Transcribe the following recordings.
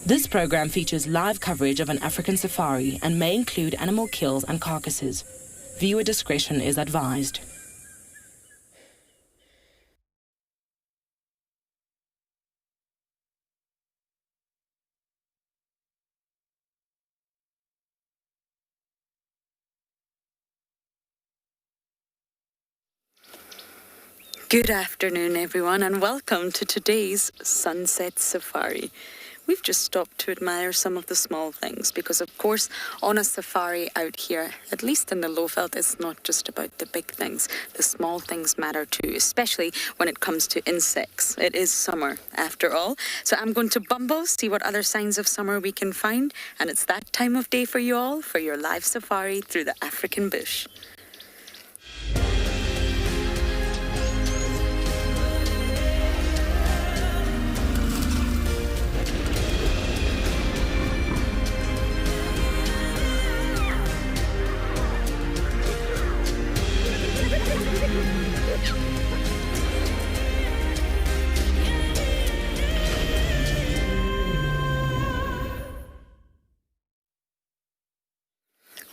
This program features live coverage of an African safari and may include animal kills and carcasses. Viewer discretion is advised. Good afternoon, everyone, and welcome to today's Sunset Safari. We've just stopped to admire some of the small things because, of course, on a safari out here, at least in the Lowveld, it's not just about the big things. The small things matter too, especially when it comes to insects. It is summer, after all. So I'm going to bumble, see what other signs of summer we can find, and it's that time of day for you all for your live safari through the African bush.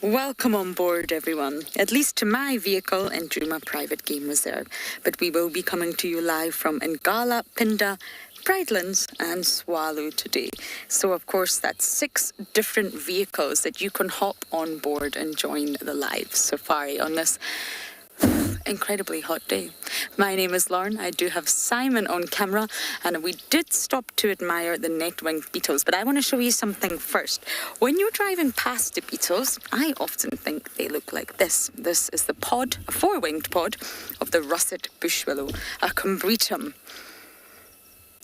Welcome on board, everyone, at least to my vehicle in Djuma Private Game Reserve. But we will be coming to you live from Ngala, Phinda, Pridelands and Tswalu today. So, of course, that's 6 different vehicles that you can hop on board and join the live safari on this incredibly hot day. My name is Lauren. I do have Simon on camera, and we did stop to admire the net-winged beetles, but I want to show you something first. When you're driving past the beetles, I often think they look like this. This is the pod, a 4-winged pod of the russet bush willow, a combretum.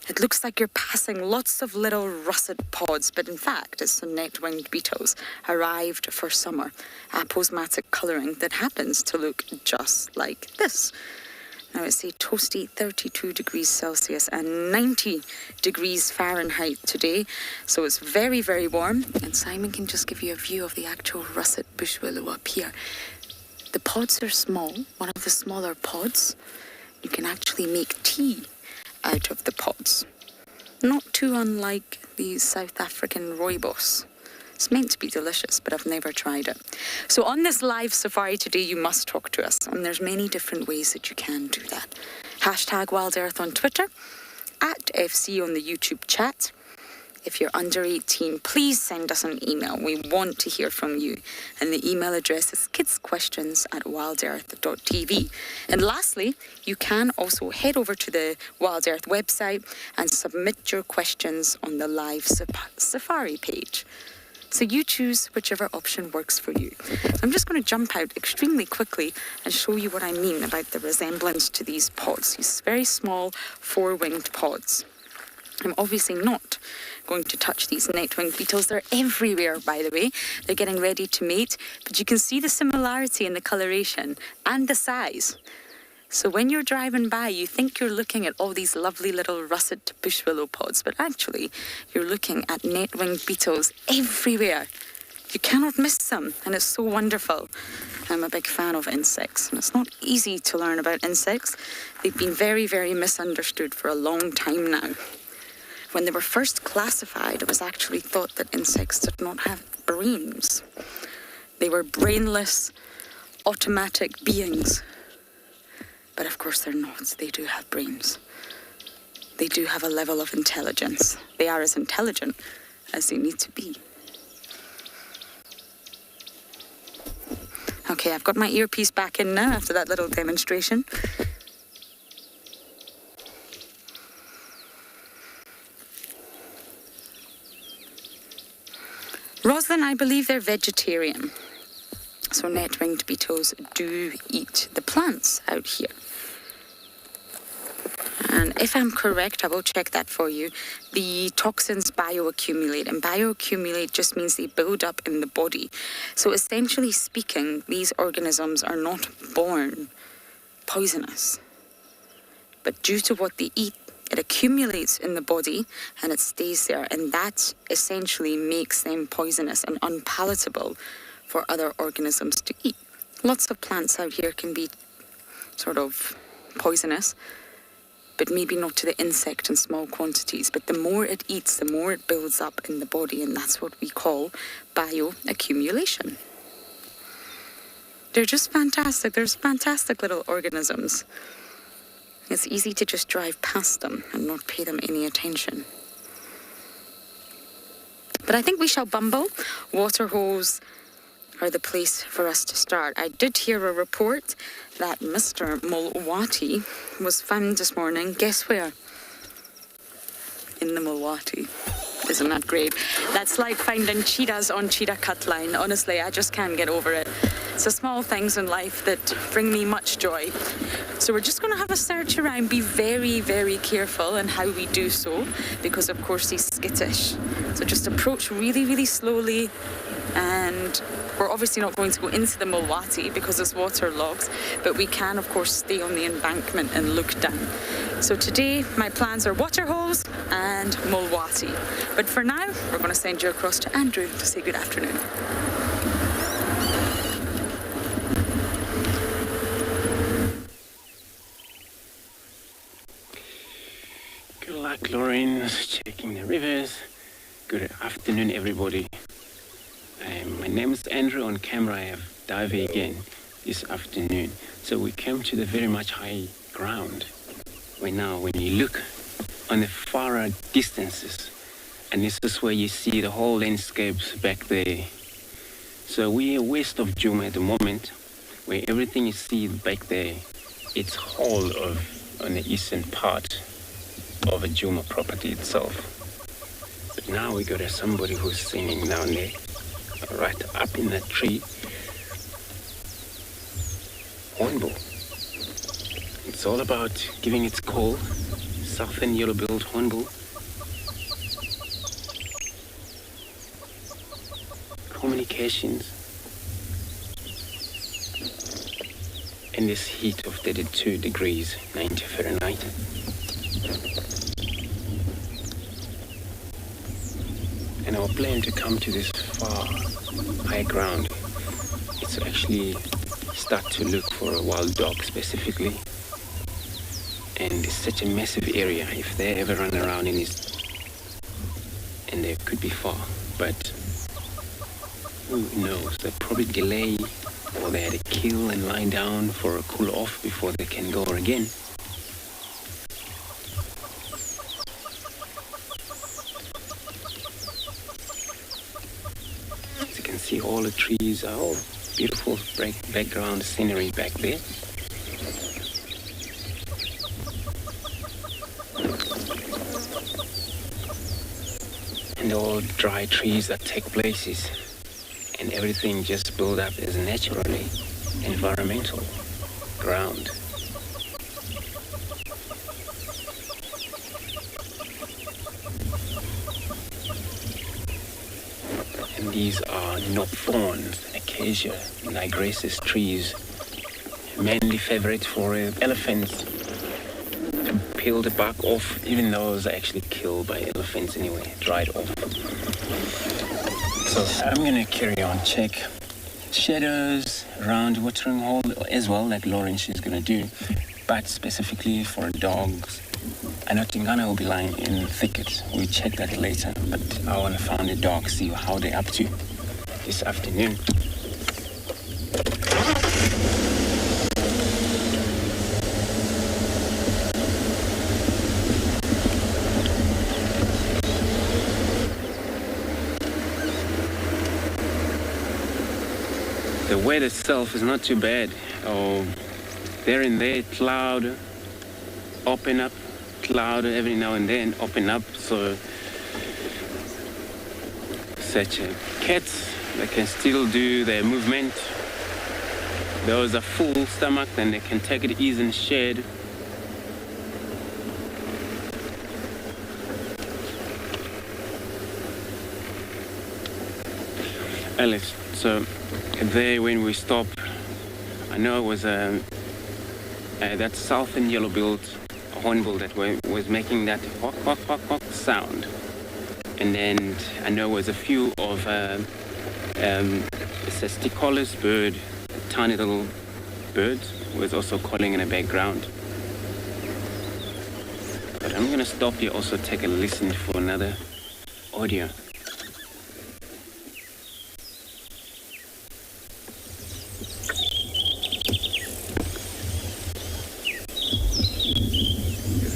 It looks like you're passing lots of little russet pods, but in fact, it's the net-winged beetles arrived for summer. Aposematic colouring that happens to look just like this. Now it's a toasty 32 degrees Celsius and 90 degrees Fahrenheit today, so it's very, very warm. And Simon can just give you a view of the actual russet bush willow up here. The pods are small, one of the smaller pods. You can actually make tea out of the pods. Not too unlike the South African rooibos. It's meant to be delicious, but I've never tried it. So on this live safari today, you must talk to us, and there's many different ways that you can do that. Hashtag WildEarth on Twitter, @FC on the YouTube chat. If you're under 18, please send us an email. We want to hear from you. And the email address is kidsquestions@wildearth.tv. And lastly, you can also head over to the WildEarth website and submit your questions on the live safari page. So you choose whichever option works for you. I'm just going to jump out extremely quickly and show you what I mean about the resemblance to these pods, these very small 4-winged pods. I'm obviously not going to touch these net-winged beetles. They're everywhere, by the way. They're getting ready to mate, but you can see the similarity in the coloration and the size. So when you're driving by, you think you're looking at all these lovely little russet bush willow pods, but actually you're looking at net-winged beetles everywhere. You cannot miss them, and it's so wonderful. I'm a big fan of insects, and it's not easy to learn about insects. They've been very, very misunderstood for a long time now. When they were first classified, it was actually thought that insects did not have brains. They were brainless, automatic beings. But of course they're not. They do have brains. They do have a level of intelligence. They are as intelligent as they need to be. Okay, I've got my earpiece back in now after that little demonstration. Rosalind, I believe they're vegetarian. So net-winged beetles do eat the plants out here. And if I'm correct, I will check that for you. The toxins bioaccumulate, and bioaccumulate just means they build up in the body. So essentially speaking, these organisms are not born poisonous. But due to what they eat, it accumulates in the body and it stays there, and that essentially makes them poisonous and unpalatable for other organisms to eat. Lots of plants out here can be sort of poisonous, but maybe not to the insect in small quantities. But the more it eats, the more it builds up in the body, and that's what we call bioaccumulation. They're just fantastic. They're fantastic little organisms. It's easy to just drive past them and not pay them any attention. But I think we shall bumble. Waterholes are the place for us to start. I did hear a report that Mr. Mulwati was found this morning. Guess where? In the Mulwati. Isn't that great? That's like finding cheetahs on cheetah cut line. Honestly, I just can't get over it. It's the small things in life that bring me much joy. So we're just going to have a search around. Be very, very careful in how we do so, because of course he's skittish. So just approach really, really slowly, and we're obviously not going to go into the Mulwati because it's waterlogged, but we can of course stay on the embankment and look down. So today my plans are waterholes and Mulwati. But for now, we're going to send you across to Andrew to say good afternoon. Good luck, Lauren. Checking the rivers. Good afternoon, everybody. My name is Andrew. On camera, I have Davy again this afternoon. So we came to the very much high ground. Where now, when you look on the far distances, and this is where you see the whole landscapes back there. So we are west of Djuma at the moment, where everything you see back there, it's whole of on the eastern part of a Djuma property itself. But now we got somebody who's singing down there, right up in that tree. Hornbill. It's all about giving its call. Southern yellow-billed hornbill. Communications. In this heat of 32 degrees, 90 Fahrenheit. And our plan to come to this far high ground is to actually start to look for a wild dog specifically. And it's such a massive area. If they ever run around in this, and they could be far, but who knows? They probably delay, or they had to kill and lie down for a cool off before they can go again. As you can see, all the trees are all beautiful background scenery back there. And all dry trees that take places, and everything just built up as naturally environmental ground. And these are knot thorns, acacia, nigressus trees, mainly favorite for elephants to peel the bark off, even though those are actually killed by elephants anyway, dried off. So I'm gonna carry on, check shadows around watering hole as well, like Lauren she's gonna do, but specifically for dogs. I know Tingana will be lying in thickets. We'll check that later, but I wanna find the dogs, see how they're up to this afternoon. The weather itself is not too bad. Oh, there and there, cloud, open up, cloud every now and then, open up. So such cats that can still do their movement. Those are full stomach, then they can take it easy and shed. Alice, so there when we stop, I know it was that southern yellow-billed hornbill that was making that hawk, hawk, hawk, hawk sound. And then I know it was a few of it's a sticolous bird, a tiny little bird, was also calling in the background. But I'm going to stop here, also take a listen for another audio.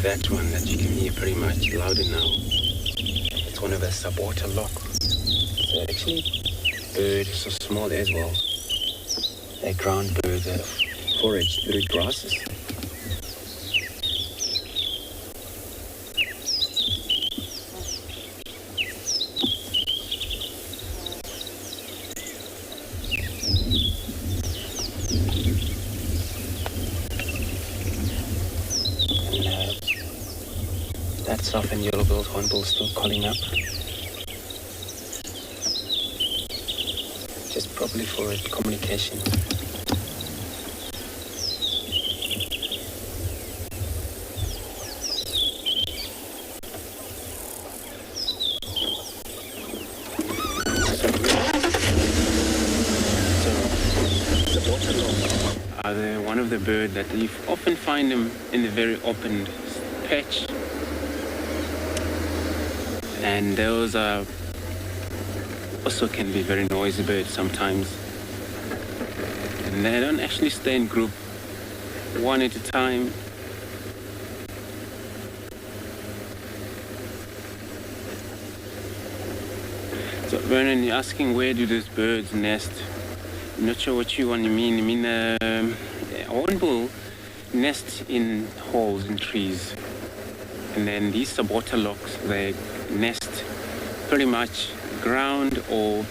That one that you can hear pretty much louder now. It's one of the subwater lock. They're actually bird so small as well. They're ground birds that forage through grasses. Soft and yellow-billed hornbill still calling up. Just probably for communication. Are one of the birds that you often find them in the very open patch. And those are also can be very noisy birds sometimes. And they don't actually stay in group one at a time. So Vernon, you're asking where do those birds nest? I'm not sure what you mean. I mean, hornbill nest in holes in trees. And then these subwater locks, they nest pretty much ground or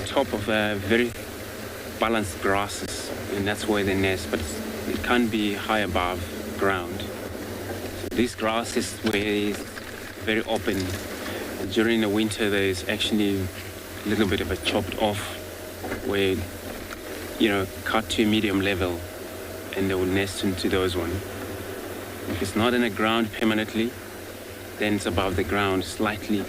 top of very balanced grasses, and that's where they nest, but it can't be high above ground. So this grass is where it's very open. During the winter there's actually a little bit of a chopped off where, you know, cut to a medium level, and they will nest into those ones. If it's not in the ground permanently, then it's above the ground slightly.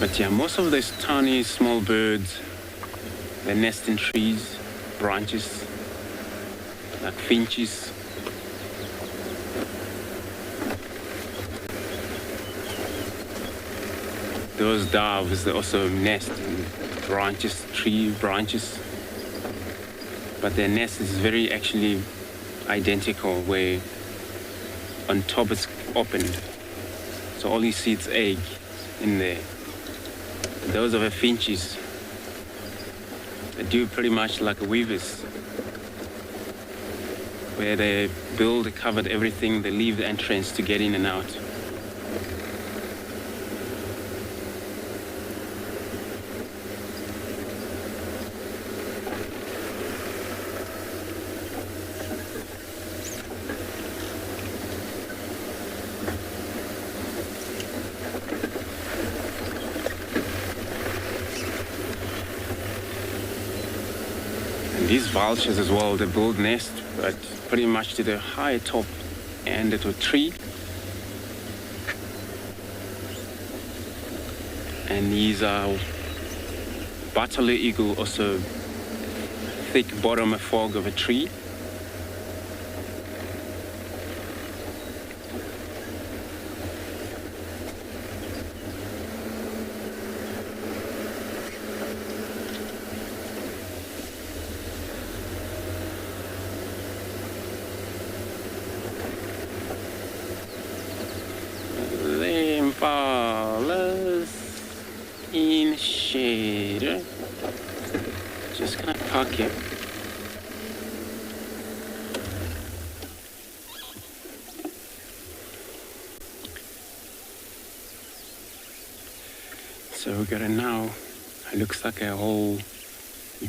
But yeah, most of these tiny small birds, they nest in trees, branches, like finches. Those doves, they also nest in branches, tree branches. But their nest is very actually identical, where on top it's open. So all you see is egg in there. Those are the finches. They do pretty much like weavers, where they build, covered everything, they leave the entrance to get in and out. These vultures as well, they build nest, but pretty much to the high top end of a tree. And these are Battalia eagle, also thick bottom fog of a tree. Impalas in shade. Just gonna park here. So we got a now, it looks like a whole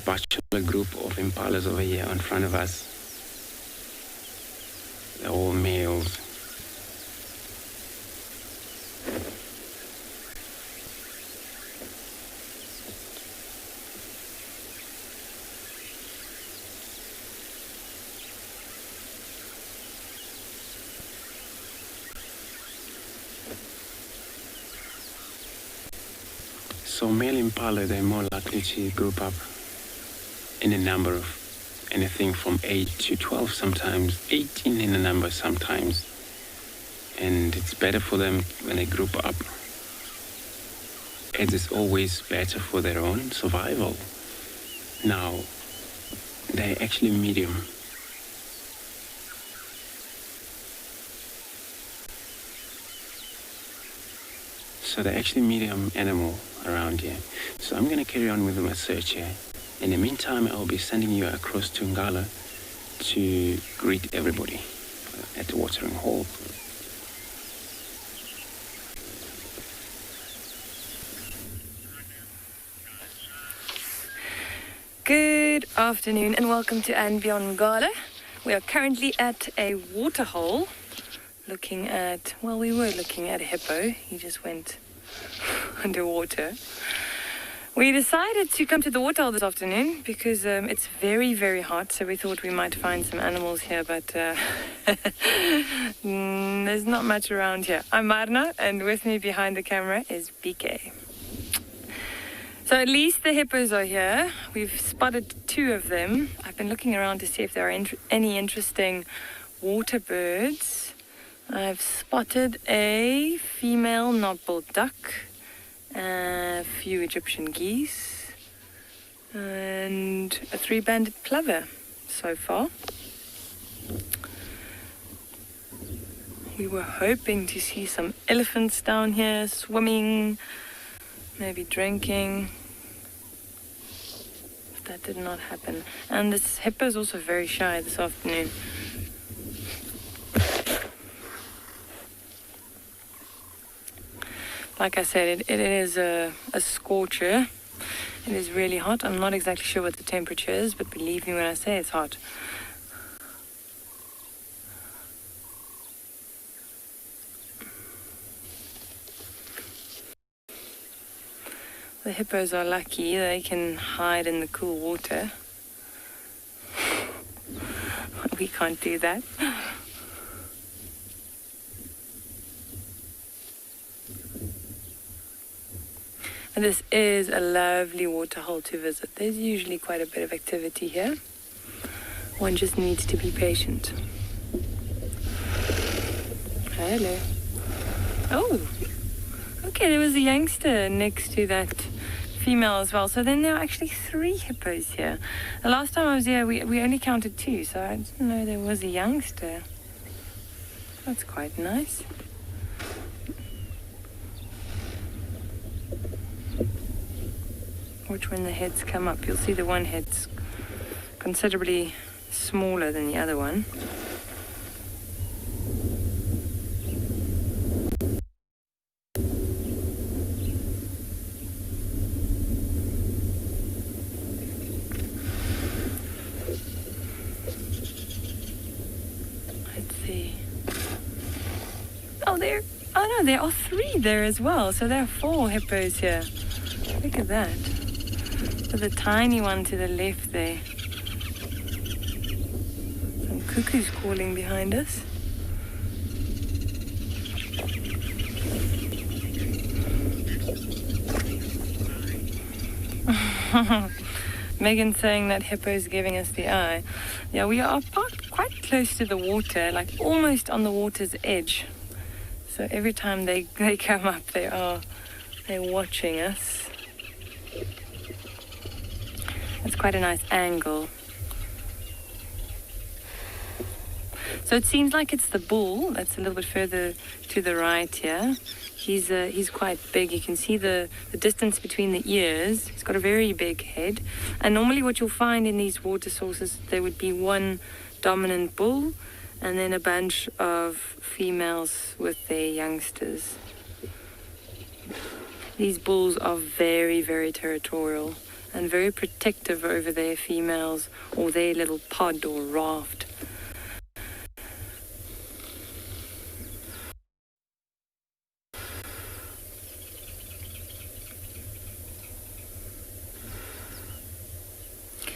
bachelor group of impalas over here in front of us. They're all males. So male Impala, they're more likely to group up in a number of anything from 8 to 12 sometimes, 18 in a number sometimes. And it's better for them when they group up, as it's always better for their own survival. Now, they're actually medium. So they're actually medium animal around here. So I'm going to carry on with my search here. In the meantime, I'll be sending you across to Ngala to greet everybody at the watering hole. Good afternoon and welcome to andBeyond Ngala. We are currently at a waterhole looking at, well, we were looking at a hippo. He just went underwater. We decided to come to the waterhole this afternoon because it's very, very hot, so we thought we might find some animals here, but there's not much around here. I'm Marna, and with me behind the camera is BK. So at least the hippos are here. We've spotted 2 of them. I've been looking around to see if there are any interesting water birds. I've spotted a female knobbed duck, a few Egyptian geese, and a 3-banded plover so far. We were hoping to see some elephants down here swimming, maybe drinking. But that did not happen. And this hippo is also very shy this afternoon. Like I said, it is a scorcher. It is really hot. I'm not exactly sure what the temperature is, but believe me when I say it's hot. The hippos are lucky. They can hide in the cool water. We can't do that. And this is a lovely waterhole to visit. There's usually quite a bit of activity here. One just needs to be patient. Hello. Oh, okay, there was a youngster next to that female as well. So then there are actually 3 hippos here. The last time I was here, we only counted 2, so I didn't know there was a youngster. That's quite nice. Watch when the heads come up. You'll see the one head's considerably smaller than the other one. Let's see. Oh, there are 3 there as well. So there are 4 hippos here. Look at that. There's a tiny one to the left there. Some cuckoos calling behind us. Megan's saying that hippo's giving us the eye. Yeah, we are parked quite close to the water, like almost on the water's edge. So every time they come up, they're watching us. It's quite a nice angle. So it seems like it's the bull that's a little bit further to the right here. He's quite big. You can see the distance between the ears. He's got a very big head. And normally what you'll find in these water sources, there would be one dominant bull and then a bunch of females with their youngsters. These bulls are very, very territorial and very protective over their females or their little pod or raft.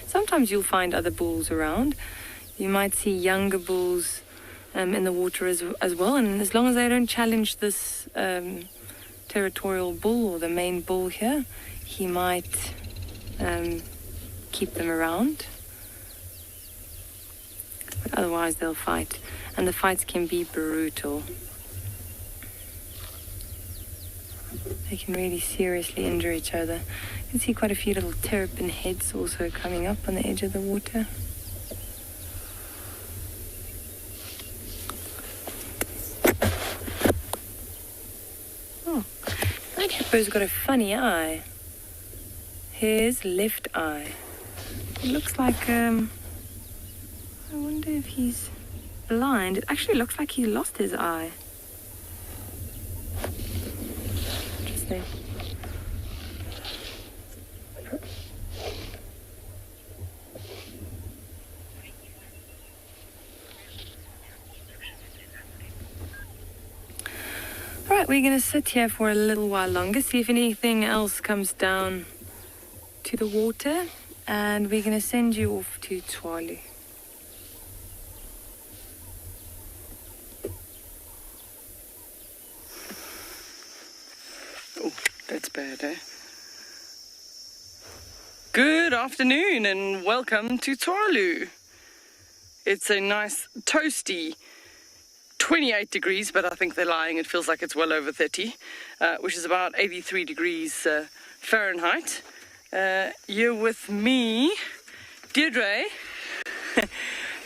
Sometimes you'll find other bulls around. You might see younger bulls in the water as well, and as long as they don't challenge this territorial bull or the main bull here, he might keep them around. But otherwise they'll fight. And the fights can be brutal. They can really seriously injure each other. You can see quite a few little terrapin heads also coming up on the edge of the water. Oh, that hippo's got a funny eye. His left eye. It looks like, I wonder if he's blind. It actually looks like he lost his eye. Interesting. All right, we're going to sit here for a little while longer, see if anything else comes down to the water, and we're going to send you off to Tswalu. Oh, that's bad, eh? Good afternoon and welcome to Tswalu. It's a nice toasty 28 degrees, but I think they're lying. It feels like it's well over 30, which is about 83 degrees Fahrenheit. You're with me, Deirdre,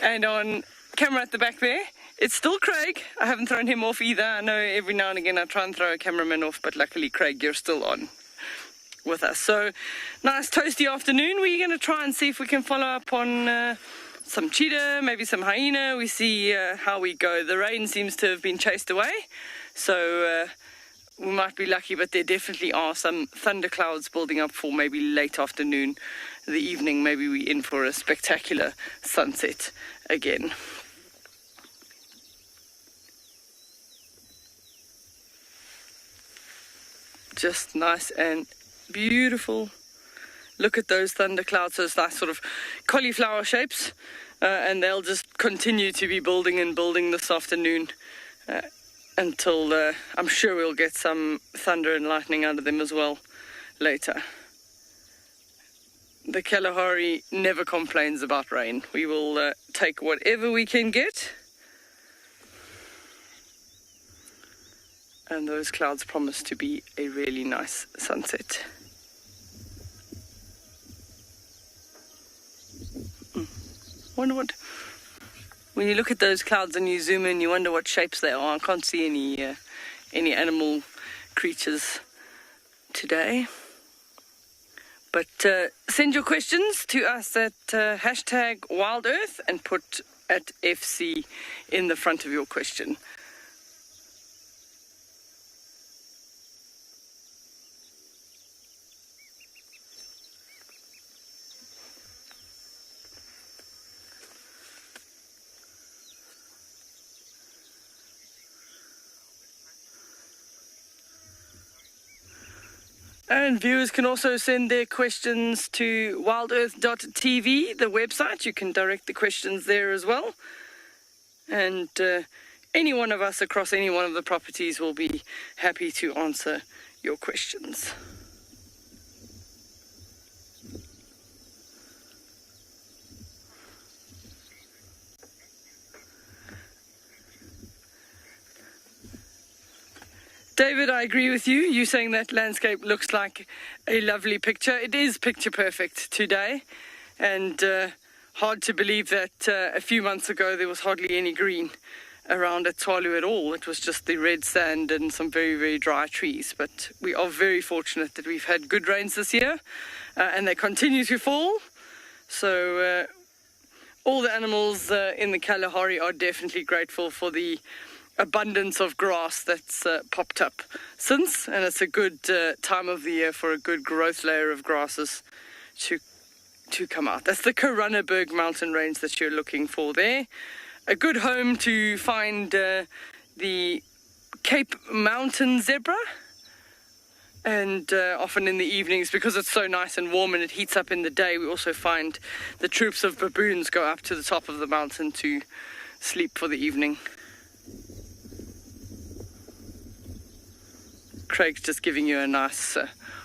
and on camera at the back there, it's still Craig. I haven't thrown him off either. I know every now and again I try and throw a cameraman off, but luckily, Craig, you're still on with us. So, nice toasty afternoon. We're going to try and see if we can follow up on some cheetah, maybe some hyena. We see how we go. The rain seems to have been chased away, so we might be lucky, but there definitely are some thunderclouds building up for maybe late afternoon, the evening. Maybe we're in for a spectacular sunset again. Just nice and beautiful. Look at those thunderclouds, those nice sort of cauliflower shapes, and they'll just continue to be building and building this afternoon until I'm sure we'll get some thunder and lightning out of them as well later. The Kalahari never complains about rain. We will take whatever we can get. And those clouds promise to be a really nice sunset. Wonder what, when you look at those clouds and you zoom in, you wonder what shapes they are. I can't see any animal creatures today. But send your questions to us at hashtag WildEarth and put at FC in the front of your question. And viewers can also send their questions to wildearth.tv, the website. You can direct the questions there as well. And any one of us across any one of the properties will be happy to answer your questions. David, I agree with you. You saying that landscape looks like a lovely picture. It is picture perfect today, and hard to believe that a few months ago there was hardly any green around at Tswalu at all. It was just the red sand and some very, very dry trees. But we are very fortunate that we've had good rains this year, and they continue to fall. So all the animals in the Kalahari are definitely grateful for the abundance of grass that's popped up since, and it's a good time of the year for a good growth layer of grasses to come out. That's the Koranneberg mountain range that you're looking for there. A good home to find the Cape Mountain zebra, and often in the evenings, because it's so nice and warm and it heats up in the day, we also find the troops of baboons go up to the top of the mountain to sleep for the evening. Craig's just giving you a nice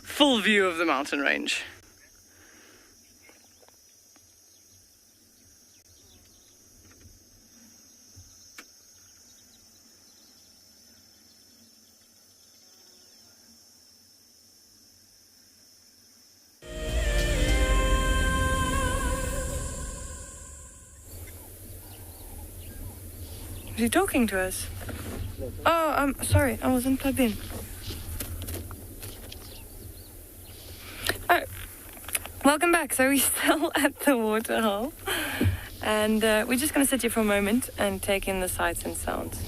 full view of the mountain range. Is he talking to us? Oh, I'm sorry, I wasn't plugged in. Oh, welcome back. So we're still at the waterhole, and we're just going to sit here for a moment and take in the sights and sounds.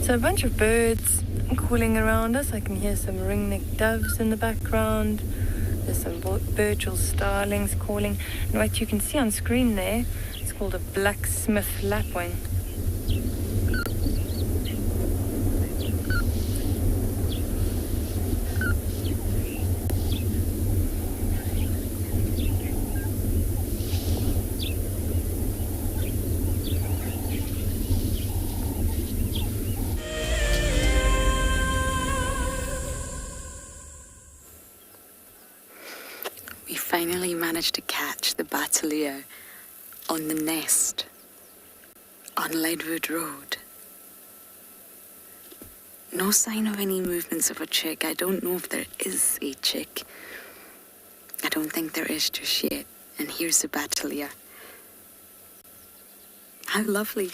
So a bunch of birds calling around us. I can hear some ring-necked doves in the background. There's some Burchell starlings calling. And what you can see on screen there, it's called a blacksmith lapwing. Finally managed to catch the Battalia on the nest on Leadwood Road. No sign of any movements of a chick. I don't know if there is a chick. I don't think there is just yet. And here's the Battalia. How lovely.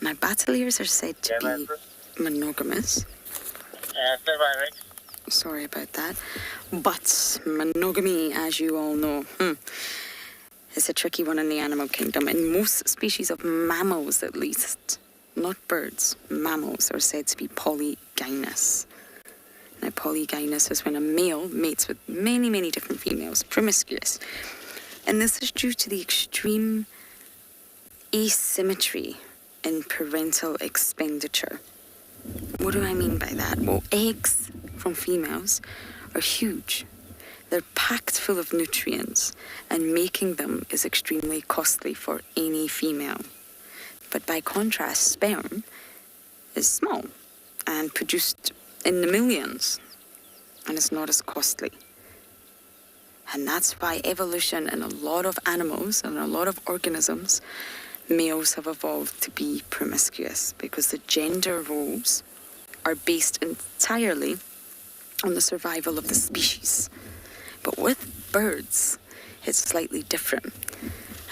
Now, Battalias are said to be monogamous. Sorry about that. But monogamy, as you all know, is a tricky one in the animal kingdom. In most species of mammals, at least, not birds, mammals are said to be polygynous. Now, polygynous is when a male mates with many, many different females, promiscuous. And this is due to the extreme asymmetry in parental expenditure. What do I mean by that? Well, eggs from females are huge. They're packed full of nutrients, and making them is extremely costly for any female. But by contrast, sperm is small and produced in the millions, and it's not as costly. And that's why evolution in a lot of animals and a lot of organisms, males have evolved to be promiscuous, because the gender roles are based entirely on the survival of the species. But with birds, it's slightly different.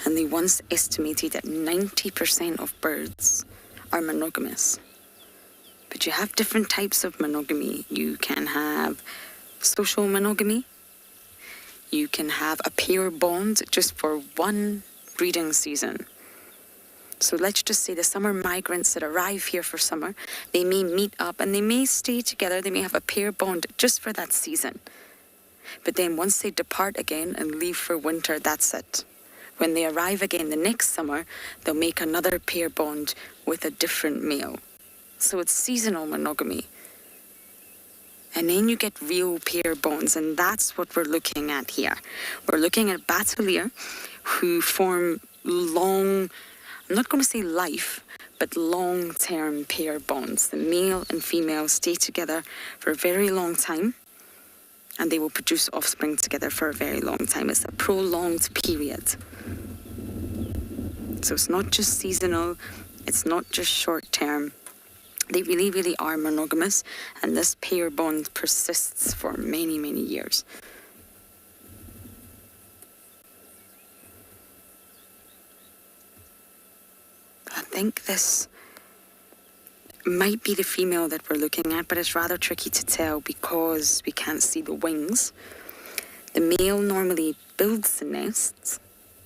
And they once estimated that 90% of birds are monogamous. But you have different types of monogamy. You can have social monogamy. You can have a pair bond just for one breeding season. So let's just say the summer migrants that arrive here for summer, they may meet up and they may stay together. They may have a pair bond just for that season. But then once they depart again and leave for winter, that's it. When they arrive again the next summer, they'll make another pair bond with a different male. So it's seasonal monogamy. And then you get real pair bonds, and that's what we're looking at here. We're looking at Battalia who form long, I'm not going to say life, but long-term pair bonds. The male and female stay together for a very long time, And they will produce offspring together for a very long time. It's a prolonged period. So it's not just seasonal, it's not just short term. They really, really are monogamous, and this pair bond persists for many, many years. I think this might be the female that we're looking at, but it's rather tricky to tell because we can't see the wings. The male normally builds the nests,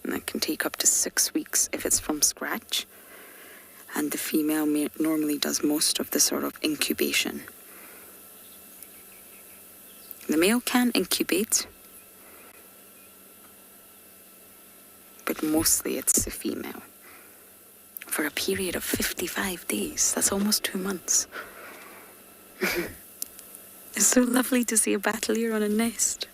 and that can take up to 6 weeks if it's from scratch. And the female normally does most of the sort of incubation. The male can incubate, but mostly it's the female. For a period of 55 days, that's almost 2 months. It's so lovely to see a Battalia on a nest.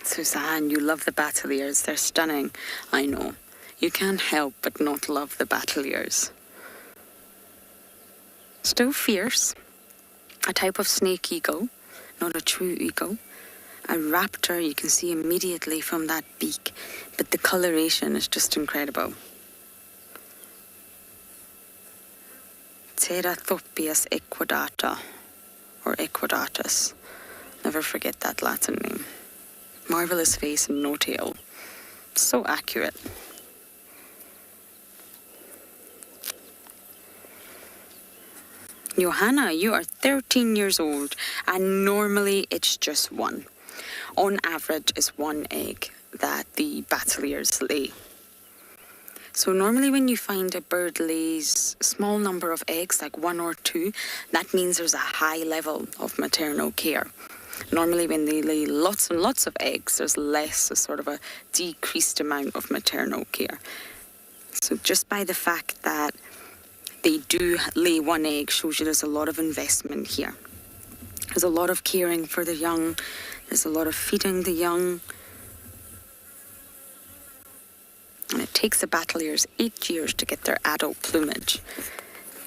Suzanne, you love the Battalias. They're stunning. I know. You can't help but not love the Battalias. Still fierce. A type of snake eagle, not a true eagle. A raptor, you can see immediately from that beak, but the coloration is just incredible. Cerathopius equidata, or equidatus. Never forget that Latin name. Marvelous face and no tail. So accurate. Johanna, you are 13 years old, and normally it's just one. On average, is one egg that the Battalias lay. So normally when you find a bird lays a small number of eggs, like 1 or 2, that means there's a high level of maternal care. Normally when they lay lots and lots of eggs, there's less, a sort of a decreased amount of maternal care. So just by the fact that they do lay one egg shows you there's a lot of investment here. There's a lot of caring for the young. There's a lot of feeding the young. And it takes the Battalias 8 years to get their adult plumage.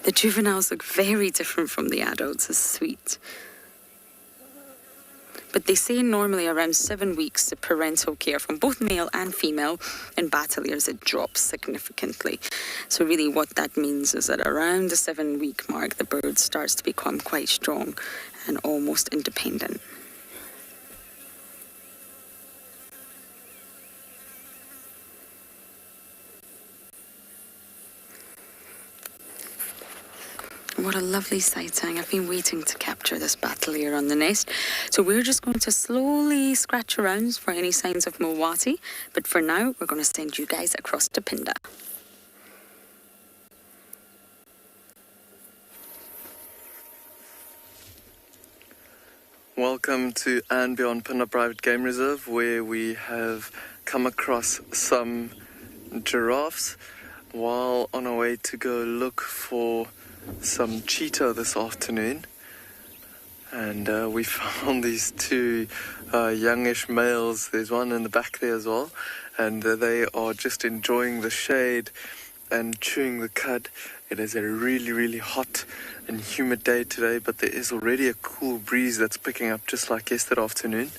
The juveniles look very different from the adults. It's sweet. But they say normally around 7 weeks the parental care from both male and female in Battalias, it drops significantly. So really what that means is that around the 7-week mark the bird starts to become quite strong and almost independent. What a lovely sighting. I've been waiting to capture this Battalia on the nest. So we're just going to slowly scratch around for any signs of Milwati. But for now, we're going to send you guys across to Phinda. Welcome to andBeyond Phinda Private Game Reserve, where we have come across some giraffes while on our way to go look for some cheetah this afternoon. And we found these 2 youngish males. There's one in the back there as well, and they are just enjoying the shade and chewing the cud. It is a really, really hot and humid day today, but there is already a cool breeze that's picking up just like yesterday afternoon.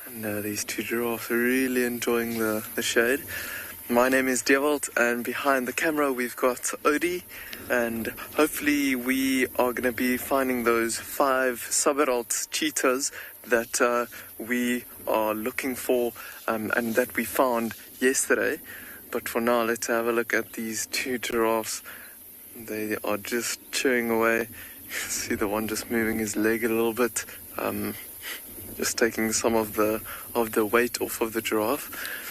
And these 2 giraffes are really enjoying the shade. My name is Djuma, and behind the camera we've got Odie, and hopefully we are going to be finding those 5 sub-adult cheetahs that we are looking for and that we found yesterday. But for now, let's have a look at these 2 giraffes. They are just chewing away. You can see the one just moving his leg a little bit, just taking some of the weight off of the giraffe.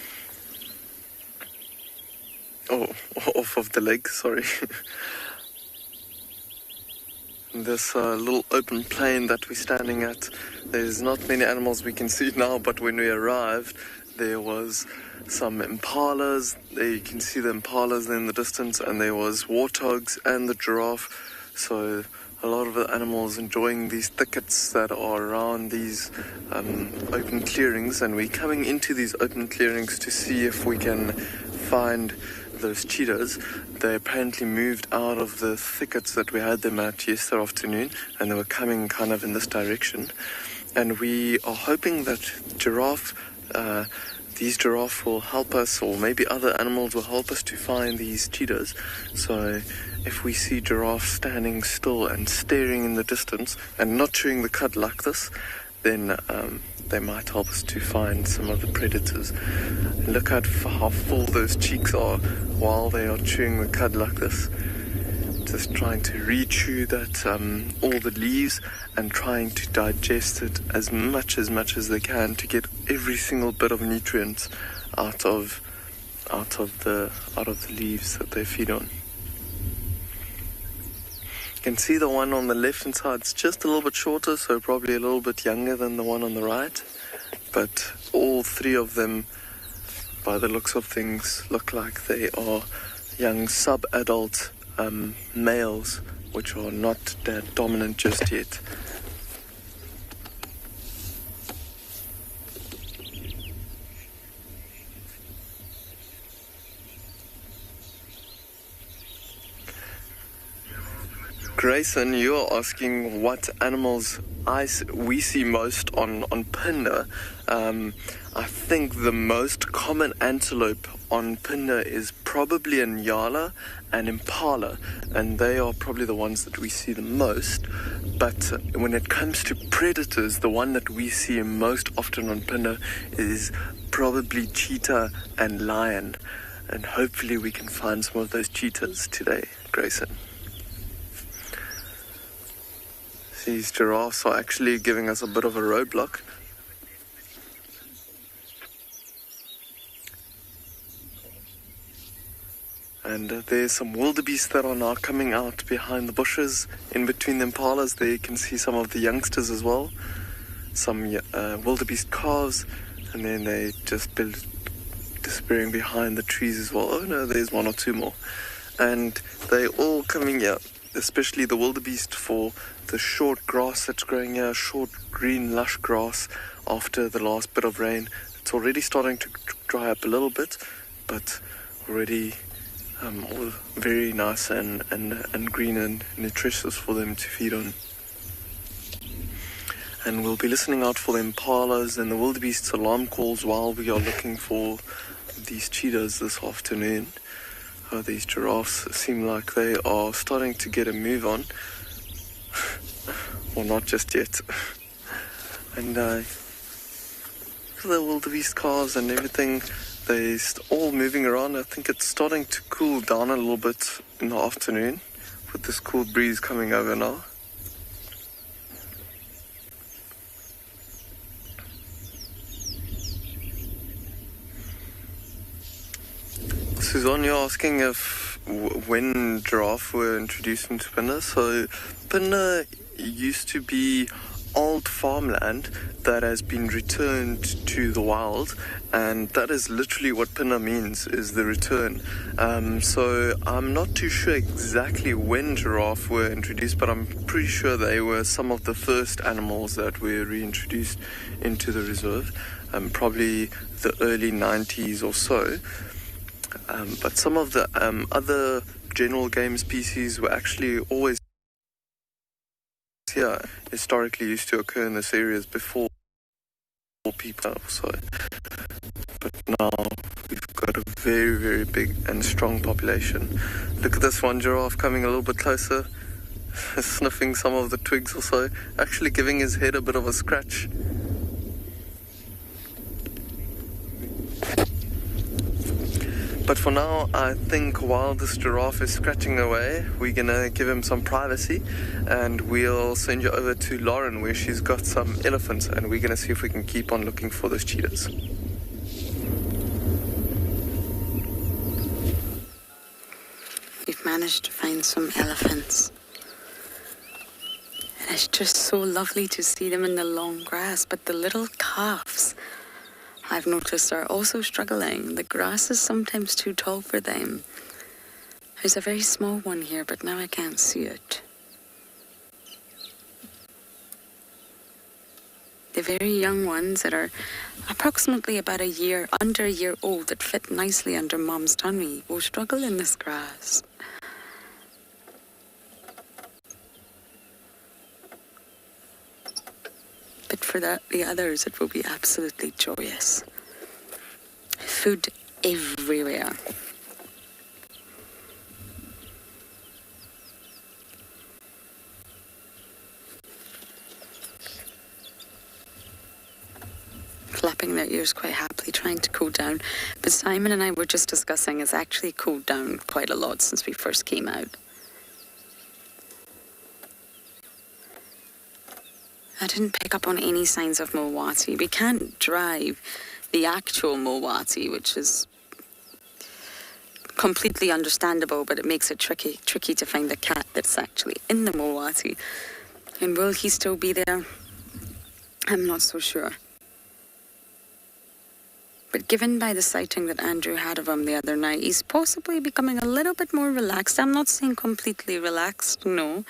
Oh, off of the leg, sorry. This little open plain that we're standing at, there's not many animals we can see now, but when we arrived, there was some impalas. There you can see the impalas in the distance, and there was warthogs and the giraffe. So a lot of the animals enjoying these thickets that are around these open clearings, and we're coming into these open clearings to see if we can find those cheetahs. They apparently moved out of the thickets that we had them at yesterday afternoon, and they were coming kind of in this direction. And we are hoping that these giraffe will help us, or maybe other animals will help us to find these cheetahs. So if we see giraffes standing still and staring in the distance and not chewing the cud like this, then they might help us to find some of the predators. Look at how full those cheeks are while they are chewing the cud like this. Just trying to re-chew that all the leaves and trying to digest it as much as they can to get every single bit of nutrients out of the leaves that they feed on. You can see the one on the left hand side is just a little bit shorter, so probably a little bit younger than the one on the right. But all three of them, by the looks of things, look like they are young sub-adult males, which are not that dominant just yet. Grayson, you're asking what animals we see most on Phinda. I think the most common antelope on Phinda is probably a Ngala and Impala, and they are probably the ones that we see the most. But when it comes to predators, the one that we see most often on Phinda is probably cheetah and lion, and hopefully we can find some of those cheetahs today, Grayson. These giraffes are actually giving us a bit of a roadblock. And there's some wildebeest that are now coming out behind the bushes. In between the impalas, there you can see some of the youngsters as well. Some wildebeest calves, and then they just disappearing behind the trees as well. Oh no, there's one or two more. And they're all coming here, especially the wildebeest, for the short grass that's growing here, short green lush grass after the last bit of rain. It's already starting to dry up a little bit, but already all very nice and green and nutritious for them to feed on. And we'll be listening out for the impalas and the wildebeest's alarm calls while we are looking for these cheetahs this afternoon. These giraffes seem like they are starting to get a move on. Or not just yet. And the wildebeest calves and everything, they're all moving around. I think it's starting to cool down a little bit in the afternoon with this cool breeze coming over now. Suzanne, you're asking when giraffe were introduced into Phinda. So Phinda used to be old farmland that has been returned to the wild, and that is literally what Phinda means, is the return. So I'm not too sure exactly when giraffe were introduced, but I'm pretty sure they were some of the first animals that were reintroduced into the reserve, probably the early 90s or so. But some of the other general game species were actually always here, historically used to occur in this areas before people. So, but now we've got a very, very big and strong population. Look at this one giraffe coming a little bit closer, sniffing some of the twigs or so, actually giving his head a bit of a scratch. But for now, I think while this giraffe is scratching away, we're going to give him some privacy, and we'll send you over to Lauren, where she's got some elephants, and we're going to see if we can keep on looking for those cheetahs. We've managed to find some elephants. And it's just so lovely to see them in the long grass, but the little calves, I've noticed, are also struggling. The grass is sometimes too tall for them. There's a very small one here, but now I can't see it. The very young ones that are approximately about under a year old, that fit nicely under mom's tummy, will struggle in this grass. But for the others, it will be absolutely joyous. Food everywhere. Flapping their ears quite happily, trying to cool down. But Simon and I were just discussing it's actually cooled down quite a lot since we first came out. I didn't pick up on any signs of Mulwati. We can't drive the actual Mulwati, which is completely understandable, but it makes it tricky to find the cat that's actually in the Mulwati. And will he still be there? I'm not so sure. But given by the sighting that Andrew had of him the other night, he's possibly becoming a little bit more relaxed. I'm not saying completely relaxed, no.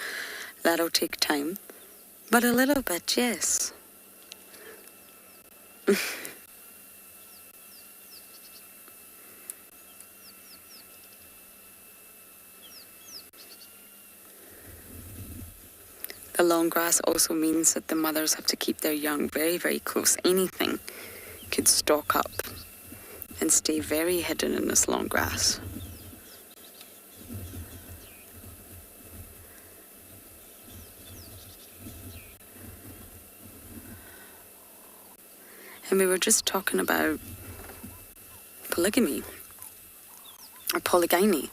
That'll take time. But a little bit, yes. The long grass also means that the mothers have to keep their young very, very close. Anything could stalk up and stay very hidden in this long grass. And we were just talking about polygamy or polygyny.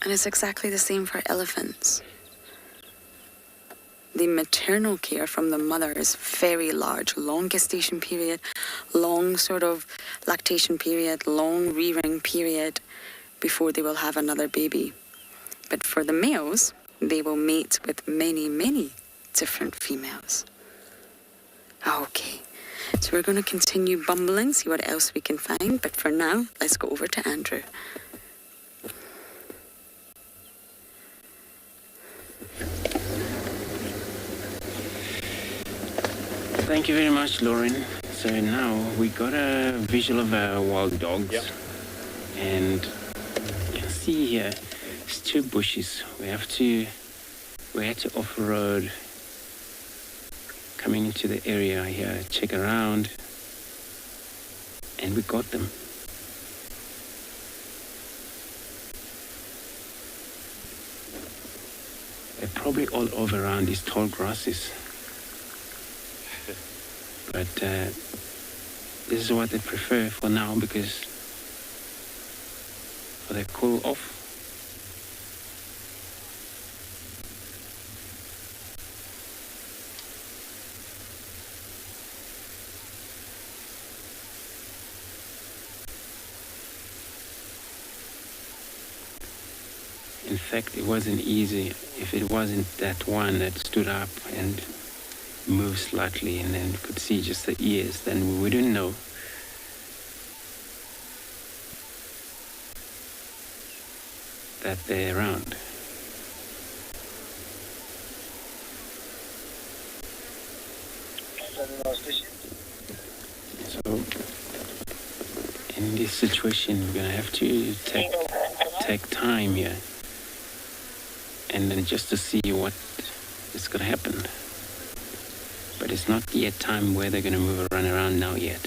And it's exactly the same for elephants. The maternal care from the mother is very large. Long gestation period, long sort of lactation period, long rearing period before they will have another baby. But for the males, they will mate with many, many different females. Okay, so we're going to continue bumbling, see what else we can find. But for now, let's go over to Andrew. Thank you very much, Lauren. So now we got a visual of our wild dogs. Yep. And you can see here, it's 2 bushes. We had to off-road coming into the area here, check around, and we got them. They're probably all over around these tall grasses. But this is what they prefer for now, because for the cool off. In fact, it wasn't easy. If it wasn't that one that stood up and moved slightly and then could see just the ears, then we wouldn't know. That they're around. So, in this situation, we're gonna have to take time here, and then just to see what is gonna happen. But it's not yet time where they're gonna run around now yet.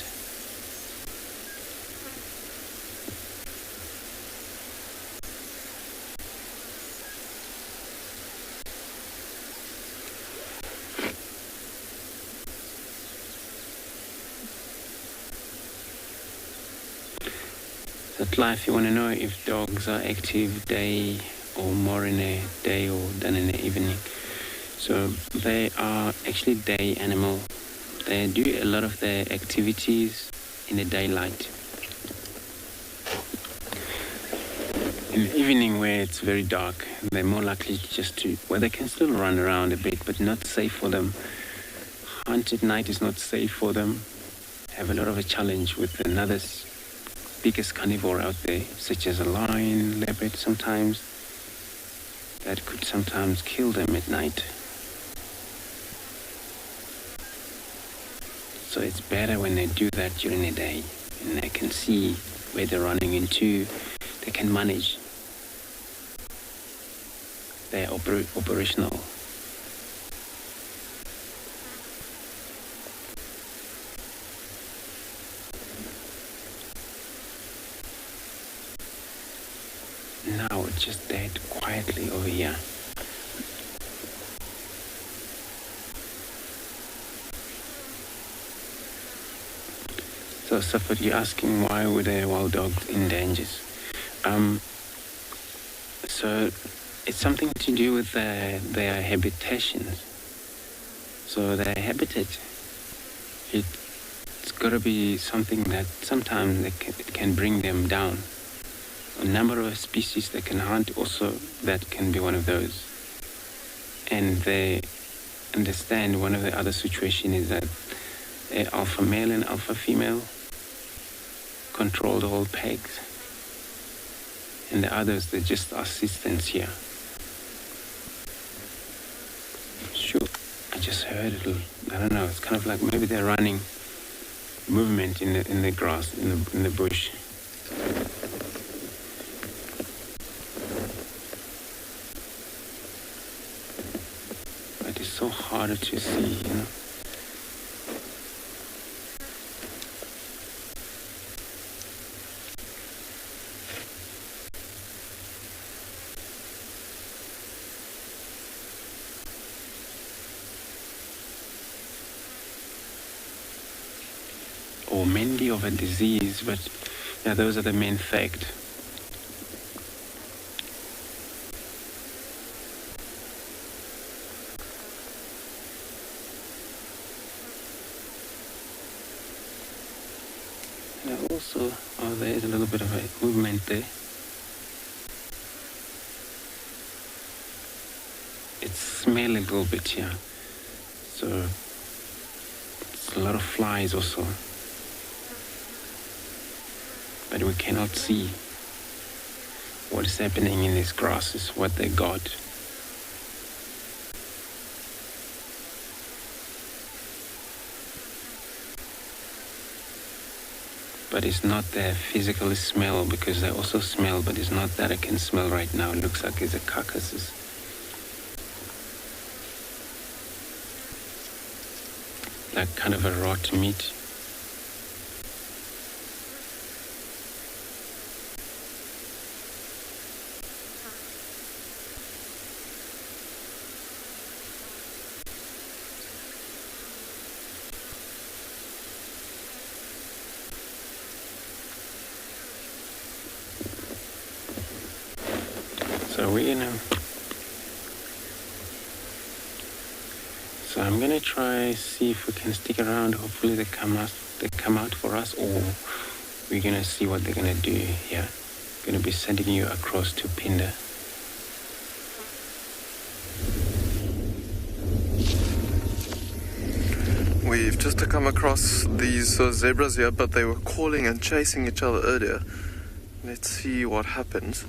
That life, you want to know if dogs are active day or more in a day or than in the evening. So they are actually day animal. They do a lot of their activities in the daylight. In the evening where it's very dark, they're more likely they can still run around a bit, but not safe for them. Hunt at night is not safe for them. Have a lot of a challenge with another biggest carnivore out there, such as a lion, leopard sometimes, that could sometimes kill them at night. So it's better when they do that during the day, and they can see where they're running into. They can manage. They're operational. Now it's just dead quietly over here. So, Safar, you're asking why were the wild dogs in dangers? So it's something to do with their habitations. So their habitat, it's got to be something that sometimes it can bring them down. A number of species that can hunt also, that can be one of those. And they understand one of the other situations is that alpha male and alpha female control the whole pegs. And the others, they're just assistants here. Sure, I just heard it. I don't know. It's kind of like maybe they're running movement in the grass, in the bush. But it's so harder to see, you know. Or mainly of a disease, but yeah, those are the main fact. And also, there is a little bit of a movement there. It smells a little bit here, so it's a lot of flies also. But we cannot see what is happening in these grasses, what they got. But it's not the physical smell, because they also smell, but it's not that I can smell right now. It looks like it's a carcasses. Like kind of a rot meat. So I'm gonna try see if we can stick around. Hopefully they come out for us, or we're gonna see what they're gonna do here. Gonna be sending you across to Phinda. We've just come across these zebras here, but they were calling and chasing each other earlier. Let's see what happens.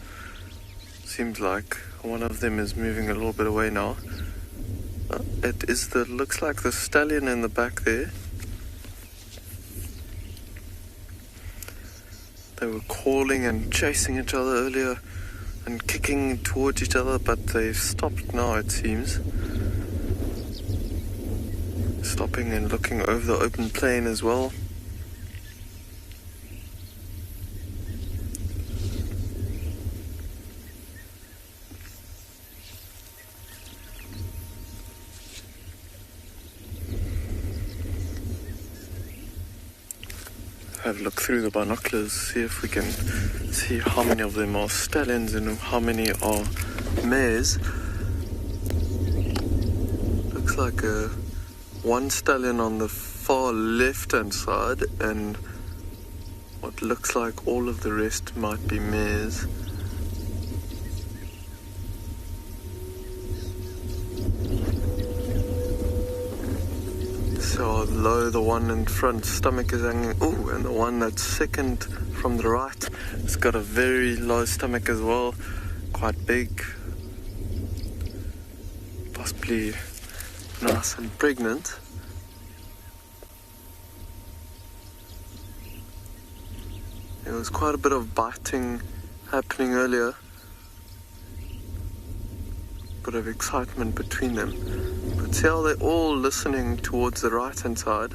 Seems like one of them is moving a little bit away now. It is looks like the stallion in the back there. They were calling and chasing each other earlier and kicking towards each other, but they've stopped now, it seems. Stopping and looking over the open plain as well. Have a look through the binoculars, see if we can see how many of them are stallions and how many are mares. Looks like one stallion on the far left hand side, and what looks like all of the rest might be mares. So low, the one in front stomach is hanging. Oh, and the one that's second from the right has got a very low stomach as well, quite big, possibly nice and pregnant. There was quite a bit of biting happening earlier. Bit of excitement between them. But see how they're all listening towards the right hand side.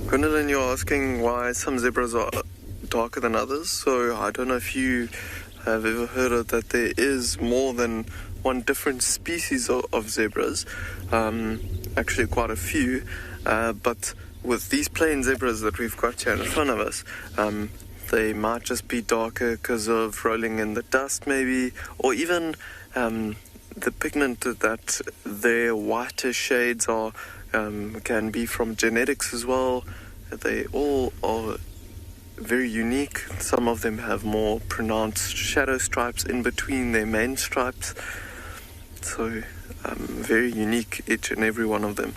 Gwendolyn, you're asking why some zebras are darker than others. So I don't know if you have ever heard of that there is more than one different species of zebras. Actually quite a few. But with these plain zebras that we've got here in front of us, they might just be darker because of rolling in the dust maybe, or even the pigment that their whiter shades are can be from genetics as well. They all are very unique. Some of them have more pronounced shadow stripes in between their main stripes. So very unique, each and every one of them.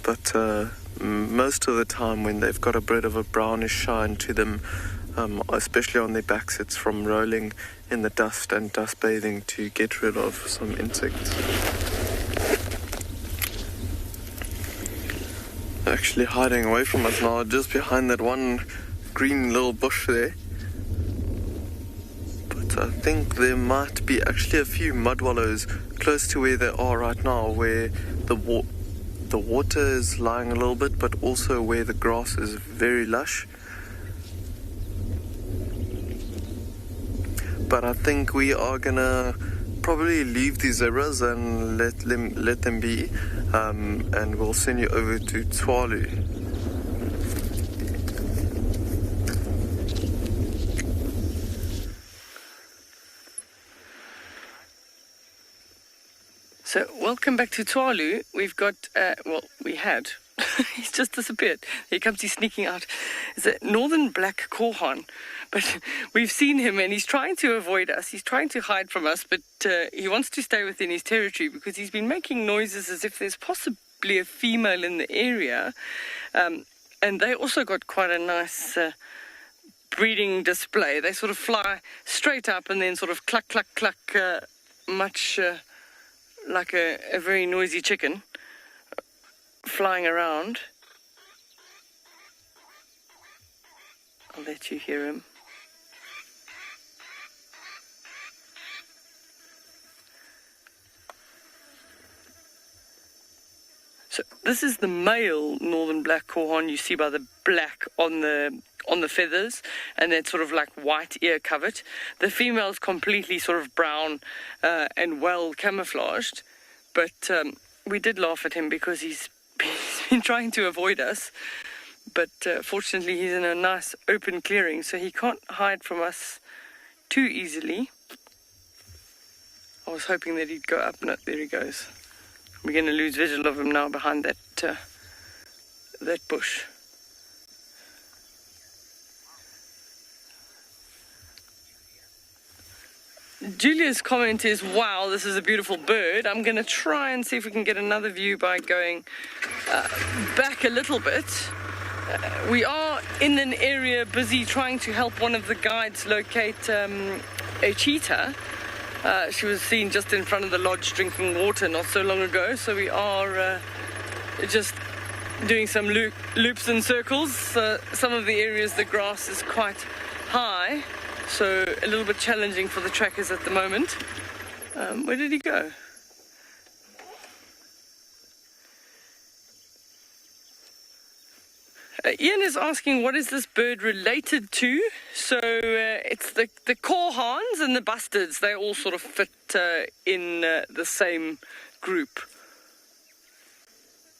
But most of the time when they've got a bit of a brownish shine to them, especially on their backs, it's from rolling in the dust and dust bathing to get rid of some insects. They're actually hiding away from us now, just behind that one green little bush there. But I think there might be actually a few mud wallows close to where they are right now, where the water is lying a little bit, but also where the grass is very lush. But I think we are gonna probably leave these zebras and let them be, and we'll send you over to Tswalu. So, welcome back to Tswalu. We've got, we had. He's just disappeared. Here comes he sneaking out. It's a northern black Gohan. But we've seen him and he's trying to avoid us. He's trying to hide from us, but he wants to stay within his territory because he's been making noises as if there's possibly a female in the area. And they also got quite a nice breeding display. They sort of fly straight up and then sort of cluck, cluck, cluck, much like a very noisy chicken flying around. I'll let you hear him. So this is the male northern black Gohan. You see by the black on the feathers, and then sort of like white ear covered. The female's completely sort of brown and well camouflaged, but we did laugh at him because he's been trying to avoid us. But fortunately he's in a nice open clearing, so he can't hide from us too easily. I was hoping that he'd go up. No, there he goes. We're going to lose visual of him now behind that bush. Julia's comment is, wow, this is a beautiful bird. I'm going to try and see if we can get another view by going back a little bit. We are in an area busy trying to help one of the guides locate a cheetah. She was seen just in front of the lodge drinking water not so long ago, so we are just doing some loops and circles. Some of the areas the grass is quite high, so a little bit challenging for the trackers at the moment. Where did he go? Ian is asking, what is this bird related to? So it's the Gohans and the bustards. They all sort of fit in the same group.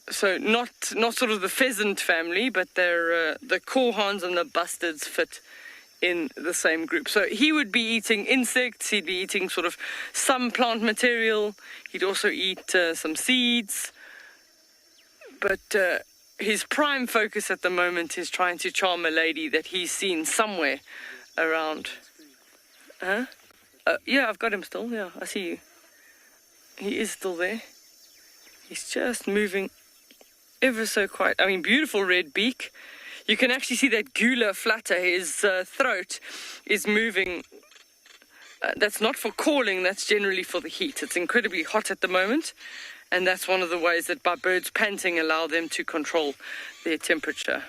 So not sort of the pheasant family, but they're the Gohans and the bustards fit in the same group. So he would be eating insects. He'd be eating sort of some plant material. He'd also eat some seeds. But his prime focus at the moment is trying to charm a lady that he's seen somewhere around. Huh? Yeah, I've got him still. Yeah, I see you. He is still there. He's just moving ever so quiet. I mean, beautiful red beak. You can actually see that gular flutter. His throat is moving. That's not for calling, that's generally for the heat. It's incredibly hot at the moment. And that's one of the ways that by birds panting allow them to control their temperature.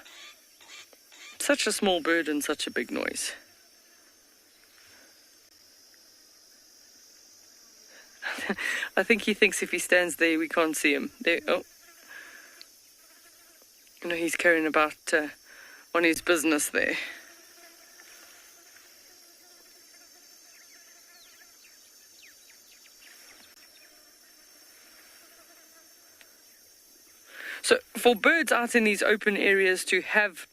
Such a small bird and such a big noise. I think he thinks if he stands there, we can't see him. There, oh. You know, he's carrying about on his business there. So for birds out in these open areas to have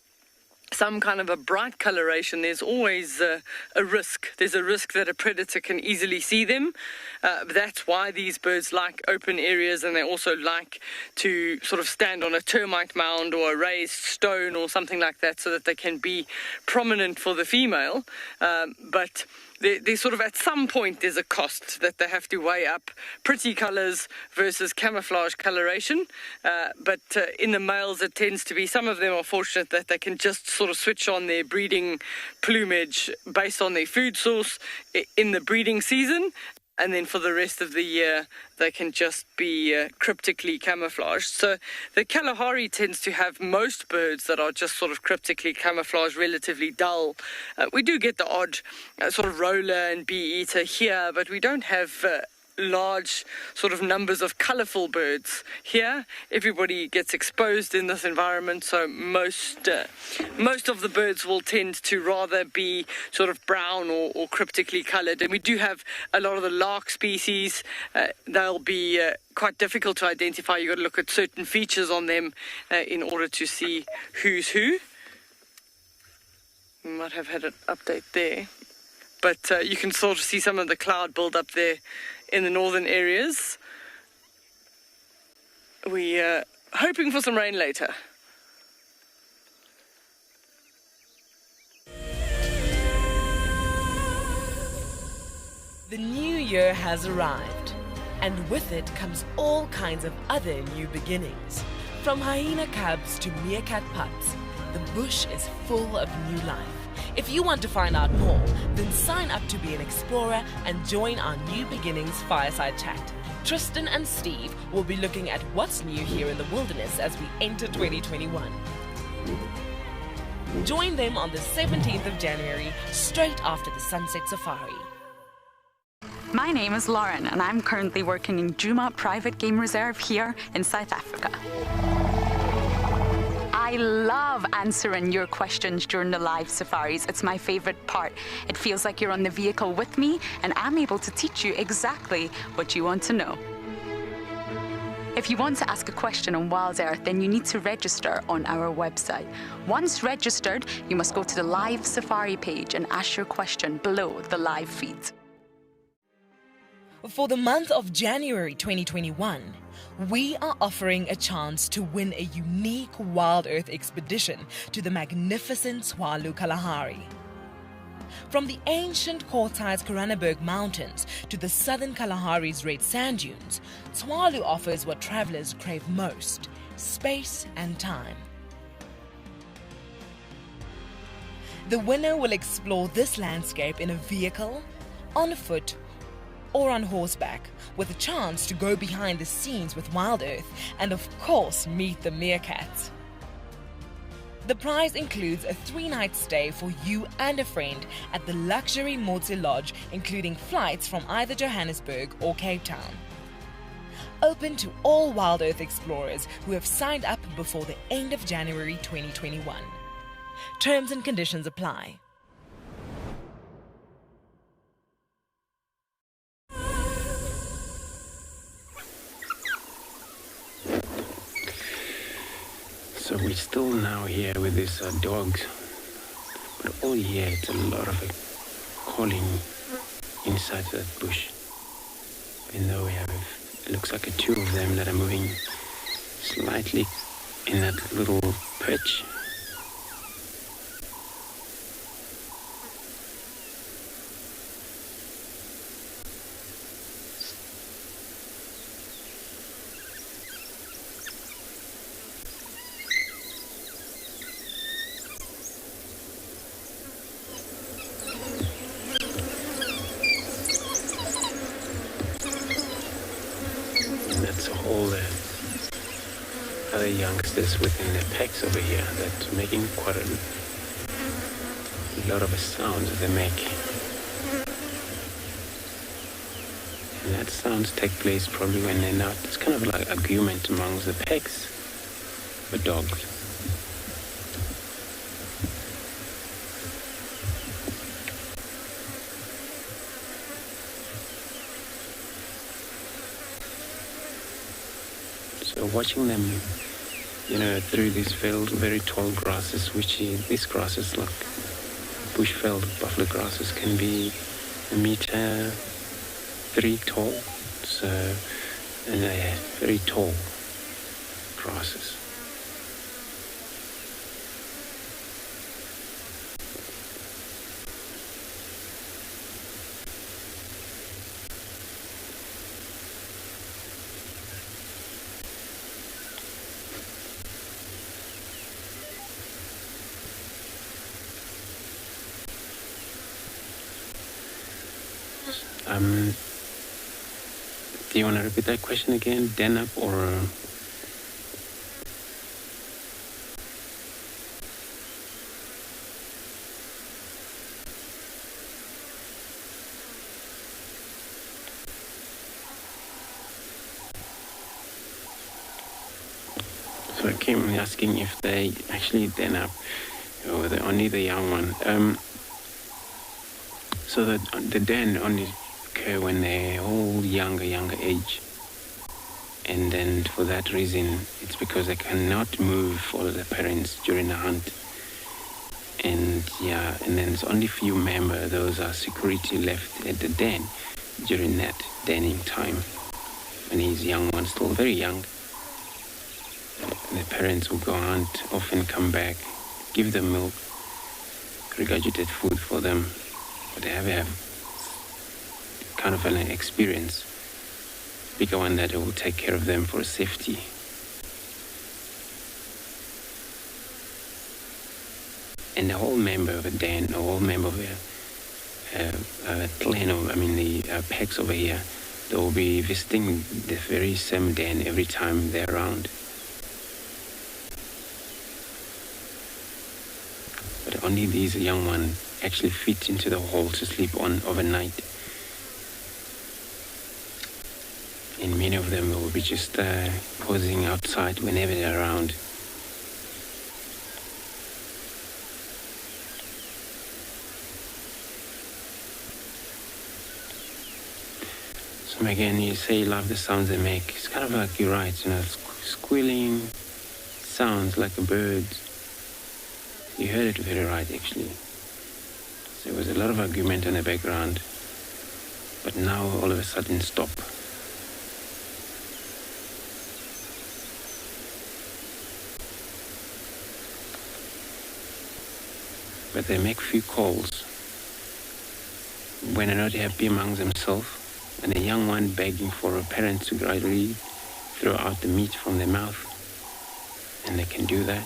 some kind of a bright coloration, there's always a risk. There's a risk that a predator can easily see them. That's why these birds like open areas, and they also like to sort of stand on a termite mound or a raised stone or something like that so that they can be prominent for the female. But there's sort of at some point there's a cost that they have to weigh up pretty colors versus camouflage coloration. But in the males it tends to be, some of them are fortunate that they can just sort of switch on their breeding plumage based on their food source in the breeding season. And then for the rest of the year, they can just be cryptically camouflaged. So the Kalahari tends to have most birds that are just sort of cryptically camouflaged, relatively dull. We do get the odd sort of roller and bee-eater here, but we don't have large sort of numbers of colorful birds here. Everybody gets exposed in this environment, so most of the birds will tend to rather be sort of brown or cryptically colored. And we do have a lot of the lark species. They'll be quite difficult to identify. You've got to look at certain features on them in order to see who's who. We might have had an update there, but you can sort of see some of the cloud build up there in the northern areas. We're hoping for some rain later. The new year has arrived, and with it comes all kinds of other new beginnings. From hyena cubs to meerkat pups, the bush is full of new life. If you want to find out more, then sign up to be an explorer and join our New Beginnings Fireside Chat. Tristan and Steve will be looking at what's new here in the wilderness as we enter 2021. Join them on the 17th of January, straight after the Sunset Safari. My name is Lauren, and I'm currently working in Djuma Private Game Reserve here in South Africa. I love answering your questions during the live safaris. It's my favorite part. It feels like you're on the vehicle with me, and I'm able to teach you exactly what you want to know. If you want to ask a question on WildEarth, then you need to register on our website. Once registered, you must go to the live safari page and ask your question below the live feed. For the month of January 2021, we are offering a chance to win a unique WildEarth expedition to the magnificent Tswalu Kalahari. From the ancient Kortai's Koranenberg Mountains to the southern Kalahari's red sand dunes, Tswalu offers what travelers crave most: space and time. The winner will explore this landscape in a vehicle, on foot, or on horseback, with a chance to go behind the scenes with WildEarth and of course meet the meerkats. The prize includes a 3-night stay for you and a friend at the luxury Motse Lodge, including flights from either Johannesburg or Cape Town. Open to all WildEarth explorers who have signed up before the end of January 2021. Terms and conditions apply. So we're still now here with these dogs, but all year it's a lot of calling inside that bush. Even though we have, it looks like 2 of them that are moving slightly in that little perch. youngsters within the packs over here that are making quite a lot of a sound that they make. And that sounds take place probably when they're not. It's kind of like argument amongst the packs for dogs. So watching them, through these veiled, very tall grasses, these grasses like bushveld buffalo grasses can be 1.3 meters tall. So, and they're very tall grasses. Do you want to repeat that question again? Den up or? So I came asking if they actually den up or they're only the young one. So the den only occur when they're all younger age. And then for that reason, it's because they cannot move for the parents during the hunt. And and then there's only few members, those are security left at the den during that denning time. When he's young one, still very young. And the parents will go hunt, often come back, give them milk, regurgitate food for them. But they have kind of an experience, bigger one that will take care of them for safety. And the whole member of a den, the whole member of a clan, the packs over here, they will be visiting the very same den every time they're around. But only these young ones actually fit into the hole to sleep on overnight. And many of them will be just posing outside whenever they're around. So again, you say you love the sounds they make. It's kind of like you're right, squealing sounds like a bird. You heard it very right, actually. So there was a lot of argument in the background, but now all of a sudden stop. But they make few calls when they're not happy among themselves, and a young one begging for a parent to gradually throw out the meat from their mouth, and they can do that.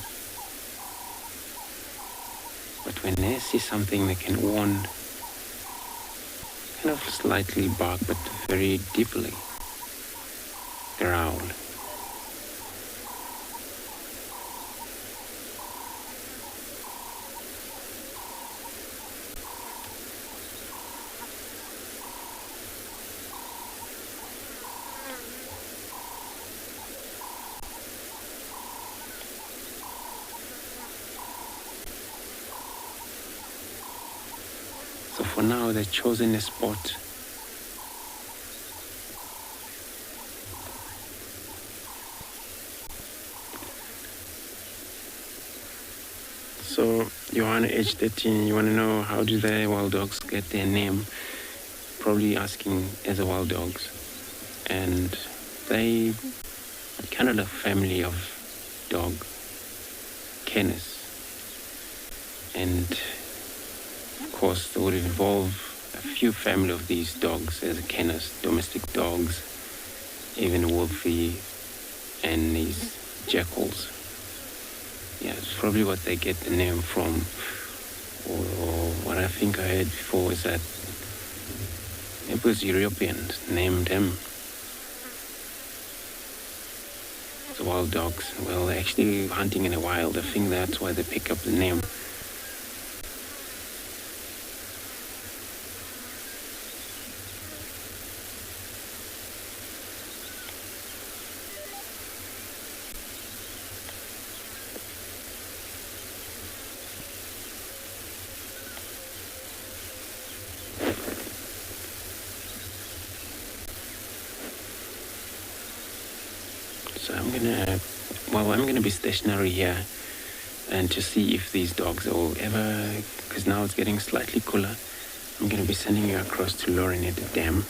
But when they see something, they can warn, kind of slightly bark, but very deeply growl. So for now, they've chosen a spot. So you're on age 13, you want to know how do the wild dogs get their name? Probably asking as a wild dogs. And they kind of a family of dog kennels. And of course, they would involve a few family of these dogs as kennels, domestic dogs, even Wolfie and these jackals. Yeah, it's probably what they get the name from. Or what I think I heard before is that it was Europeans named them. the wild dogs. Well, they're actually hunting in the wild. I think that's why they pick up the name. So I'm gonna be stationary here and to see if these dogs will ever, because now it's getting slightly cooler, I'm gonna be sending you across to Lauren at the dam.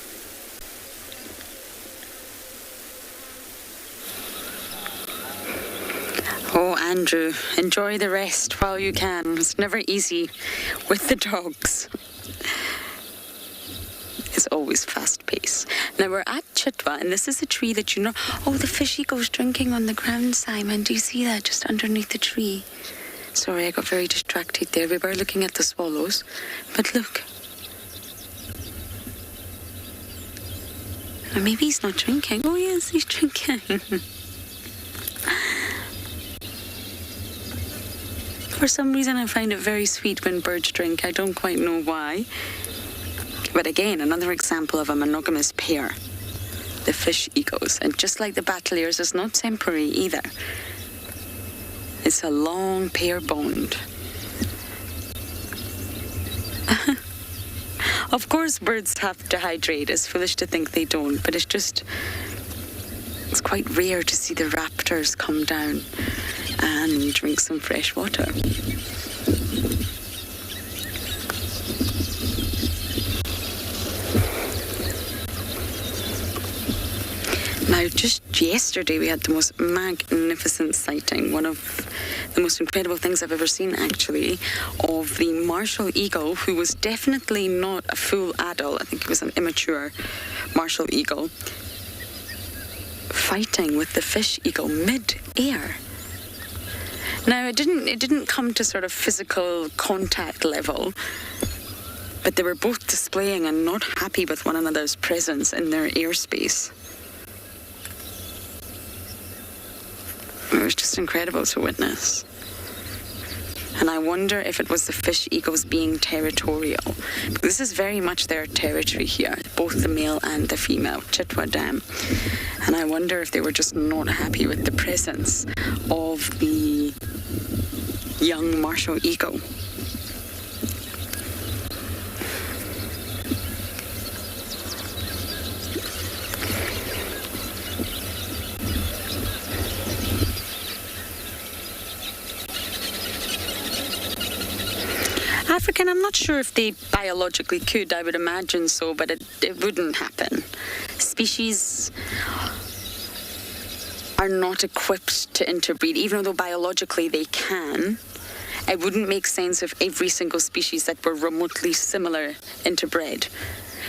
Oh, Andrew, enjoy the rest while you can. It's never easy with the dogs. It's always fast paced. Now we're at Chitwa, and this is a tree that you know. Oh, the fishy goes drinking on the ground, Simon. Do you see that just underneath the tree? Sorry, I got very distracted there. We were looking at the swallows. But look. Or maybe he's not drinking. Oh, yes, he's drinking. For some reason, I find it very sweet when birds drink. I don't quite know why. But again, another example of a monogamous pair, the fish eagles. And just like the Battalias, it's not temporary either. It's a long pair bond. Of course, birds have to hydrate. It's foolish to think they don't, but it's quite rare to see the raptors come down and drink some fresh water. Now, just yesterday we had the most magnificent sighting, one of the most incredible things I've ever seen, actually, of the martial eagle, who was definitely not a full adult. I think he was an immature martial eagle, fighting with the fish eagle mid-air. Now, it didn't come to sort of physical contact level, but they were both displaying and not happy with one another's presence in their airspace. It was just incredible to witness. And I wonder if it was the fish eagles being territorial. This is very much their territory here, both the male and the female, Chitwa Dam. And I wonder if they were just not happy with the presence of the young martial eagle. African, I'm not sure if they biologically could. I would imagine so, but it wouldn't happen. Species are not equipped to interbreed, even though biologically they can. It wouldn't make sense if every single species that were remotely similar interbred.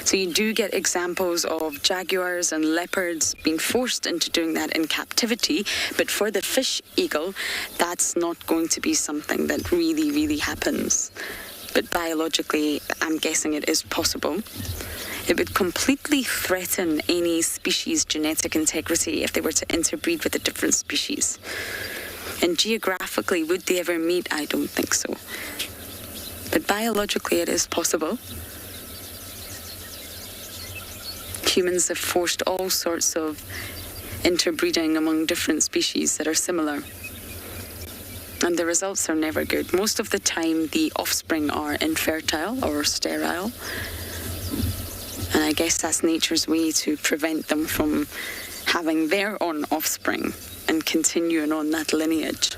So you do get examples of jaguars and leopards being forced into doing that in captivity, but for the fish eagle, that's not going to be something that really, really happens. But biologically, I'm guessing it is possible. It would completely threaten any species' genetic integrity if they were to interbreed with a different species. And geographically, would they ever meet? I don't think so. But biologically, it is possible. Humans have forced all sorts of interbreeding among different species that are similar. And the results are never good. Most of the time, the offspring are infertile or sterile. And I guess that's nature's way to prevent them from having their own offspring and continuing on that lineage.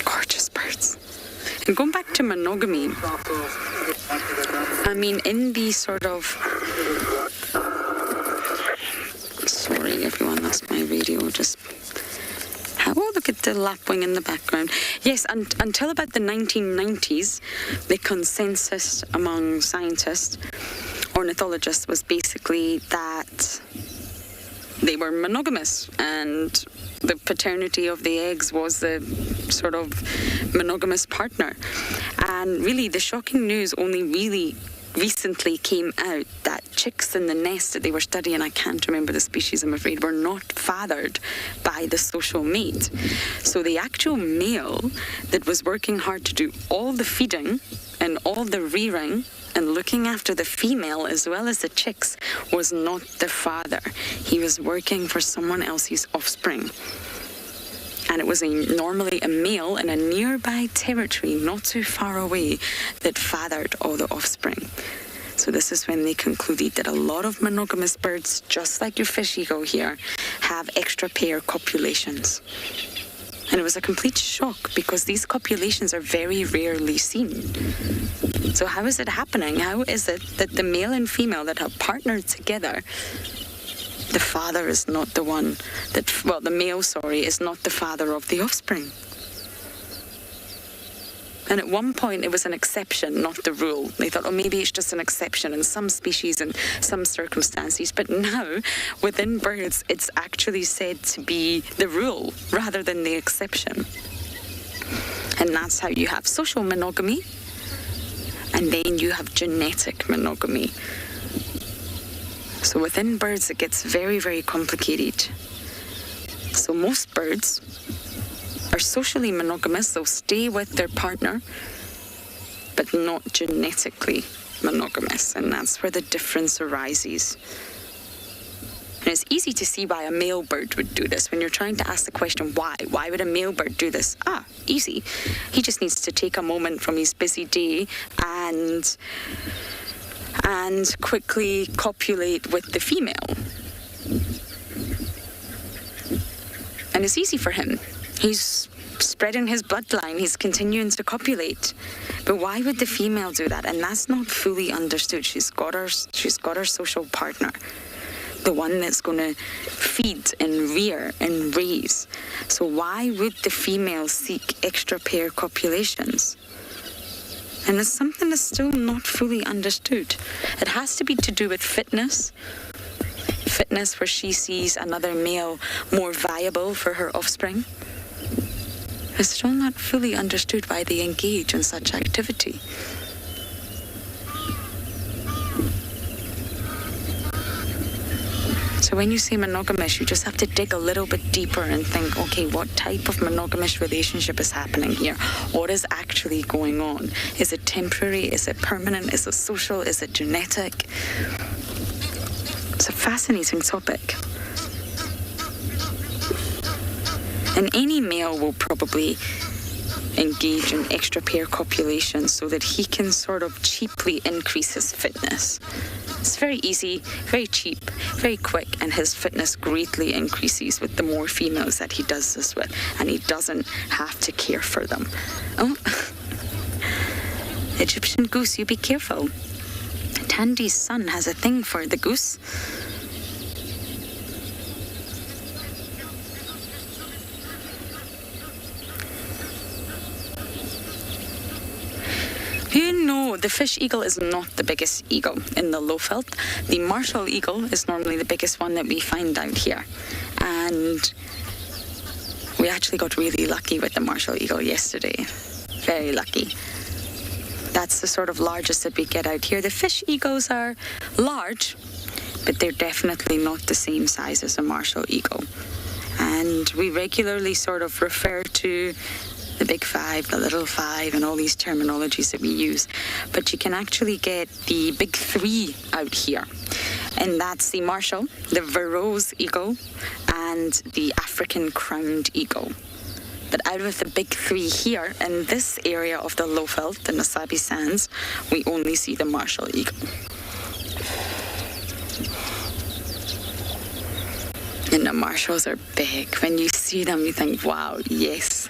Gorgeous birds. And going back to monogamy, I mean, in the sort of... Sorry, everyone, that's my radio. Just... Oh, look at the lapwing in the background. Yes, until about the 1990s, the consensus among scientists, ornithologists, was basically that they were monogamous, and the paternity of the eggs was the sort of monogamous partner. And really, the shocking news only really recently came out that chicks in the nest that they were studying, I can't remember the species, I'm afraid, were not fathered by the social mate. So the actual male that was working hard to do all the feeding and all the rearing and looking after the female as well as the chicks was not the father. He was working for someone else's offspring. And it was normally a male in a nearby territory not too far away that fathered all the offspring. So this is when they concluded that a lot of monogamous birds, just like your fish eagle here, have extra pair copulations. And it was a complete shock because these copulations are very rarely seen. So how is it happening? How is it that the male and female that have partnered together, the father is not the one that, well, the male, is not the father of the offspring? And at one point, it was an exception, not the rule. They thought, oh, maybe it's just an exception in some species and some circumstances. But now, within birds, it's actually said to be the rule rather than the exception. And that's how you have social monogamy. And then you have genetic monogamy. So within birds, it gets very, very complicated. So most birds are socially monogamous. They'll stay with their partner, but not genetically monogamous. And that's where the difference arises. And it's easy to see why a male bird would do this. When you're trying to ask the question, why? Why would a male bird do this? Easy. He just needs to take a moment from his busy day and quickly copulate with the female. And it's easy for him. He's spreading his bloodline. He's continuing to copulate. But why would the female do that? And that's not fully understood. She's got her social partner, the one that's going to feed and rear and raise. So why would the female seek extra pair copulations? And it's something that's still not fully understood. It has to be to do with fitness where she sees another male more viable for her offspring. It's still not fully understood why they engage in such activity. So when you say monogamous, you just have to dig a little bit deeper and think, okay, what type of monogamous relationship is happening here? What is actually going on? Is it temporary? Is it permanent? Is it social? Is it genetic? It's a fascinating topic. And any male will probably engage in extra pair copulation so that he can sort of cheaply increase his fitness. It's very easy, very cheap, very quick, and his fitness greatly increases with the more females that he does this with, and he doesn't have to care for them. Oh, Egyptian goose, you be careful. Tandy's son has a thing for the goose. The fish eagle is not the biggest eagle in the Lowveld. The martial eagle is normally the biggest one that we find out here. And we actually got really lucky with the martial eagle yesterday. Very lucky. That's the sort of largest that we get out here. The fish eagles are large, but they're definitely not the same size as a martial eagle. And we regularly sort of refer to the big five, the little five, and all these terminologies that we use. But you can actually get the big three out here. And that's the martial, the Varro's eagle, and the African crowned eagle. But out of the big three here, in this area of the Lowveld, the Sabi Sands, we only see the martial eagle. And the martials are big. When you see them, you think, wow, yes,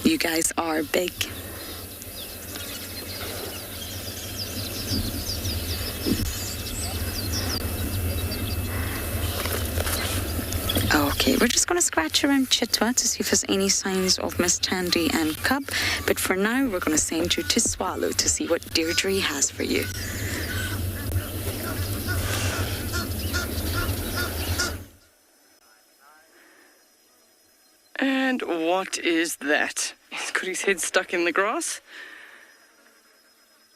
you guys are big. Okay, we're just going to scratch around Chitwa to see if there's any signs of Miss Tandy and Cub. But for now, we're going to send you to Tswalu to see what Deirdre has for you. And what is that? He's got his head stuck in the grass.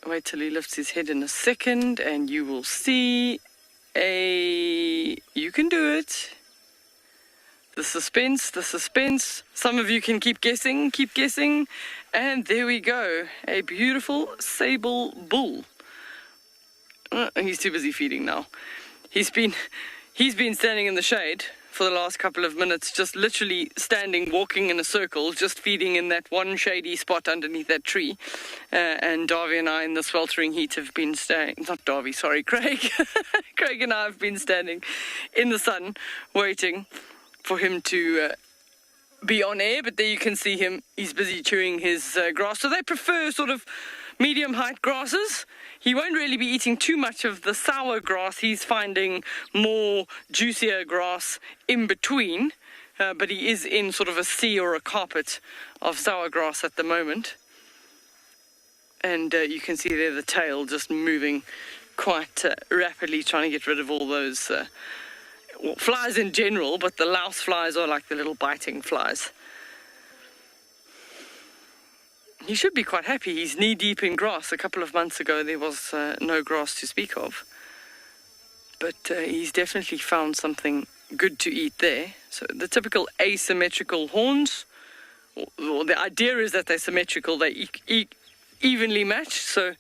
Wait till he lifts his head in a second and you will see you can do it. The suspense. Some of you can keep guessing. And there we go. A beautiful sable bull. He's too busy feeding now. He's been standing in the shade for the last couple of minutes, just literally standing, walking in a circle, just feeding in that one shady spot underneath that tree. And Darby and I in the sweltering heat have been staying, not Darby, sorry, Craig. Craig and I have been standing in the sun, waiting for him to be on air, but there you can see him, he's busy chewing his grass. So they prefer sort of medium height grasses. He won't really be eating too much of the sour grass. He's finding more juicier grass in between, but he is in sort of a sea or a carpet of sour grass at the moment. And you can see there the tail just moving quite rapidly, trying to get rid of all those flies in general, but the louse flies are like the little biting flies. He should be quite happy. He's knee-deep in grass. A couple of months ago, there was no grass to speak of. But he's definitely found something good to eat there. So the typical asymmetrical horns, or the idea is that they're symmetrical, they evenly match. So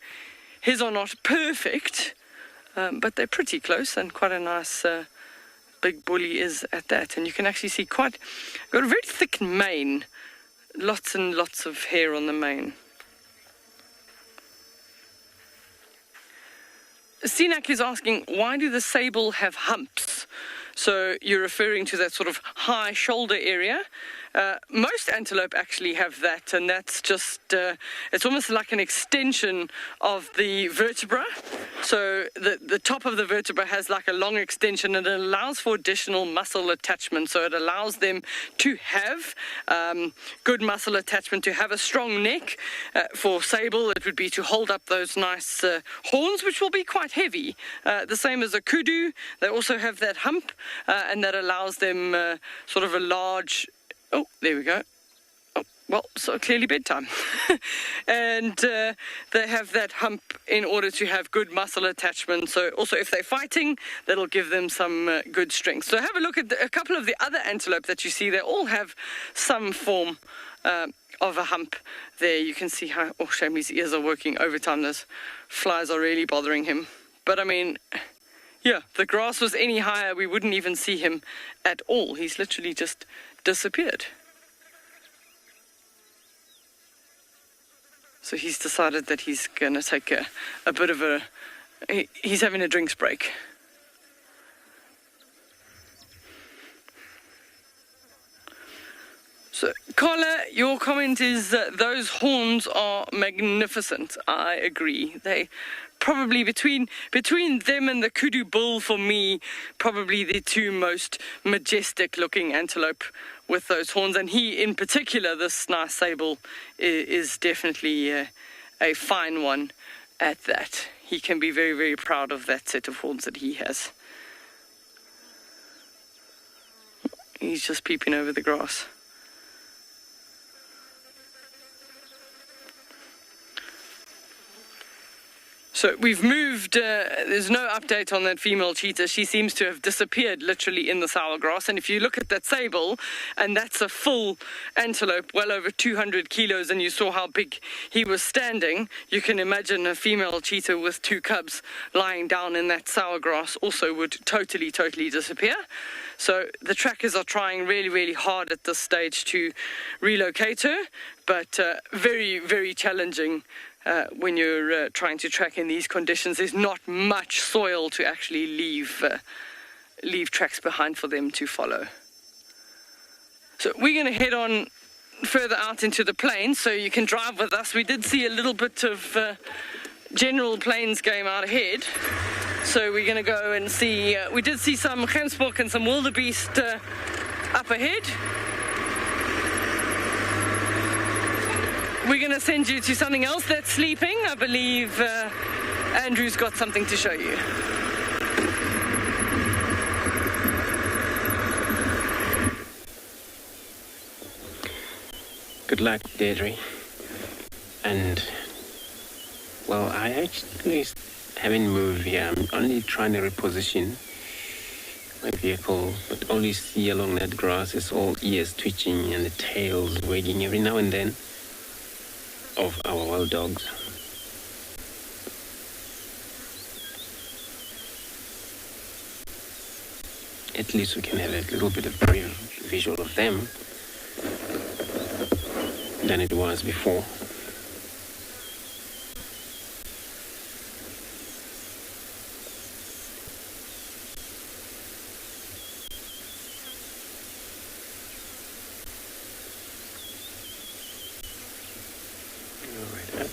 his are not perfect, but they're pretty close, and quite a nice big bully is at that. And you can actually see got a very thick mane. Lots and lots of hair on the mane. Sinak is asking, why do the sable have humps? So you're referring to that sort of high shoulder area. Most antelope actually have that, and that's just, it's almost like an extension of the vertebra. So the top of the vertebra has like a long extension, and it allows for additional muscle attachment. So it allows them to have good muscle attachment, to have a strong neck. For sable, it would be to hold up those nice horns, which will be quite heavy. The same as a kudu, they also have that hump, and that allows them sort of a large... Oh, there we go. Oh, well, so clearly bedtime. And they have that hump in order to have good muscle attachment. So also if they're fighting, that'll give them some good strength. So have a look at a couple of the other antelope that you see. They all have some form of a hump there. You can see how, oh, shame his ears are working overtime. Those flies are really bothering him. But I mean... yeah, if the grass was any higher, we wouldn't even see him at all. He's literally just disappeared. So he's decided that he's going to take a bit of a... he's having a drinks break. So, Carla, your comment is that those horns are magnificent. I agree. They... probably between them and the kudu bull, for me, probably the two most majestic looking antelope with those horns. And he in particular, this nice sable, is definitely a fine one at that. He can be very, very proud of that set of horns that he has. He's just peeping over the grass. So we've moved, there's no update on that female cheetah. She seems to have disappeared literally in the sour grass. And if you look at that sable, and that's a full antelope, well over 200 kilos, and you saw how big he was standing, you can imagine a female cheetah with two cubs lying down in that sour grass also would totally disappear. So the trackers are trying really, really hard at this stage to relocate her, but very, very challenging. When you're trying to track in these conditions, there's not much soil to actually leave tracks behind for them to follow. So we're going to head on further out into the plains, so you can drive with us. We did see a little bit of general plains game out ahead, so we're going to go and see. We did see some gemsbok and some wildebeest up ahead. We're going to send you to something else that's sleeping. I believe Andrew's got something to show you. Good luck, Deirdre. And Well, I actually haven't moved here. I'm only trying to reposition my vehicle, but all you see along that grass is all ears twitching and the tails wagging every now and then of our wild dogs. At least we can have a little bit of better visual of them than it was before. Right up.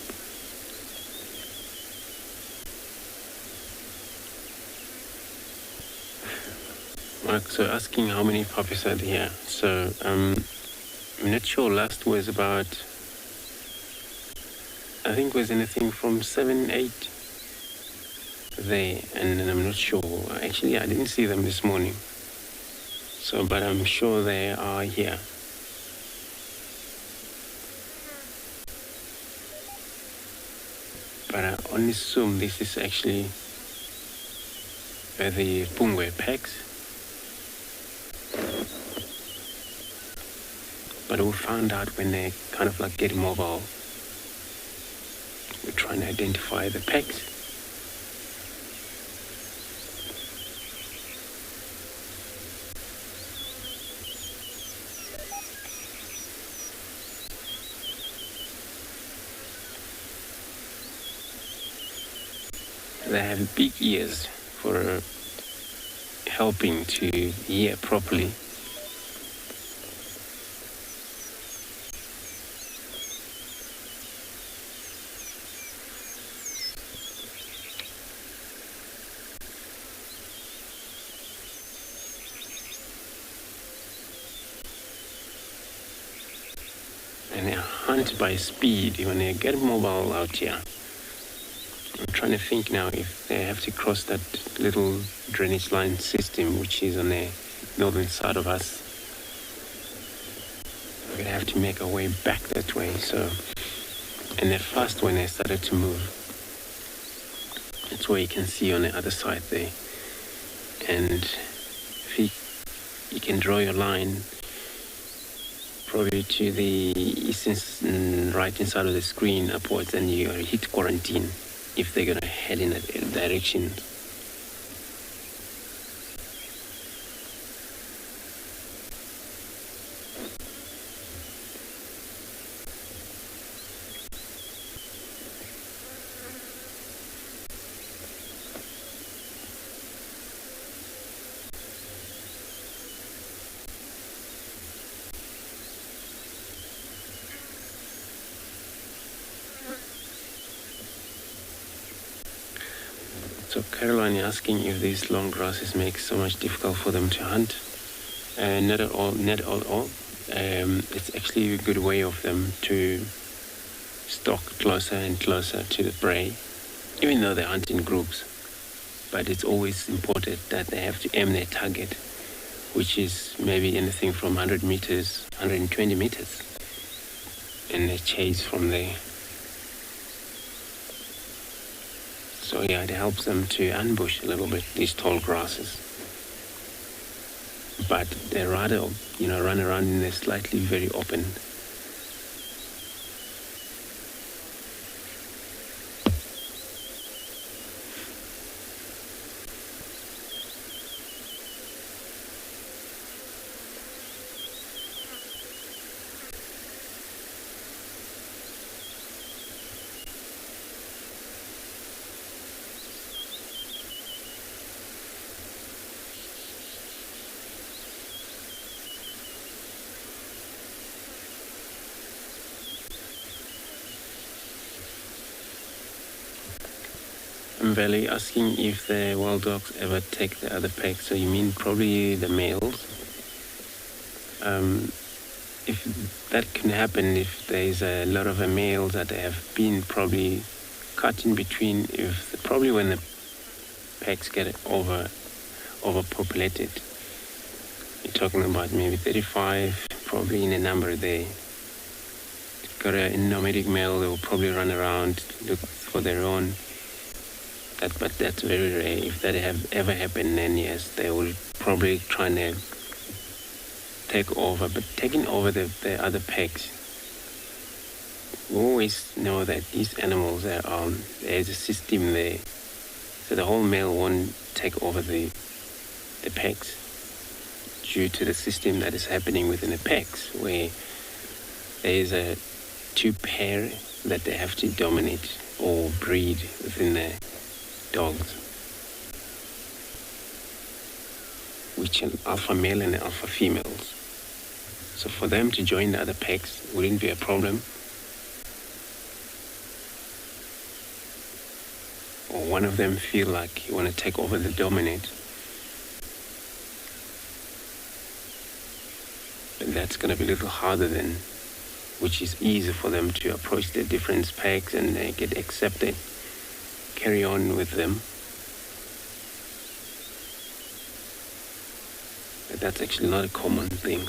Mark, so asking how many puppies are there. So I'm not sure. Last was about, I think was anything from 7, 8 there, and I'm not sure. Actually, I didn't see them this morning. So, but I'm sure they are here. But I only assume this is actually the Pungwe packs. But we found out when they kind of like get mobile, we're trying to identify the packs. They have big ears for helping to hear properly. And they hunt by speed when they get mobile out here. I'm trying to think now if they have to cross that little drainage line system which is on the northern side of us. We're going to have to make our way back that way. So, and they're fast when they started to move. That's what you can see on the other side there. And if you can draw your line probably to the eastern right-hand side of the screen upwards, and you hit quarantine if they're going to head in that direction. So Caroline asking if these long grasses make so much difficult for them to hunt. Not at all. It's actually a good way of them to stalk closer and closer to the prey, even though they hunt in groups. But it's always important that they have to aim their target, which is maybe anything from 100 meters, 120 meters, and they chase from there. So yeah, it helps them to ambush a little bit, these tall grasses. But they rather, run around in a slightly very open. I'm Valley asking if the wild dogs ever take the other pack. So you mean probably the males? If that can happen, if there's a lot of males that have been probably cut in between, probably when the packs get overpopulated. You're talking about maybe 35, probably in a number there. got a nomadic male, they will probably run around, look for their own. But that's very rare. If that ever happened, then yes, they will probably try and take over. But taking over the other packs, we always know that these animals, there's a system there. So the whole male won't take over the packs due to the system that is happening within the packs, where there is a two pair that they have to dominate or breed within the dogs, which are alpha male and alpha females. So for them to join the other packs wouldn't be a problem. Or one of them feel like you want to take over the dominate. But that's going to be a little harder then, which is easy for them to approach the different packs and they get accepted, carry on with them. But that's actually not a common thing.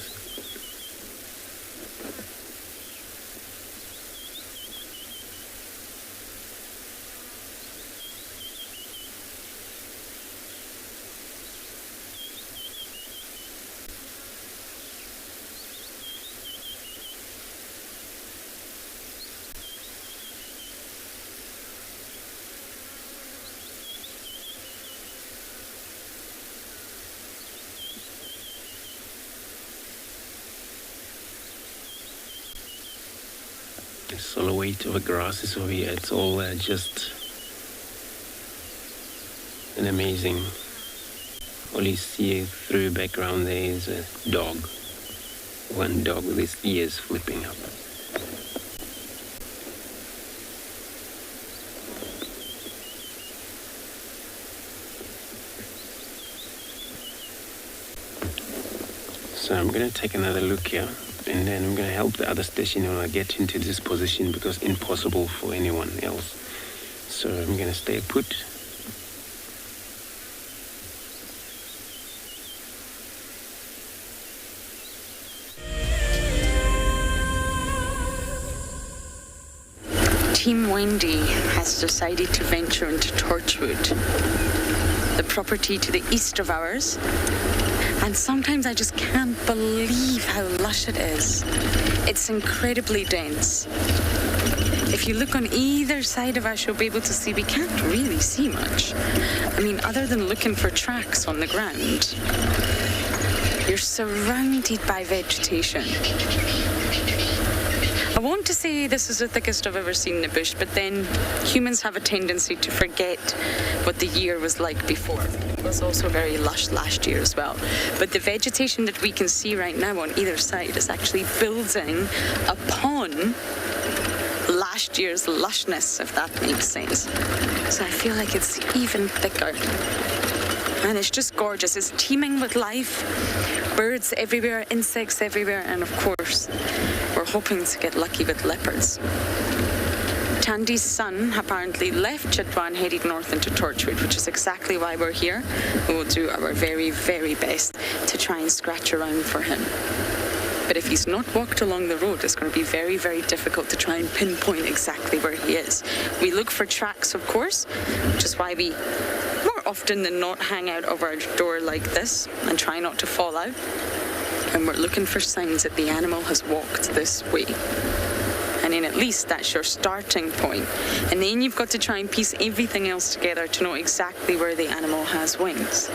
The silhouette of the grasses over here, it's all just an amazing. All you see through the background there is a dog. One dog with his ears flipping up. So I'm going to take another look here. And then I'm going to help the other stationer get into this position because it's impossible for anyone else. So I'm going to stay put. Team Wendy has decided to venture into Torchwood, the property to the east of ours. And sometimes I just can't believe how lush it is. It's incredibly dense. If you look on either side of us, you'll be able to see we can't really see much. I mean, other than looking for tracks on the ground, you're surrounded by vegetation. I want to say this is the thickest I've ever seen in the bush, but then humans have a tendency to forget what the year was like before. It was also very lush last year as well. But the vegetation that we can see right now on either side is actually building upon last year's lushness, if that makes sense. So I feel like it's even thicker. And it's just gorgeous. It's teeming with life. Birds everywhere, insects everywhere, and of course, we're hoping to get lucky with leopards. Tandy's son apparently left Chitwa and headed north into Torchwood, which is exactly why we're here. We will do our very, very best to try and scratch around for him. But if he's not walked along the road, it's going to be very, very difficult to try and pinpoint exactly where he is. We look for tracks, of course, which is why we more often than not hang out over our door like this and try not to fall out. And we're looking for signs that the animal has walked this way. And then at least that's your starting point. And then you've got to try and piece everything else together to know exactly where the animal has wings.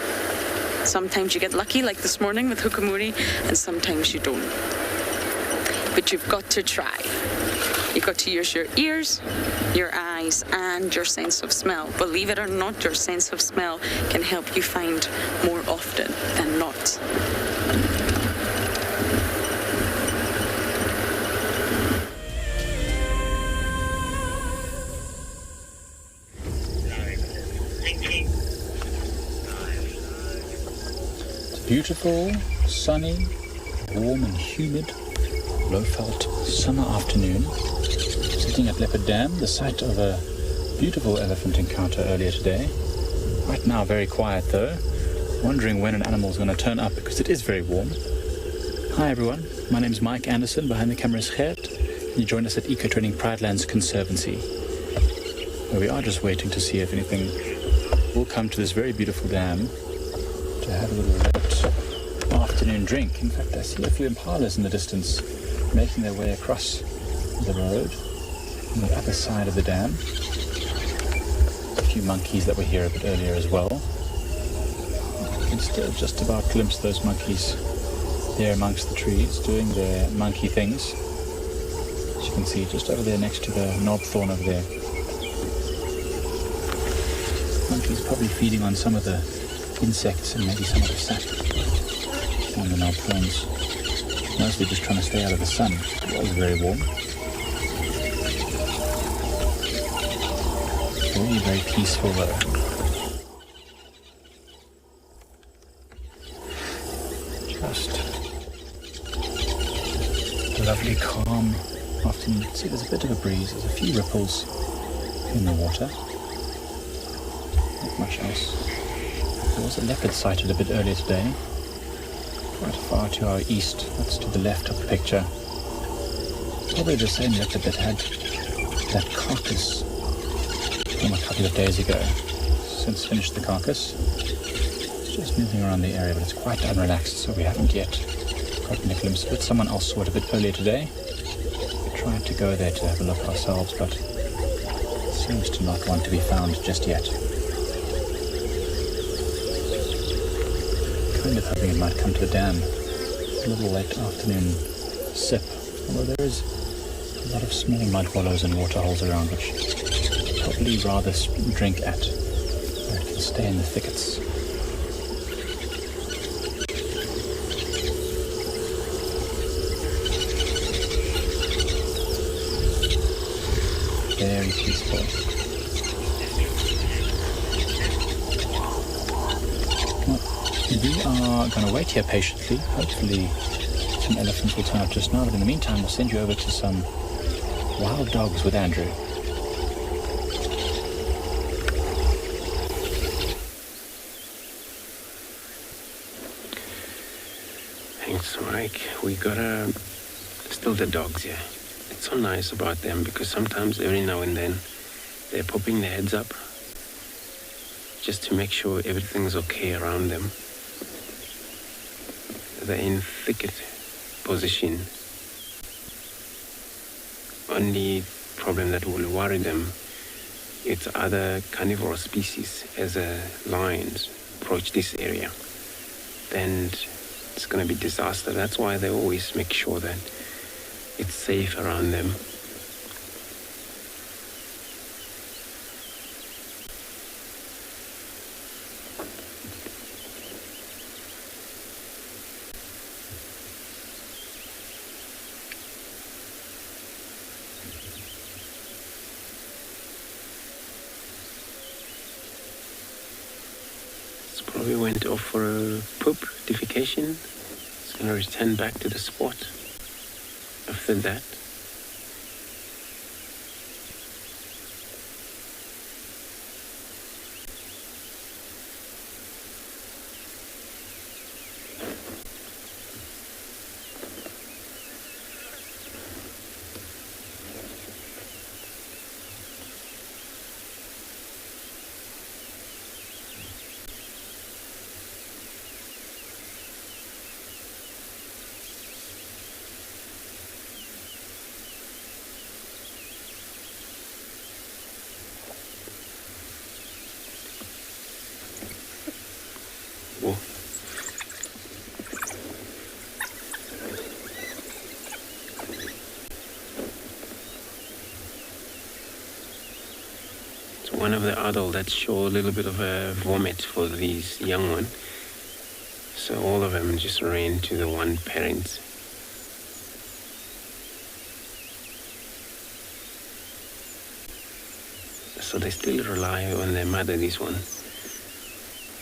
Sometimes you get lucky, like this morning with Hukamuri, and sometimes you don't. But you've got to try. You've got to use your ears, your eyes, and your sense of smell. Believe it or not, your sense of smell can help you find more often than not. Beautiful, sunny, warm and humid, low-felt summer afternoon, sitting at Leopard Dam, the site of a beautiful elephant encounter earlier today. Right now very quiet though, wondering when an animal is going to turn up because it is very warm. Hi everyone, my name is Mike Anderson, behind the camera is Gert, You join us at Eco Training Pridelands Conservancy, where we are just waiting to see if anything will come to this very beautiful dam to have a little late afternoon drink. In fact, I see a few impalas in the distance making their way across the road on the other side of the dam. A few monkeys that were here a bit earlier as well. You can still just about glimpse those monkeys there amongst the trees doing their monkey things. As you can see, just over there next to the knob thorn over there. Monkeys probably feeding on some of the insects and maybe some of the sap on the knob thorns. Mostly just trying to stay out of the sun. It was very warm. Very, very peaceful though. Just a lovely calm afternoon. You can see there's a bit of a breeze. There's a few ripples in the water. Not much else. There was a leopard sighted a bit earlier today. Quite far to our east. That's to the left of the picture. Probably the same leopard that had that carcass from a couple of days ago. Since finished the carcass. It's just moving around the area, but it's quite unrelaxed, so we haven't yet gotten a glimpse of it. Someone else saw it a bit earlier today. We tried to go there to have a look ourselves, but it seems to not want to be found just yet. Kind of hoping it might come to the dam. A little late afternoon sip, although there is a lot of small mud wallows and water holes around, which I'd probably rather drink at, where it can stay in the thickets. Very peaceful. We are going to wait here patiently. Hopefully some elephants will turn up just now, but in the meantime we'll send you over to some wild dogs with Andrew. Thanks, Mike. We got still the dogs here. It's so nice about them because sometimes every now and then they're popping their heads up just to make sure everything's okay around them. They're in thicket position. Only problem that will worry them, it's other carnivorous species as lions approach this area. Then it's going to be disaster. That's why they always make sure that it's safe around them. Probably went off for a poop, defecation. It's going to return back to the spot after that. One of the adults that show a little bit of a vomit for these young ones. So all of them just ran to the one parent. So they still rely on their mother, this one.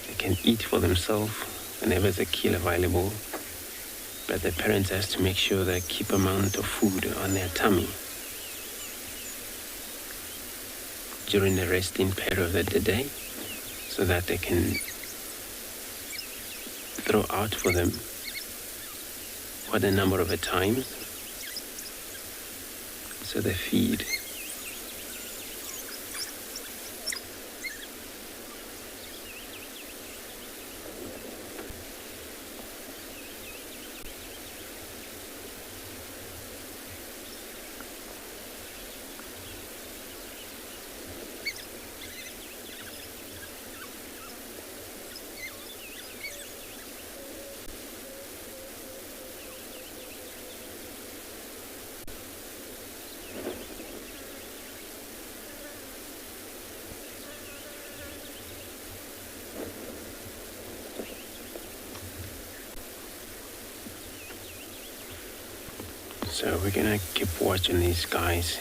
They can eat for themselves whenever there's a kill available. But the parents has to make sure they keep amount of food on their tummy during the resting period of the day, so that they can throw out for them quite a number of times so they feed. So we're gonna keep watching these guys.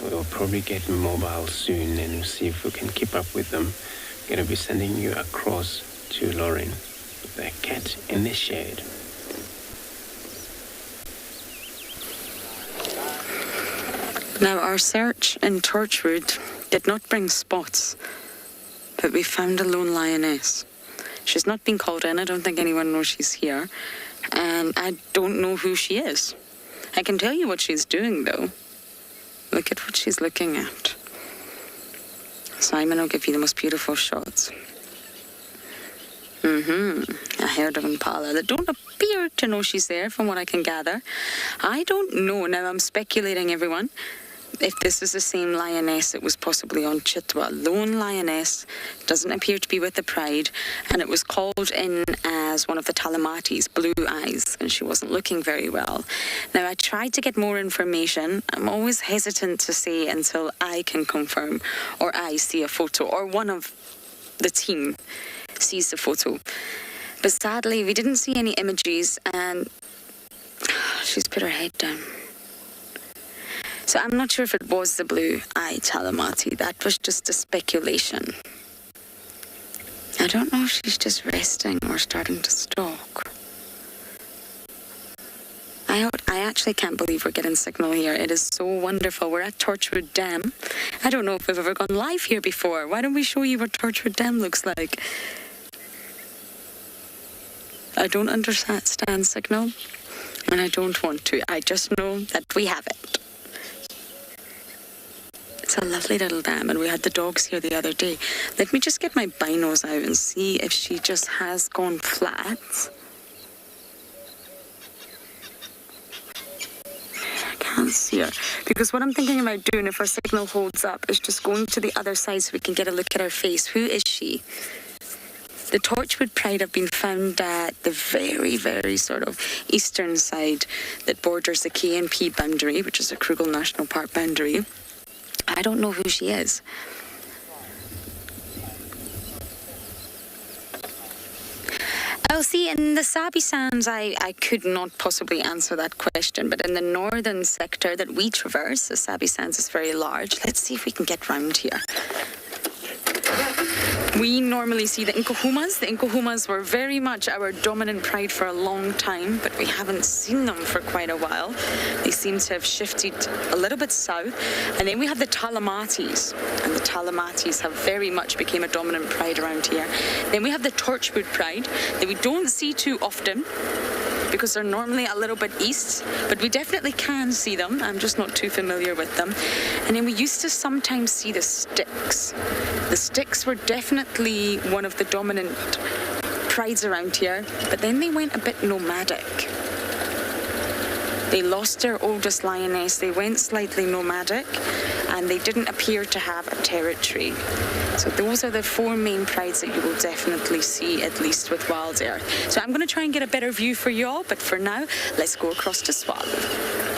We'll probably get mobile soon and we'll see if we can keep up with them. I'm gonna be sending you across to Lauren with the cat in the shed. Now, our search in Torchwood did not bring spots, but we found a lone lioness. She's not been called in. I don't think anyone knows she's here. And I don't know who she is. I can tell you what she's doing, though. Look at what she's looking at. Simon will give you the most beautiful shots. A herd of Impala that don't appear to know she's there, from what I can gather. I don't know. Now, I'm speculating, everyone, if this is the same lioness that was possibly on Chitwa. Lone lioness, doesn't appear to be with the Pride, and it was called in as one of the Talamatis, blue eyes, and she wasn't looking very well. Now, I tried to get more information. I'm always hesitant to say until I can confirm, or I see a photo, or one of the team sees the photo. But sadly, we didn't see any images, and she's put her head down. So I'm not sure if it was the blue-eyed Talamati. That was just a speculation. I don't know if she's just resting or starting to stalk. I actually can't believe we're getting signal here. It is so wonderful. We're at Torchwood Dam. I don't know if we've ever gone live here before. Why don't we show you what Torchwood Dam looks like? I don't understand signal, and I don't want to. I just know that we have it. It's a lovely little dam, and we had the dogs here the other day. Let me just get my binos out and see if she just has gone flat. I can't see her. Because what I'm thinking about doing, if our signal holds up, is just going to the other side so we can get a look at her face. Who is she? The Torchwood Pride have been found at the very, very sort of eastern side that borders the KNP boundary, which is the Kruger National Park boundary. I don't know who she is. Oh, see, in the Sabi Sands, I could not possibly answer that question, but in the northern sector that we traverse, the Sabi Sands is very large. Let's see if we can get round here. We normally see the Nkuhumas. The Nkuhumas were very much our dominant pride for a long time, but we haven't seen them for quite a while. They seem to have shifted a little bit south. And then we have the Talamatis, and the Talamatis have very much became a dominant pride around here. Then we have the Torchwood Pride that we don't see too often, because they're normally a little bit east, but we definitely can see them. I'm just not too familiar with them. And then we used to sometimes see the Sticks. The Sticks were definitely one of the dominant prides around here, but then they went a bit nomadic. They lost their oldest lioness, they went slightly nomadic, and they didn't appear to have a territory. So those are the four main prides that you will definitely see, at least with WildEarth. So I'm going to try and get a better view for you all, but for now, let's go across to Tswalu.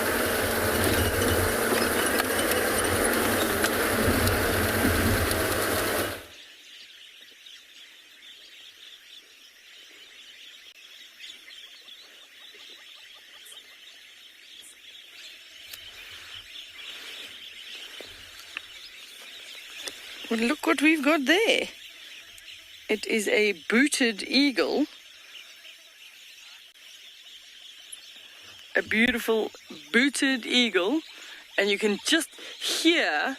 Well, look what we've got there. It is a booted eagle. A beautiful booted eagle. And you can just hear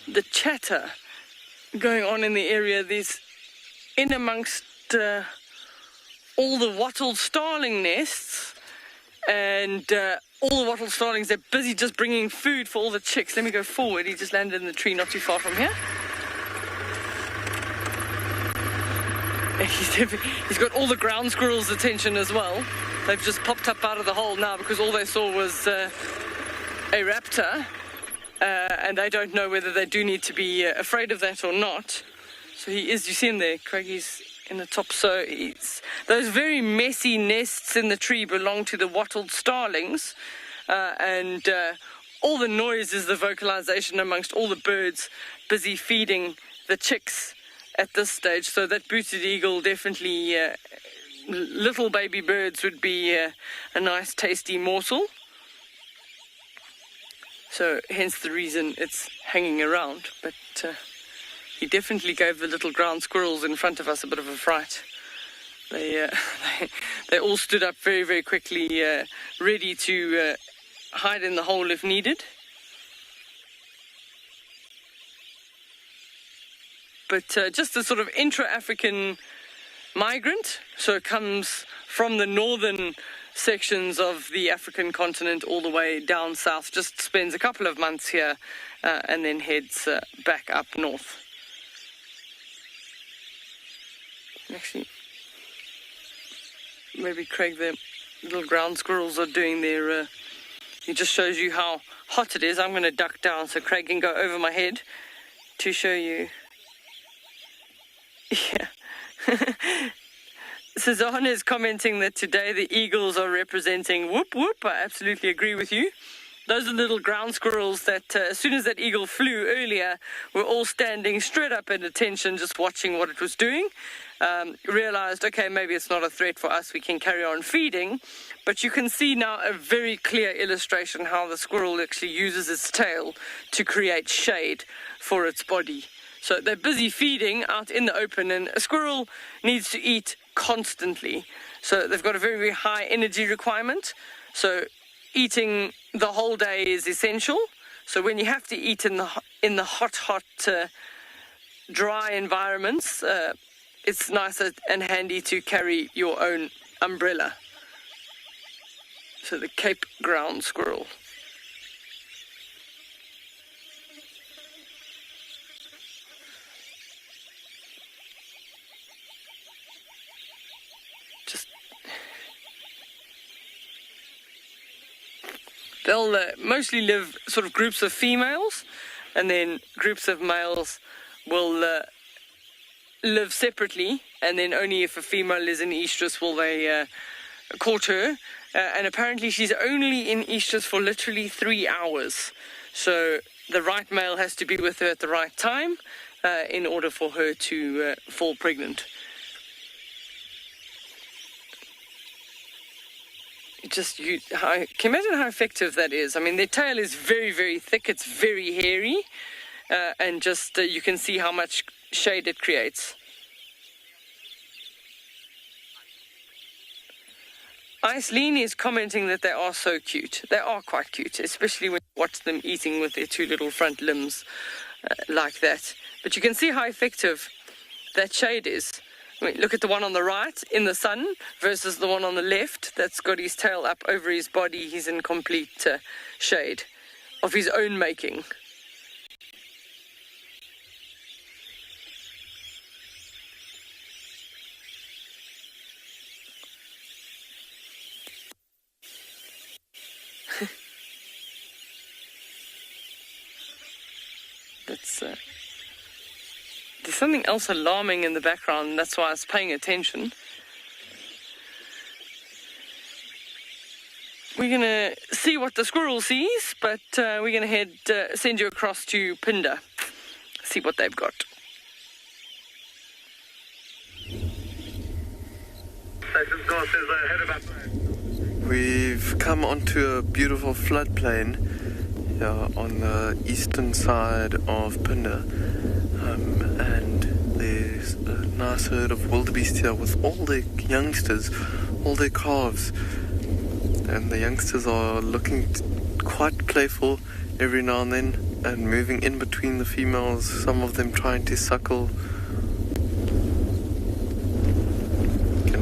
the chatter going on in the area. These in amongst all the wattled starling nests. And all the wattle starlings, they're busy just bringing food for all the chicks. Let me go forward. He just landed in the tree not too far from here. He's got all the ground squirrels' attention as well. They've just popped up out of the hole now because all they saw was a raptor. And they don't know whether they do need to be afraid of that or not. So he is, you see him there, Craig, he's in the top. So those very messy nests in the tree belong to the wattled starlings. And all the noise is the vocalization amongst all the birds busy feeding the chicks at this stage. So that booted eagle definitely, little baby birds would be a nice tasty morsel. So hence the reason it's hanging around. But he definitely gave the little ground squirrels in front of us a bit of a fright. They all stood up very, very quickly, ready to hide in the hole if needed. But just a sort of intra-African migrant, so it comes from the northern sections of the African continent all the way down south, just spends a couple of months here and then heads back up north. Actually, maybe Craig, the little ground squirrels are doing their, it just shows you how hot it is. I'm going to duck down so Craig can go over my head to show you. Yeah. So Zohan is commenting that today the eagles are representing whoop whoop. I absolutely agree with you. Those are little ground squirrels that as soon as that eagle flew earlier, were all standing straight up at attention, just watching what it was doing. Realized, okay, maybe it's not a threat for us, we can carry on feeding. But you can see now a very clear illustration how the squirrel actually uses its tail to create shade for its body. So they're busy feeding out in the open, and a squirrel needs to eat constantly. So they've got a very, very high energy requirement. So eating the whole day is essential. So when you have to eat in the hot, dry environments, it's nice and handy to carry your own umbrella. So the Cape ground squirrel. They'll mostly live sort of groups of females, and then groups of males will live separately, and then only if a female is in estrus will they court her. And apparently she's only in estrus for literally 3 hours. So the right male has to be with her at the right time in order for her to fall pregnant. You can imagine how effective that is. I mean, their tail is very, very thick. It's very hairy, and just you can see how much shade it creates. Iceline is commenting that they are so cute. They are quite cute, especially when you watch them eating with their two little front limbs like that. But you can see how effective that shade is. I mean, look at the one on the right in the sun versus the one on the left that's got his tail up over his body. He's in complete shade of his own making. There's something else alarming in the background, that's why I was paying attention. We're going to see what the squirrel sees, but we're going to send you across to Phinda, see what they've got. We've come onto a beautiful floodplain on the eastern side of Phinda, and there's a nice herd of wildebeest here with all their youngsters, all their calves, and the youngsters are looking quite playful every now and then and moving in between the females, some of them trying to suckle.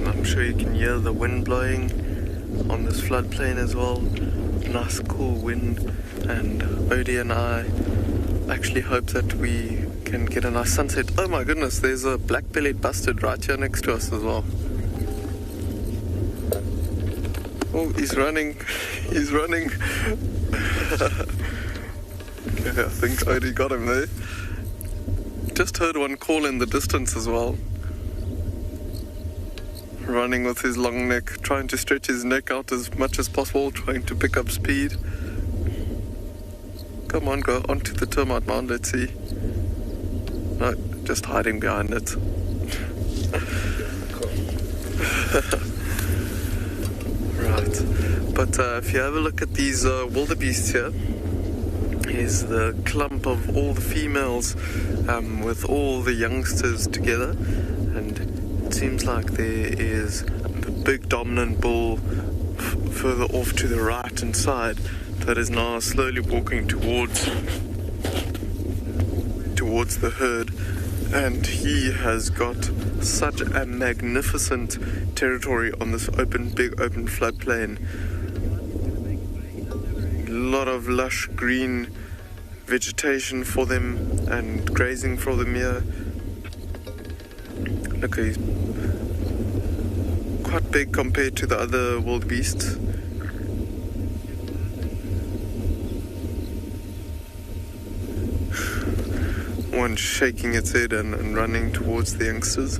I'm sure you can hear the wind blowing on this floodplain as well. nice cool wind, and Odie and I actually hope that we can get a nice sunset. Oh my goodness, there's a black-bellied bustard right here next to us as well. Oh, he's running. He's running. Okay, I think Odie got him there. Just heard one call in the distance as well. Running with his long neck, trying to stretch his neck out as much as possible, trying to pick up speed. Come on, go onto the termite mound, let's see. No, just hiding behind it. Right, but if you have a look at these wildebeests here, here's the clump of all the females with all the youngsters together, and it seems like there is a big dominant bull further off to the right hand side that is now slowly walking towards the herd, and he has got such a magnificent territory on this big open floodplain. A lot of lush green vegetation for them and grazing for them here. Look, he's quite big compared to the other wildebeests. One shaking its head and running towards the youngsters.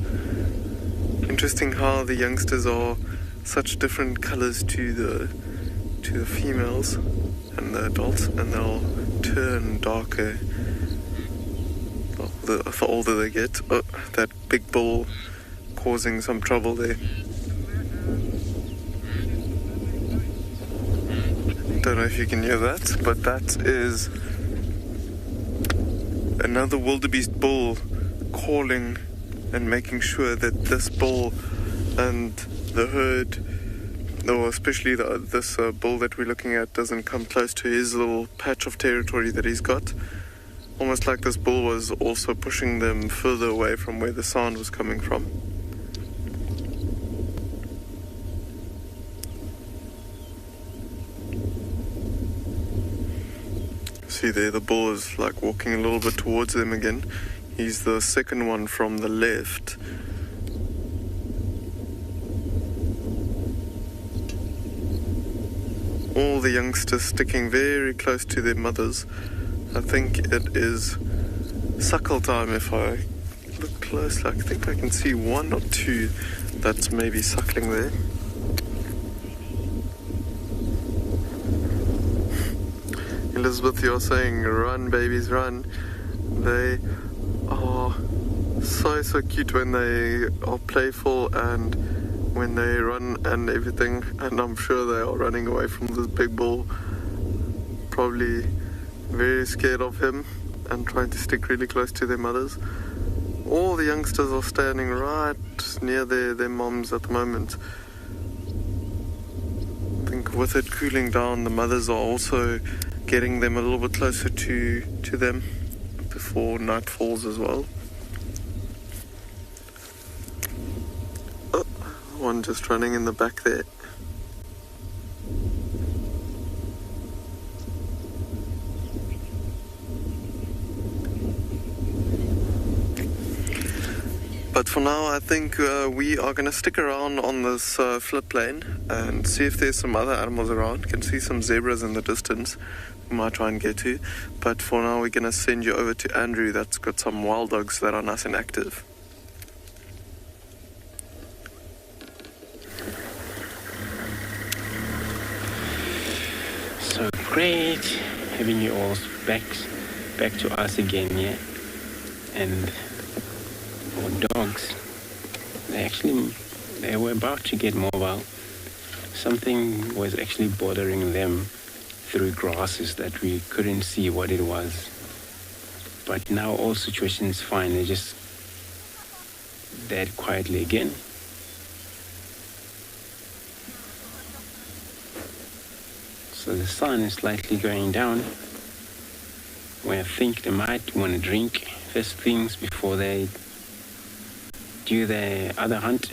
Interesting how the youngsters are such different colors to the females and the adults, and they'll turn darker the older they get. Oh, that big bull causing some trouble there. Don't know if you can hear that, but that is another wildebeest bull calling and making sure that this bull and the herd, or especially this bull that we're looking at, doesn't come close to his little patch of territory that he's got. Almost like this bull was also pushing them further away from where the sound was coming from. See there, the bull is like walking a little bit towards them again. He's the second one from the left. All the youngsters sticking very close to their mothers. I think it is suckle time. If I look close, I think I can see one or two that's maybe suckling there. Elizabeth, you're saying run babies run. They are so cute when they are playful and when they run and everything, and I'm sure they are running away from this big bull, probably very scared of him and trying to stick really close to their mothers. All the youngsters are standing right near their moms at the moment. I think with it cooling down, the mothers are also getting them a little bit closer to them before night falls as well. Oh, one just running in the back there. But for now, I think we are going to stick around on this floodplain and see if there's some other animals around. You can see some zebras in the distance we might try and get to. But for now, we're going to send you over to Andrew that's got some wild dogs that are nice and active. So great having you all back to us again, yeah. And our dogs, they were about to get mobile. Something was actually bothering them through grasses that we couldn't see what it was. But now all situations fine. They're just dead quietly again. So the sun is slightly going down, where I think they might want to drink first things before they do their other hunt.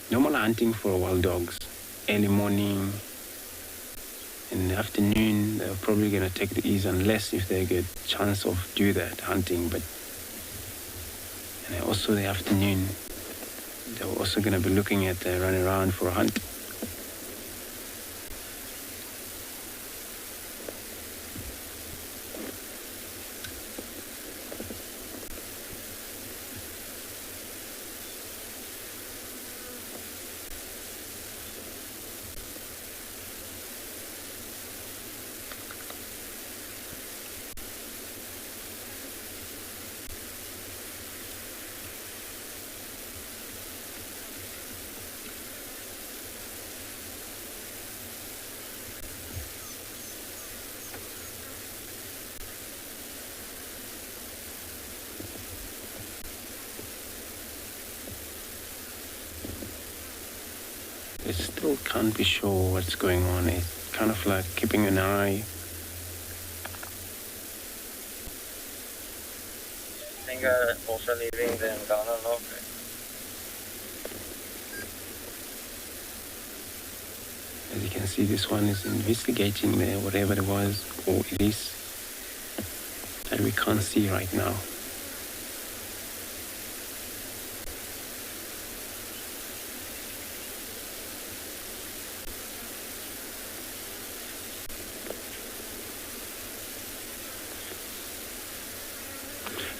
Normal hunting for wild dogs. early morning. In the afternoon, they're probably going to take the ease unless if they get a chance of do that hunting. But and also the afternoon, they're also going to be looking at running around for a hunt. They still can't be sure what's going on. It's kind of like keeping an eye. I think also leaving the Ngala log. As you can see, this one is investigating whatever it was, or it is, that we can't see right now.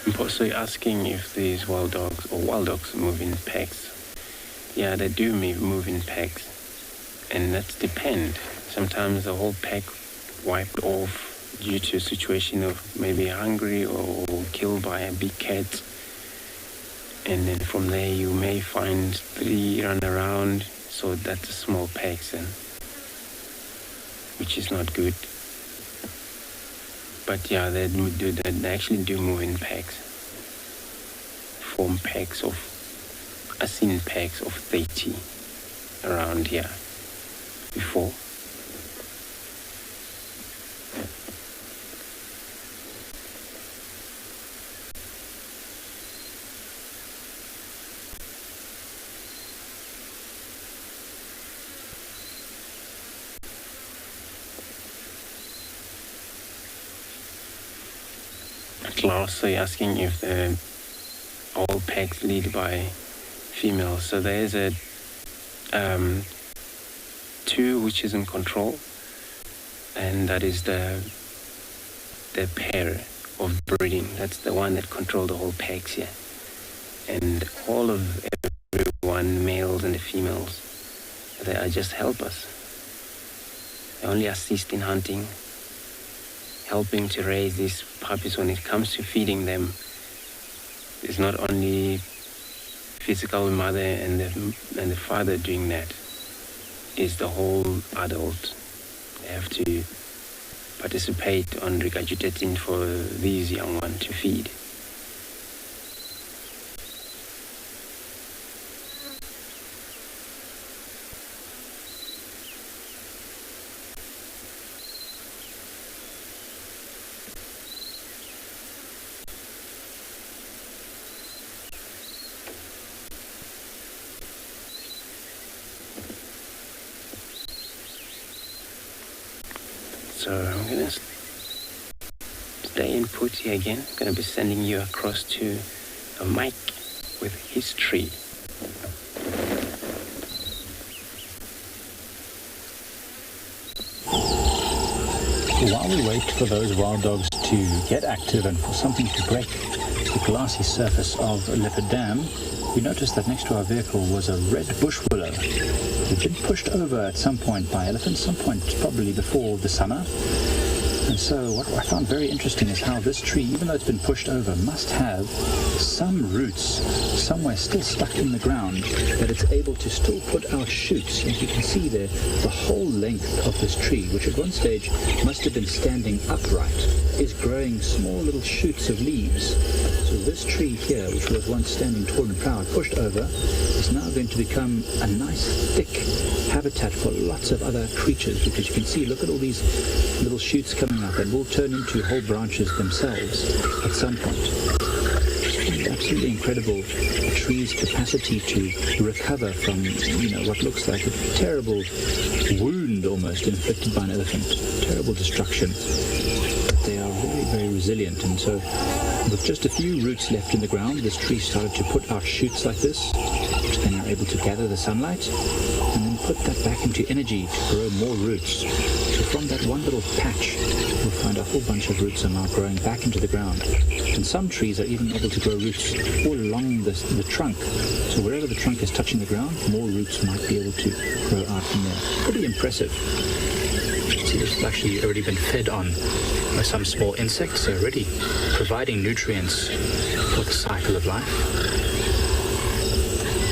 I'm also asking if these wild dogs move in packs. Yeah, they do move in packs, and that's depend. Sometimes the whole pack wiped off due to a situation of maybe hungry or killed by a big cat, and then from there you may find 3 run around. So that's a small packs, and which is not good. But yeah, they actually do move in packs. Form packs of, I've seen packs of 30 around here before. Also asking if all packs lead by females. So there's a 2 which is in control, and that is the pair of breeding. That's the one that controls the whole packs here. And all of everyone, males and the females, they are just helpers. They only assist in hunting, helping to raise these puppies. When it comes to feeding them, it's not only physical mother and the father doing that. It's the whole adult. They have to participate on regurgitating for these young ones to feed. So I'm going to stay and put here again. I'm going to be sending you across to a mic with history. So while we wait for those wild dogs to get active and for something to break the glassy surface of Leopard Dam, we noticed that next to our vehicle was a red bush willow. It's been pushed over at some point by elephants, some point probably before the summer. And so what I found very interesting is how this tree, even though it's been pushed over, must have some roots somewhere still stuck in the ground, that it's able to still put out shoots. As you can see there, the whole length of this tree, which at one stage must have been standing upright, is growing small little shoots of leaves. So this tree here, which was once standing tall and proud, pushed over, is now going to become a nice thick habitat for lots of other creatures, because you can see, look at all these little shoots coming up, and will turn into whole branches themselves at some point. absolutely incredible tree's capacity to recover from, what looks like a terrible wound almost inflicted by an elephant, terrible destruction. But they are very, very resilient, and so with just a few roots left in the ground, this tree started to put out shoots like this, which then are able to gather the sunlight and then put that back into energy to grow more roots. So from that one little patch, you'll find a whole bunch of roots are now growing back into the ground. And some trees are even able to grow roots all along the trunk. So wherever the trunk is touching the ground, more roots might be able to grow out from there. Pretty impressive. See, this has actually already been fed on by some small insects, so already providing nutrients for the cycle of life.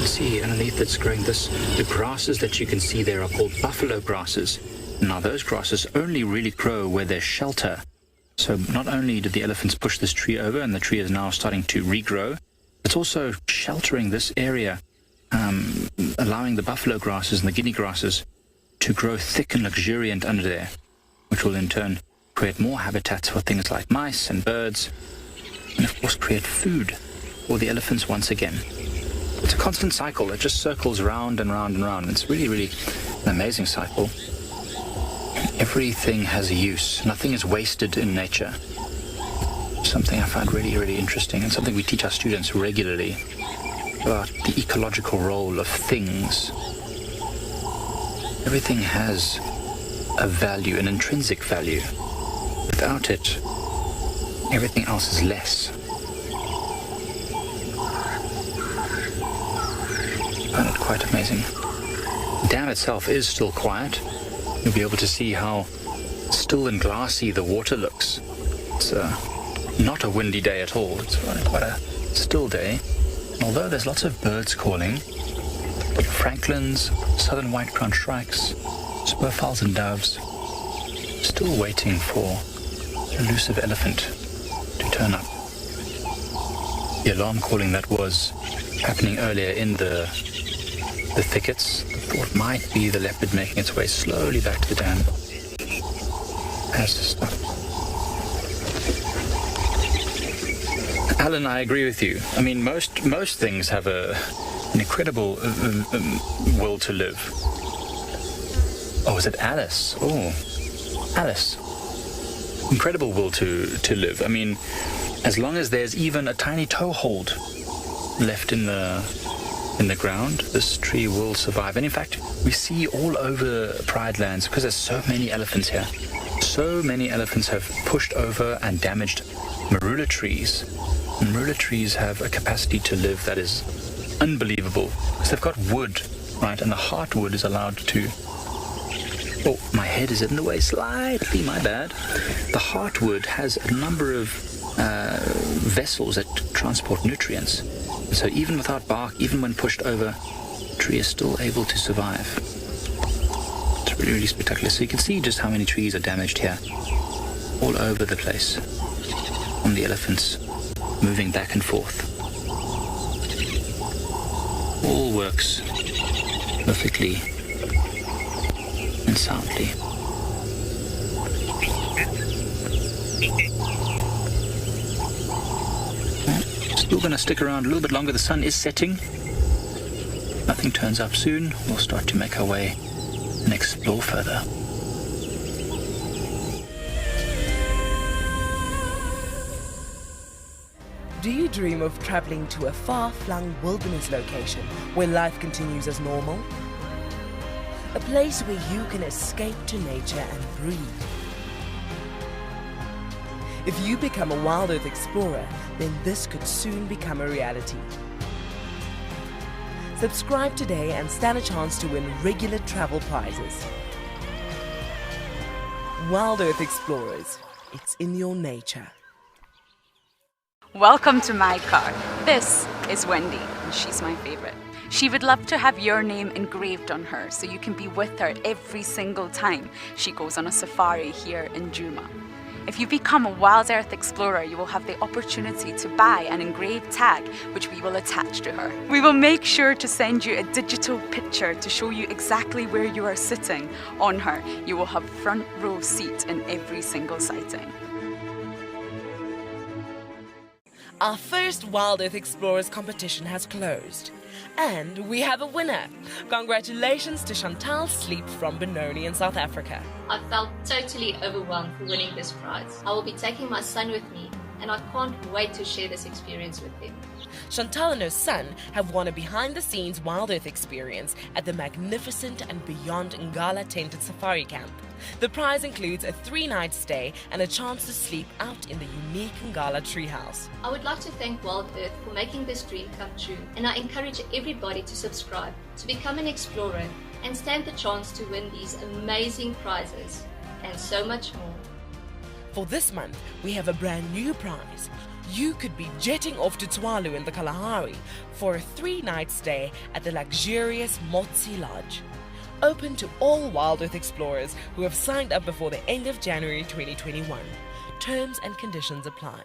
You see underneath it's growing the grasses that you can see there are called buffalo grasses. Now those grasses only really grow where there's shelter. So not only did the elephants push this tree over and the tree is now starting to regrow, it's also sheltering this area, allowing the buffalo grasses and the guinea grasses to grow thick and luxuriant under there, which will in turn create more habitats for things like mice and birds, and of course create food for the elephants once again. It's a constant cycle. It just circles round and round and round. It's really, really an amazing cycle. Everything has a use. Nothing is wasted in nature. Something I find really, really interesting, and something we teach our students regularly about the ecological role of things. Everything has a value, an intrinsic value. Without it, everything else is less. I find it quite amazing. The dam itself is still quiet. You'll be able to see how still and glassy the water looks. It's not a windy day at all. It's quite a still day. And although there's lots of birds calling, francolins, southern white-crowned shrikes, spurfowls and doves, still waiting for the elusive elephant to turn up. The alarm calling that was happening earlier in the thickets, the thought might be the leopard making its way slowly back to the dam, has to stop. Alan, I agree with you. I mean, most things have an incredible will to live. Oh, is it Alice? Oh, Alice. Incredible will to live. I mean, as long as there's even a tiny toehold left in the ground, this tree will survive. And in fact, we see all over Pride lands, because there's so many elephants here, so many elephants have pushed over and damaged marula trees. And marula trees have a capacity to live that is unbelievable, because they've got wood, right? And the heartwood is allowed to... Oh, my head is in the way slightly, my bad. The heartwood has a number of vessels that transport nutrients. And so even without bark, even when pushed over, the tree is still able to survive. It's really, really spectacular. So you can see just how many trees are damaged here, all over the place, from the elephants moving back and forth. All works perfectly and soundly. Still going to stick around a little bit longer. The sun is setting. Nothing turns up soon. We'll start to make our way and explore further. Do you dream of traveling to a far-flung wilderness location where life continues as normal? A place where you can escape to nature and breathe. If you become a WildEarth explorer, then this could soon become a reality. Subscribe today and stand a chance to win regular travel prizes. WildEarth Explorers, it's in your nature. Welcome to my car. This is Wendy, and she's my favorite. She would love to have your name engraved on her so you can be with her every single time she goes on a safari here in Djuma. If you become a WildEarth explorer, you will have the opportunity to buy an engraved tag which we will attach to her. We will make sure to send you a digital picture to show you exactly where you are sitting on her. You will have front row seat in every single sighting. Our first WildEarth Explorers competition has closed. And we have a winner. Congratulations to Chantal Sleep from Benoni in South Africa. I felt totally overwhelmed for winning this prize. I will be taking my son with me, and I can't wait to share this experience with him. Chantal and her son have won a behind-the-scenes WildEarth experience at the magnificent and beyond Ngala tented safari camp. The prize includes a 3-night stay and a chance to sleep out in the unique Ngala treehouse. I would like to thank WildEarth for making this dream come true, and I encourage everybody to subscribe, to become an explorer, and stand the chance to win these amazing prizes, and so much more. For this month, we have a brand new prize. You could be jetting off to Tswalu in the Kalahari for a 3-night stay at the luxurious Motsi Lodge. Open to all WildEarth explorers who have signed up before the end of January 2021. Terms and conditions apply.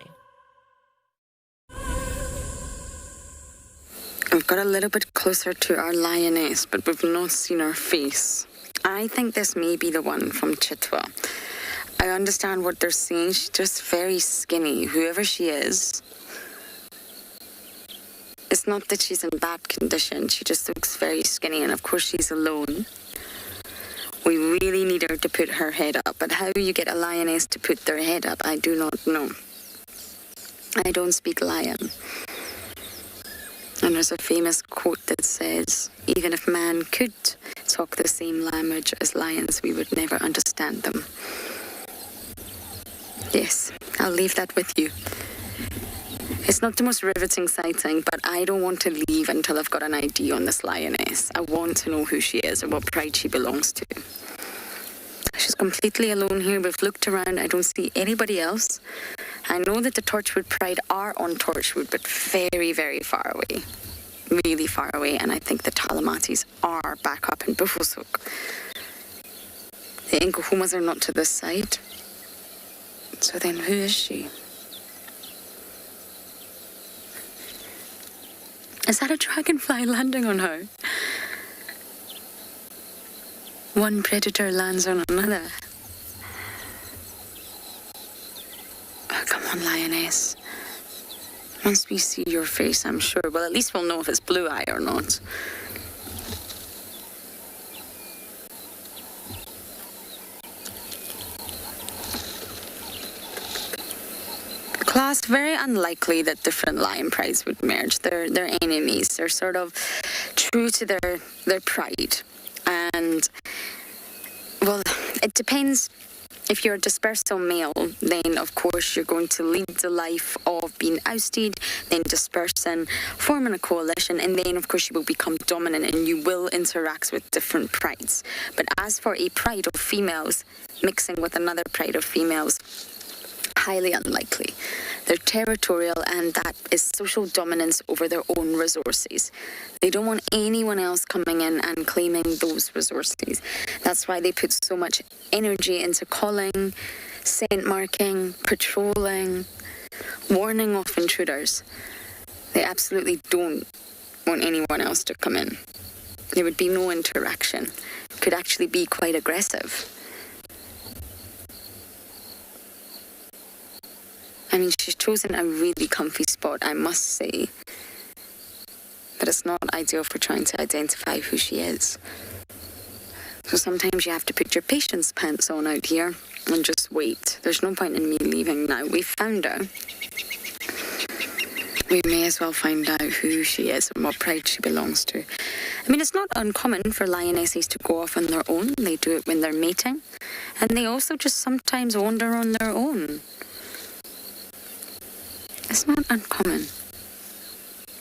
We've got a little bit closer to our lioness, but we've not seen her face. I think this may be the one from Chitwa. I understand what they're saying. She's just very skinny. Whoever she is, it's not that she's in bad condition. She just looks very skinny, and of course she's alone. We really need her to put her head up. But how you get a lioness to put their head up, I do not know. I don't speak lion. And there's a famous quote that says, even if man could talk the same language as lions, we would never understand them. Yes, I'll leave that with you. It's not the most riveting sighting, but I don't want to leave until I've got an ID on this lioness. I want to know who she is and what pride she belongs to. She's completely alone here. We've looked around. I don't see anybody else. I know that the Torchwood Pride are on Torchwood, but very, very far away. Really far away. And I think the Talamatis are back up in Buffelshoek. The Nkuhumas are not to this side. So then who is she? Is that a dragonfly landing on her? One predator lands on another. Oh, come on, lioness. Once we see your face, I'm sure. Well, at least we'll know if it's blue eye or not. Class, very unlikely that different lion prides would merge. They're enemies. They're sort of true to their pride. And, well, it depends. If you're a dispersal male, then of course you're going to lead the life of being ousted, then dispersing, forming a coalition, and then of course you will become dominant and you will interact with different prides. But as for a pride of females mixing with another pride of females, highly unlikely. They're territorial, and that is social dominance over their own resources. They don't want anyone else coming in and claiming those resources. That's why they put so much energy into calling, scent marking, patrolling, warning off intruders. They absolutely don't want anyone else to come in. There would be no interaction. It could actually be quite aggressive. I mean, she's chosen a really comfy spot, I must say. But it's not ideal for trying to identify who she is. So sometimes you have to put your patience pants on out here and just wait. There's no point in me leaving now. We found her. We may as well find out who she is and what pride she belongs to. I mean, it's not uncommon for lionesses to go off on their own. They do it when they're mating. And they also just sometimes wander on their own. It's not uncommon.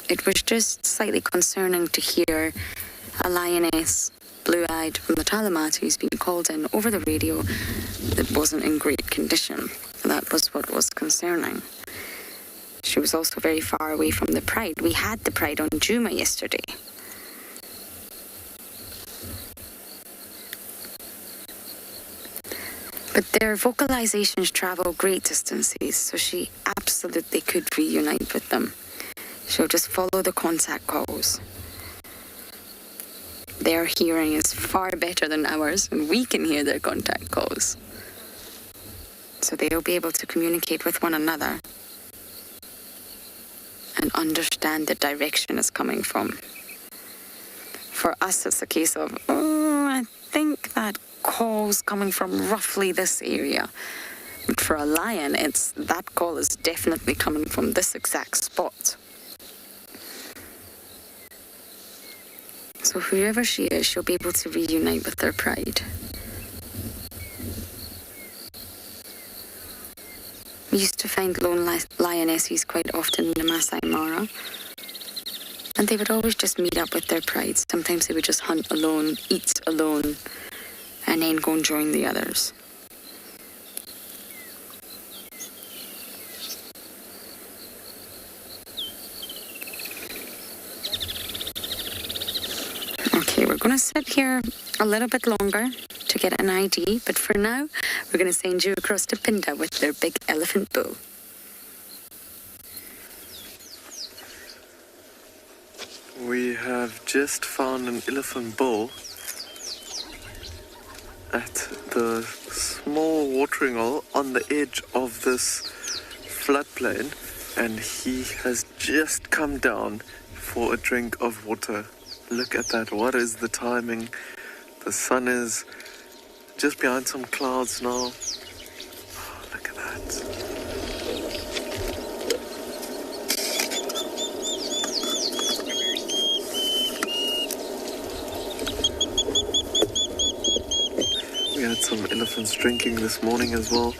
It was just slightly concerning to hear a lioness, blue-eyed from the Talamatis, being called in over the radio that wasn't in great condition. That was what was concerning. She was also very far away from the pride. We had the pride on Djuma yesterday. But their vocalizations travel great distances, so she absolutely could reunite with them. She'll just follow the contact calls. Their hearing is far better than ours, and we can hear their contact calls. So they'll be able to communicate with one another. and understand the direction it's coming from. For us, it's a case of, I think that call's coming from roughly this area. But for a lion, it's that call is definitely coming from this exact spot. So whoever she is, she'll be able to reunite with their pride. We used to find lone lionesses quite often in the Masai Mara. And they would always just meet up with their pride. Sometimes they would just hunt alone, eat alone, and then go and join the others. Okay, we're going to sit here a little bit longer to get an ID, but for now, we're going to send you across to Phinda with their big elephant bull. We have just found an elephant bull at the small watering hole on the edge of this floodplain, and he has just come down for a drink of water. Look at that. What is the timing? The sun is just behind some clouds now. Oh, look at that. We had some elephants drinking this morning as well.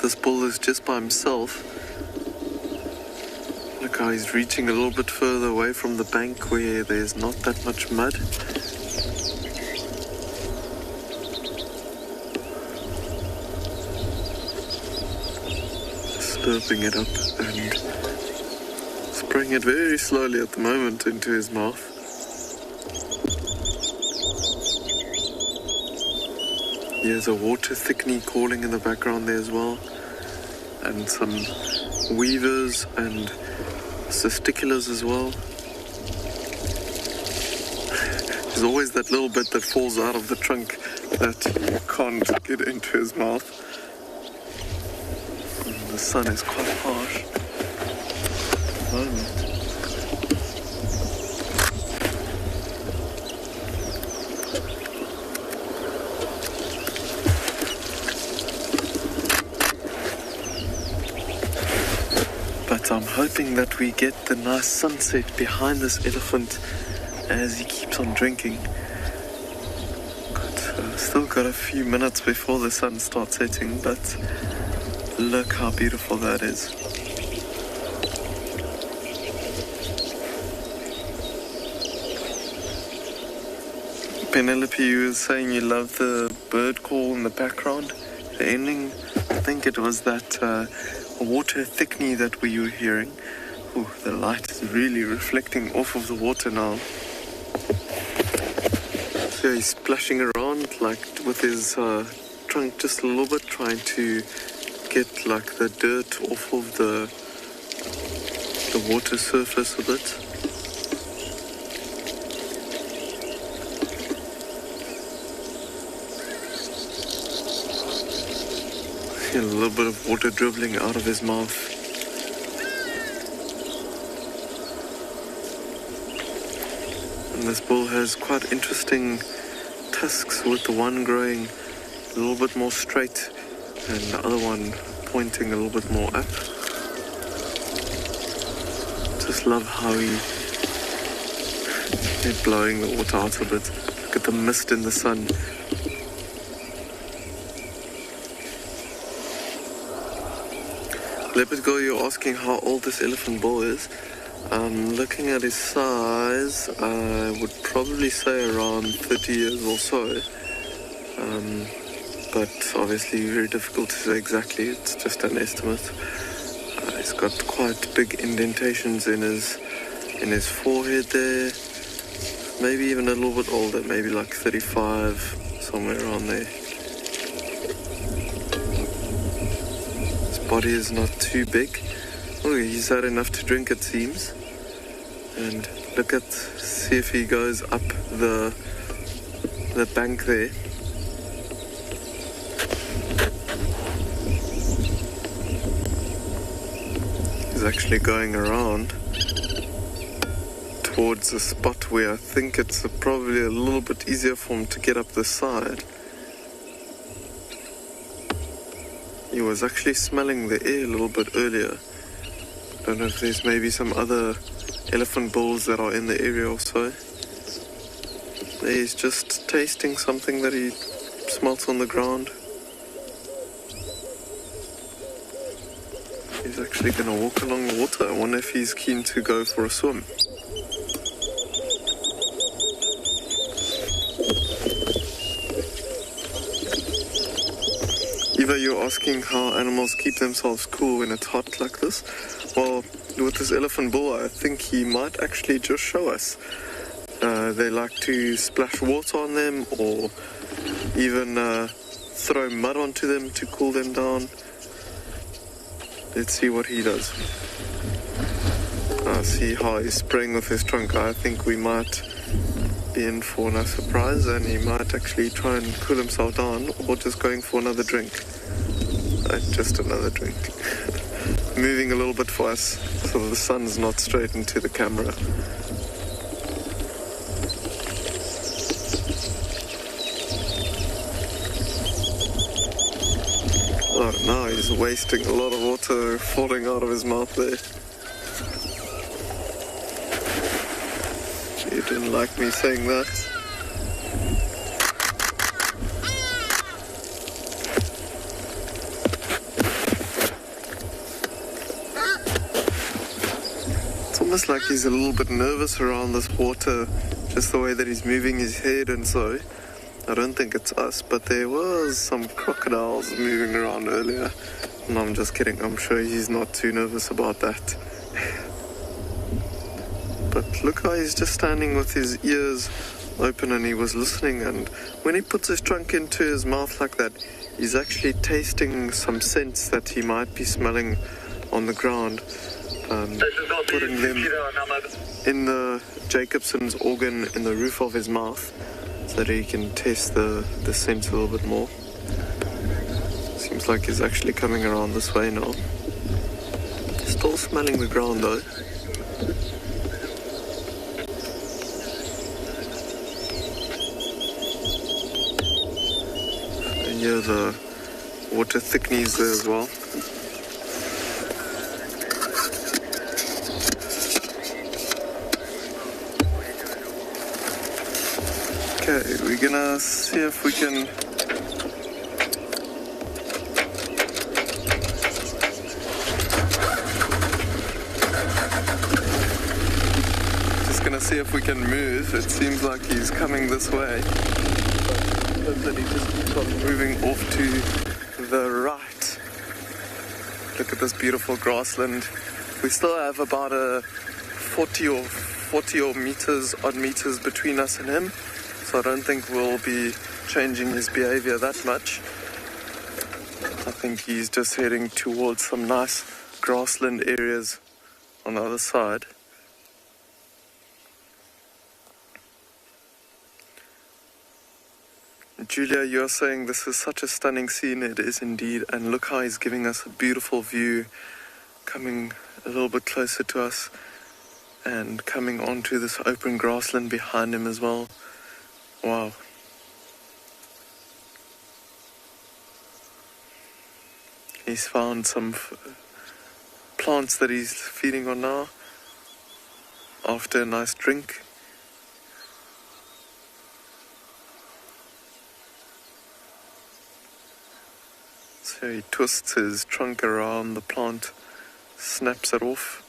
This bull is just by himself. Look how he's reaching a little bit further away from the bank where there's not that much mud. Slurping it up and spraying it very slowly at the moment into his mouth. There's a water thickening calling in the background there as well, and some weavers and testiculars as well. There's always that little bit that falls out of the trunk that you can't get into his mouth. And the sun is quite harsh at the moment. But I'm hoping that we get the nice sunset behind this elephant as he keeps on drinking. Still got a few minutes before the sun starts setting, but look how beautiful that is. Penelope, you were saying you love the bird call in the background. The ending, I think it was that water thickening that we were hearing. Ooh, the light is really reflecting off of the water now. So he's splashing around like with his trunk just a little bit, trying to get like the dirt off of the water surface a bit. A little bit of water dribbling out of his mouth. And this bull has quite interesting tusks, with the one growing a little bit more straight and the other one pointing a little bit more up. Just love how they're blowing the water out a bit. Look at the mist in the sun. Leopard Girl, you're asking how old this elephant bull is. Looking at his size, I would probably say around 30 years or so. But obviously very difficult to say exactly, it's just an estimate. He's got quite big indentations in his forehead there. Maybe even a little bit older, maybe like 35, somewhere around there. Body is not too big. Oh, he's had enough to drink, it seems. And see if he goes up the bank there. He's actually going around. towards a spot where I think it's probably a little bit easier for him to get up the side. He was actually smelling the air a little bit earlier. Don't know if there's maybe some other elephant bulls that are in the area also. He's just tasting something that he smells on the ground. He's actually going to walk along the water. I wonder if he's keen to go for a swim. Eva, you're asking how animals keep themselves cool when it's hot like this? Well, with this elephant bull, I think he might actually just show us. They like to splash water on them or even throw mud onto them to cool them down. Let's see what he does. See how he's spraying with his trunk. I think we might be in for a nice surprise, and he might actually try and cool himself down, or just going for another drink. Just another drink. Moving a little bit for us so the sun's not straight into the camera. Oh, now he's wasting a lot of water falling out of his mouth there. You didn't like me saying that. It's almost like he's a little bit nervous around this water, just the way that he's moving his head and so. I don't think it's us, but there was some crocodiles moving around earlier. No, I'm just kidding. I'm sure he's not too nervous about that. But look how he's just standing with his ears open and he was listening. And when he puts his trunk into his mouth like that, he's actually tasting some scents that he might be smelling on the ground. Putting them in the Jacobson's organ in the roof of his mouth, so that he can test the scent a little bit more. Seems like he's actually coming around this way now. Still smelling the ground though. And here the water thickness there as well. Okay, we're gonna see if we can move. It seems like he's coming this way. But that he just keeps on moving off to the right. Look at this beautiful grassland. We still have about a 40 odd meters between us and him. So I don't think we'll be changing his behavior that much. I think he's just heading towards some nice grassland areas on the other side. Julia, you're saying this is such a stunning scene. It is indeed. And look how he's giving us a beautiful view, coming a little bit closer to us and coming onto this open grassland behind him as well. Wow. He's found some plants that he's feeding on now after a nice drink. So he twists his trunk around the plant, snaps it off.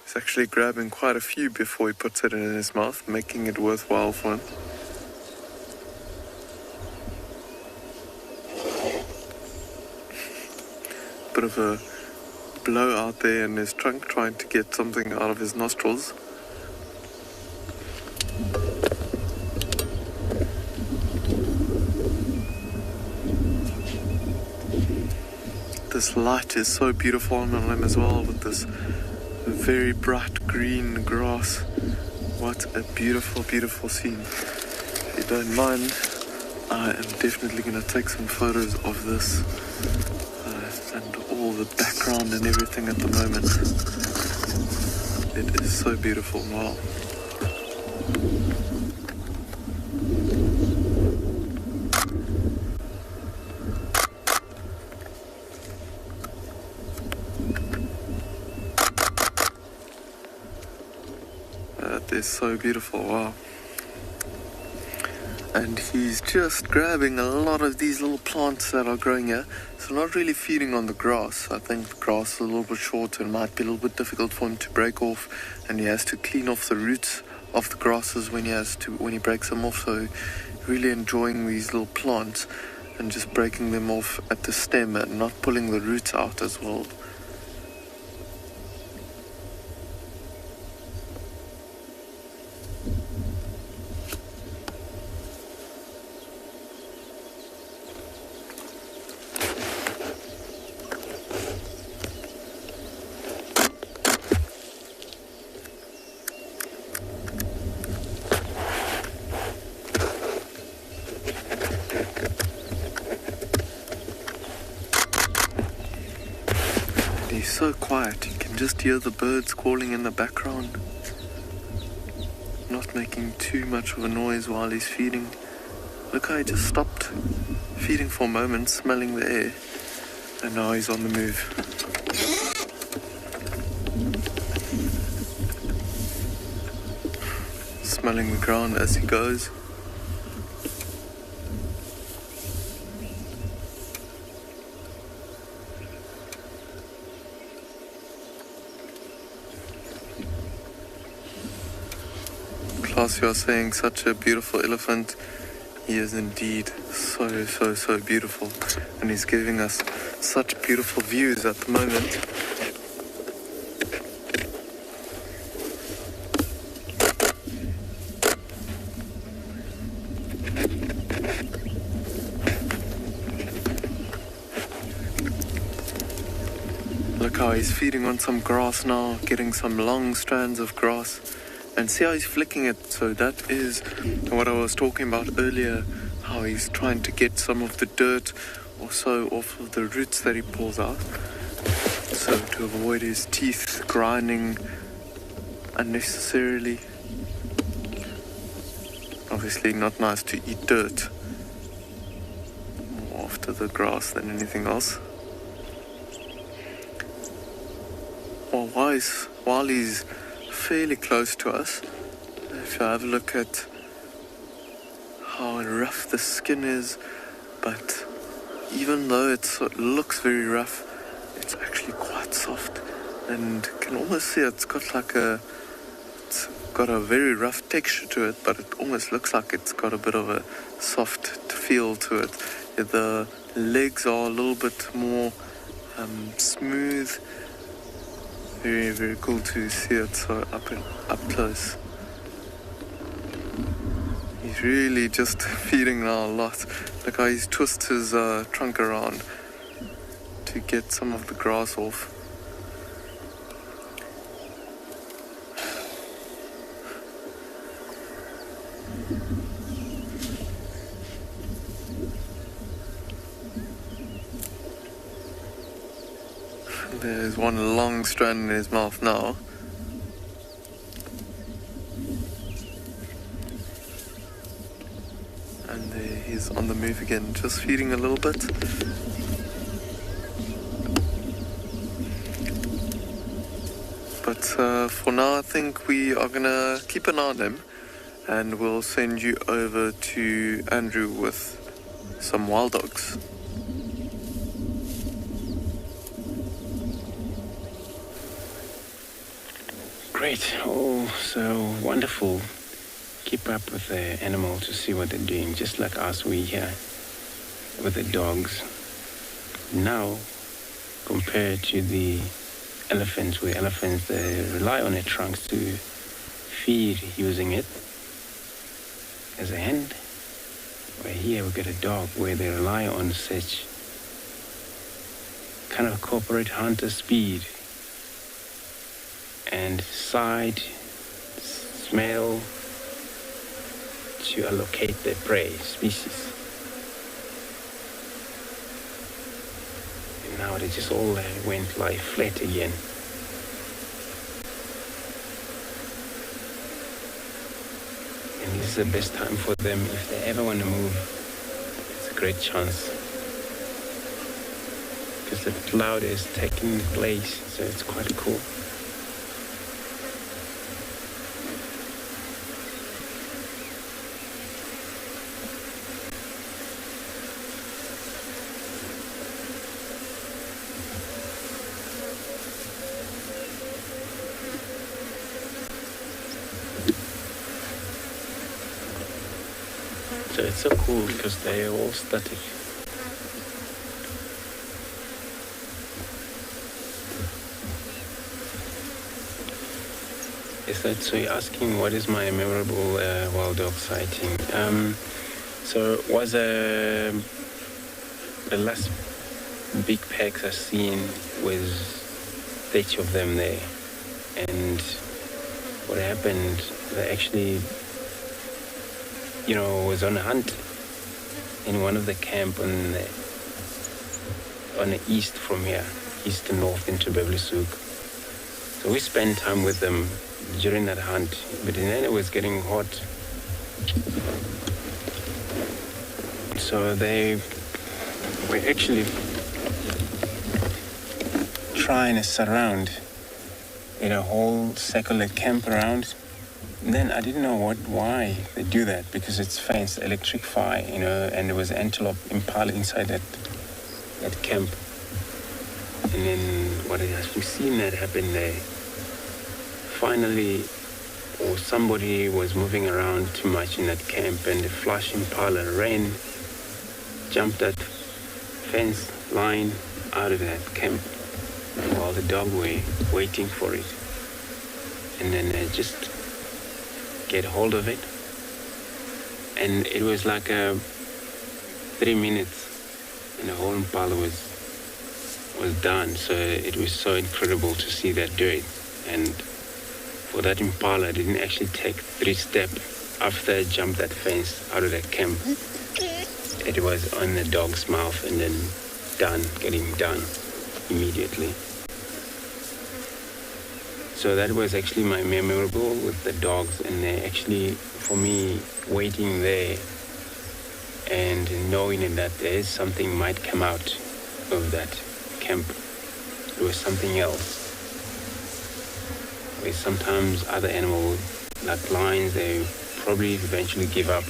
He's actually grabbing quite a few before he puts it in his mouth, making it worthwhile for him. Bit of a blow out there in his trunk, trying to get something out of his nostrils. This light is so beautiful on him as well, with this very bright green grass. What a beautiful, beautiful scene. If you don't mind, I am definitely going to take some photos of this and all the background and everything at the moment. It is so beautiful. Wow. That is so beautiful. Wow. And he's just grabbing a lot of these little plants that are growing here. So not really feeding on the grass. I think the grass is a little bit short and might be a little bit difficult for him to break off. And he has to clean off the roots of the grasses when he breaks them off. So really enjoying these little plants and just breaking them off at the stem and not pulling the roots out as well. He's so quiet, you can just hear the birds calling in the background. Not making too much of a noise while he's feeding. Look how he just stopped feeding for a moment, smelling the air. And now he's on the move. Smelling the ground as he goes. Class, you are saying such a beautiful elephant. He is indeed so beautiful. And he's giving us such beautiful views at the moment. Look how he's feeding on some grass now, getting some long strands of grass. And see how he's flicking it. So that is what I was talking about earlier, how he's trying to get some of the dirt or so off of the roots that he pulls out. So to avoid his teeth grinding unnecessarily. Obviously not nice to eat dirt more after the grass than anything else. Well, while he's fairly close to us, if you have a look at how rough the skin is, but even though it looks very rough, it's actually quite soft, and you can almost see it's got a very rough texture to it, but it almost looks like it's got a bit of a soft feel to it. The legs are a little bit more smooth. Very cool to see it so up close. He's really just feeding now a lot. Look how he's twisted his trunk around to get some of the grass off. There's one long strand in his mouth now. And there he's on the move again, just feeding a little bit. But for now I think we are gonna keep an eye on him, and we'll send you over to Andrew with some wild dogs. Great. Oh, so wonderful. Keep up with the animal to see what they're doing, just like us, we here with the dogs. Now, compared to the elephants, where elephants they rely on their trunks to feed using it as a hand, where here we get a dog where they rely on such kind of corporate hunter speed and sight, smell to allocate their prey species. And now they just all went lie flat again. And this is the best time for them. If they ever want to move, it's a great chance. Because the cloud is taking place, so it's quite cool. So it's so cool because they're all static. So you're asking what is my memorable wild dog sighting? So it was the last big packs I've seen was 30 of them there. And what happened, they actually, was on a hunt in one of the camp on the east from here, east and north into Beverly Souk. So we spent time with them during that hunt, but then it was getting hot. So they were actually trying to surround in a whole circular camp around. And then I didn't know why they do that, because it's fenced, electric fire, and there was antelope Impala inside that camp. And then what we've seen that happen there. Finally, or somebody was moving around too much in that camp, and the flash Impala ran, jumped that fence line out of that camp while the dog were waiting for it. And then they just get hold of it. And it was like 3 minutes and the whole Impala was done. So it was so incredible to see that do it. And for that Impala, I didn't actually take 3 steps after I jumped that fence out of that camp. It was on the dog's mouth and then getting done immediately. So that was actually my memorable with the dogs, and they actually, for me, waiting there and knowing that there is something might come out of that camp. It was something else. Where sometimes other animals, like lions, they probably eventually give up,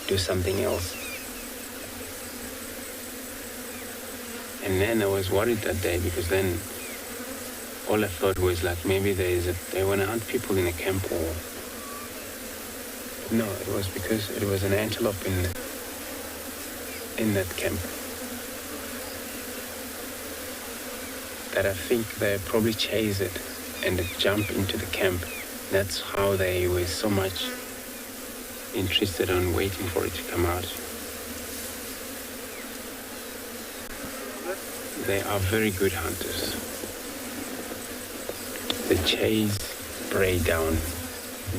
do something else. And then I was worried that day, because then all I thought was like maybe they want to hunt people in a camp, or no, it was because it was an antelope in that camp that I think they probably chase it and they jump into the camp. That's how they were so much interested on waiting for it to come out. They are very good hunters. They chase prey down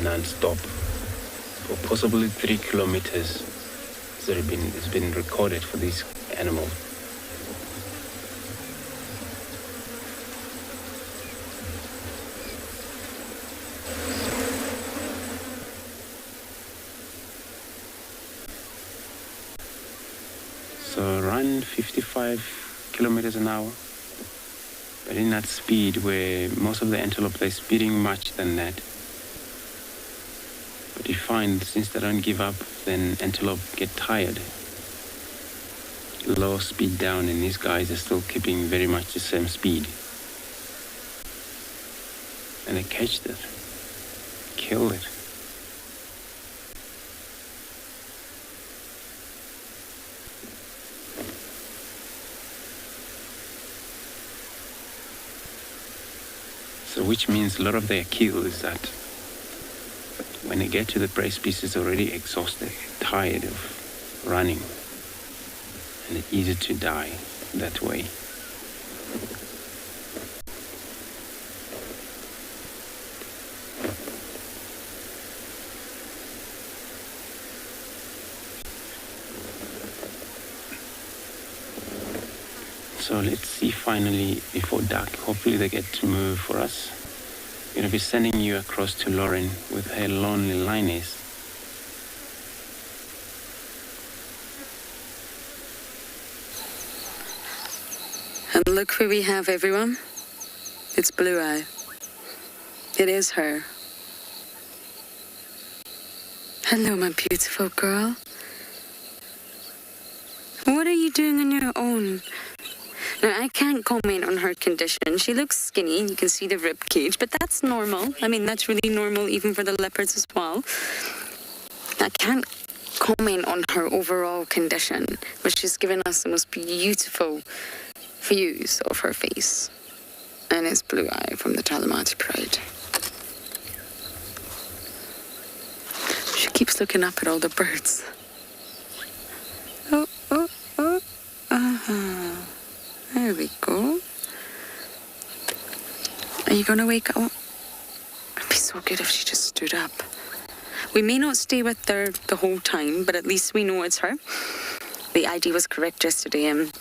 non-stop for possibly 3 kilometers. So it's been recorded for these animals. So run 55 kilometers an hour. But in that speed, where most of the antelope, they're speeding much than that. But you find, since they don't give up, then antelope get tired. Low speed down, and these guys are still keeping very much the same speed. And they catch it, kill it. So which means a lot of their kill is that when they get to the prey species, already exhausted, tired of running, and it's easy to die that way. So let's see finally before dark. Hopefully they get to move for us. We're going to be sending you across to Lauren with her lonely lioness Look who we have, everyone. It's Blue Eye. It is her. Hello, my beautiful girl. What are you doing on your own? Now, I can't comment on her condition. She looks skinny, and you can see the rib cage, but that's normal. I mean, that's really normal even for the leopards as well. I can't comment on her overall condition, but she's given us the most beautiful views of her face. And it's Blue Eye from the Talamati Pride. She keeps looking up at all the birds. Oh. There we go. Are you going to wake up? It'd be so good if she just stood up. We may not stay with her the whole time, but at least we know it's her. The ID was correct yesterday, and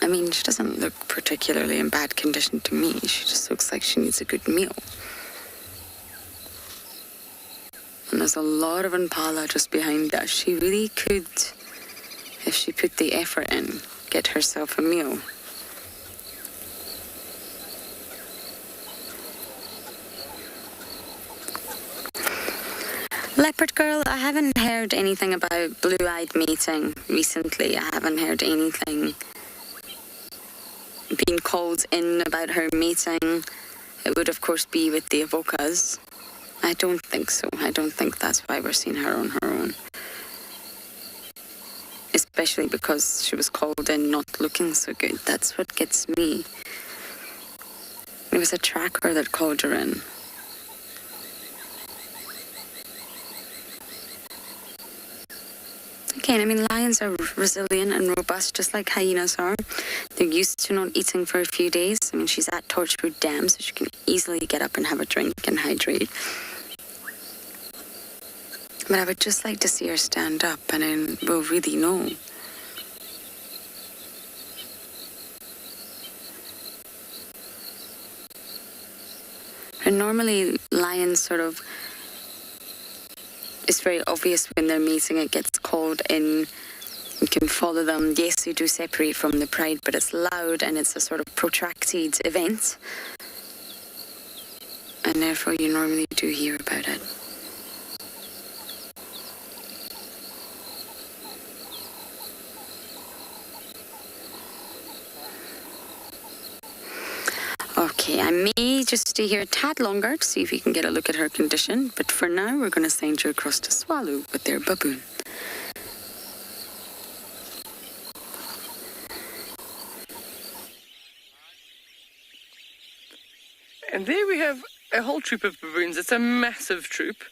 I mean, she doesn't look particularly in bad condition to me. She just looks like she needs a good meal. And there's a lot of Impala just behind us. She really could, if she put the effort in, get herself a meal. Leopard girl, I haven't heard anything about blue-eyed mating recently. I haven't heard anything being called in about her mating. It would, of course, be with the Avocas. I don't think so. I don't think that's why we're seeing her on her own. Especially because she was called in not looking so good. That's what gets me. It was a tracker that called her in. Again, I mean, lions are resilient and robust, just like hyenas are. They're used to not eating for a few days. I mean, she's at Torchwood Dam, so she can easily get up and have a drink and hydrate. But I would just like to see her stand up, and then we'll really know. And normally, lions sort of... It's very obvious when they're mating, it gets called in. You can follow them. Yes, they do separate from the pride, but it's loud and it's a sort of protracted event. And therefore you normally do hear about it. Okay, I may just stay here a tad longer to see if we can get a look at her condition, but for now we're going to send you across to Tswalu with their baboon. And there we have a whole troop of baboons. It's a massive troop.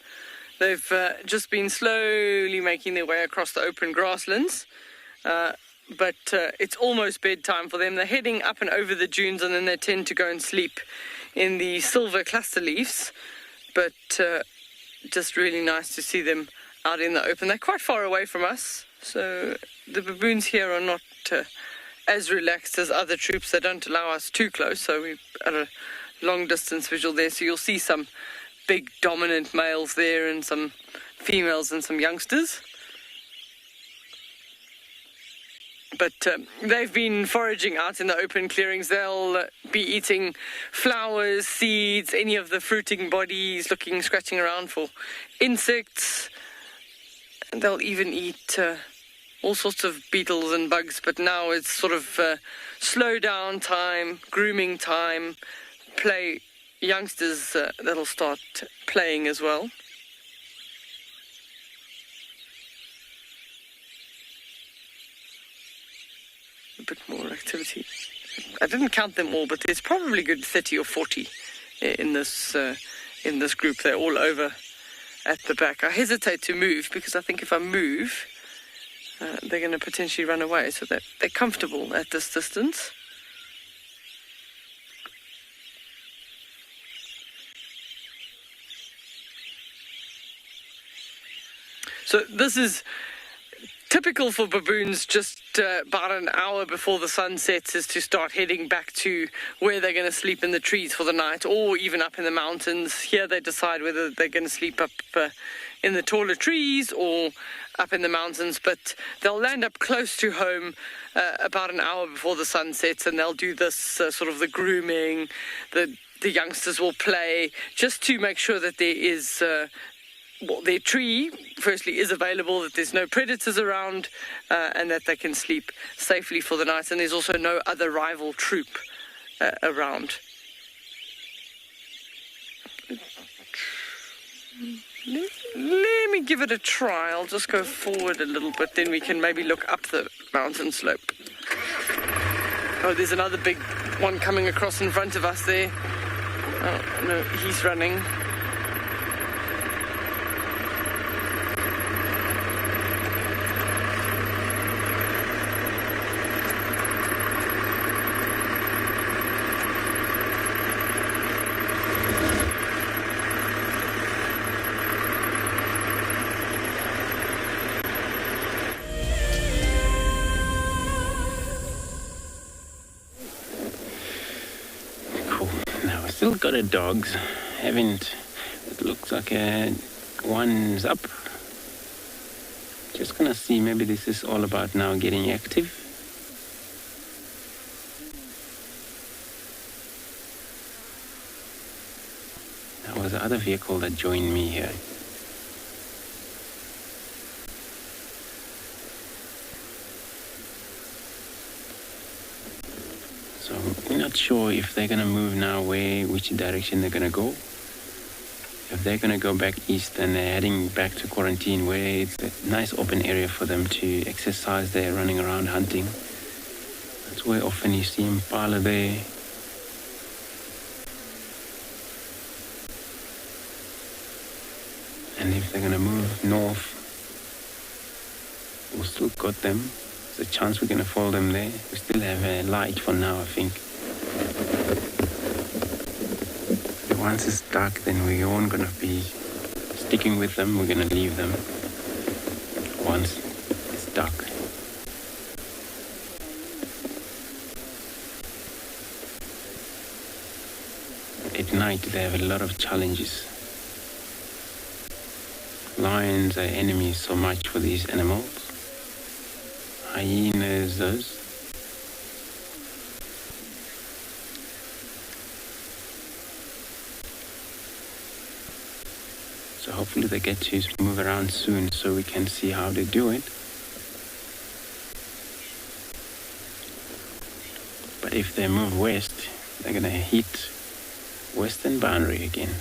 They've just been slowly making their way across the open grasslands. But it's almost bedtime for them. They're heading up and over the dunes, and then they tend to go and sleep in the silver cluster leaves. But just really nice to see them out in the open. They're quite far away from us, so the baboons here are not as relaxed as other troops. They don't allow us too close, so we're at a long distance visual there. So you'll see some big dominant males there and some females and some youngsters. But they've been foraging out in the open clearings. They'll be eating flowers, seeds, any of the fruiting bodies, scratching around for insects. And they'll even eat all sorts of beetles and bugs. But now it's sort of slow down time, grooming time, play. Youngsters that'll start playing as well. A bit more activity. I didn't count them all, but there's probably a good 30 or 40 in this group. They're all over at the back. I hesitate to move because I think if I move, they're going to potentially run away. So they're comfortable at this distance. So this is typical for baboons. Just about an hour before the sun sets is to start heading back to where they're going to sleep in the trees for the night, or even up in the mountains. Here they decide whether they're going to sleep up in the taller trees or up in the mountains, but they'll land up close to home about an hour before the sun sets, and they'll do this sort of the grooming. The youngsters will play just to make sure that there is their tree, firstly, is available, that there's no predators around, and that they can sleep safely for the night, and there's also no other rival troop around. Let me give it a try. I'll just go forward a little bit, then we can maybe look up the mountain slope. Oh, there's another big one coming across in front of us there. Oh, no, he's running. Still got a dogs. It looks like one's up. Just gonna see, maybe this is all about now getting active. That was the other vehicle that joined me here. So we're not sure if they're gonna move now, which direction they're gonna go. If they're gonna go back east, then they're heading back to quarantine, where it's a nice open area for them to exercise. They're running around hunting. That's where often you see Impala there. And if they're gonna move north, we've still got them. There's a chance we're gonna follow them there. We still have a light for now, I think. Once it's dark, then we aren't gonna be sticking with them. We're gonna leave them once it's dark. At night, they have a lot of challenges. Lions are enemies so much for these animals. Hyenas, those. So hopefully they get to move around soon so we can see how they do it. But if they move west, they're gonna hit western boundary again.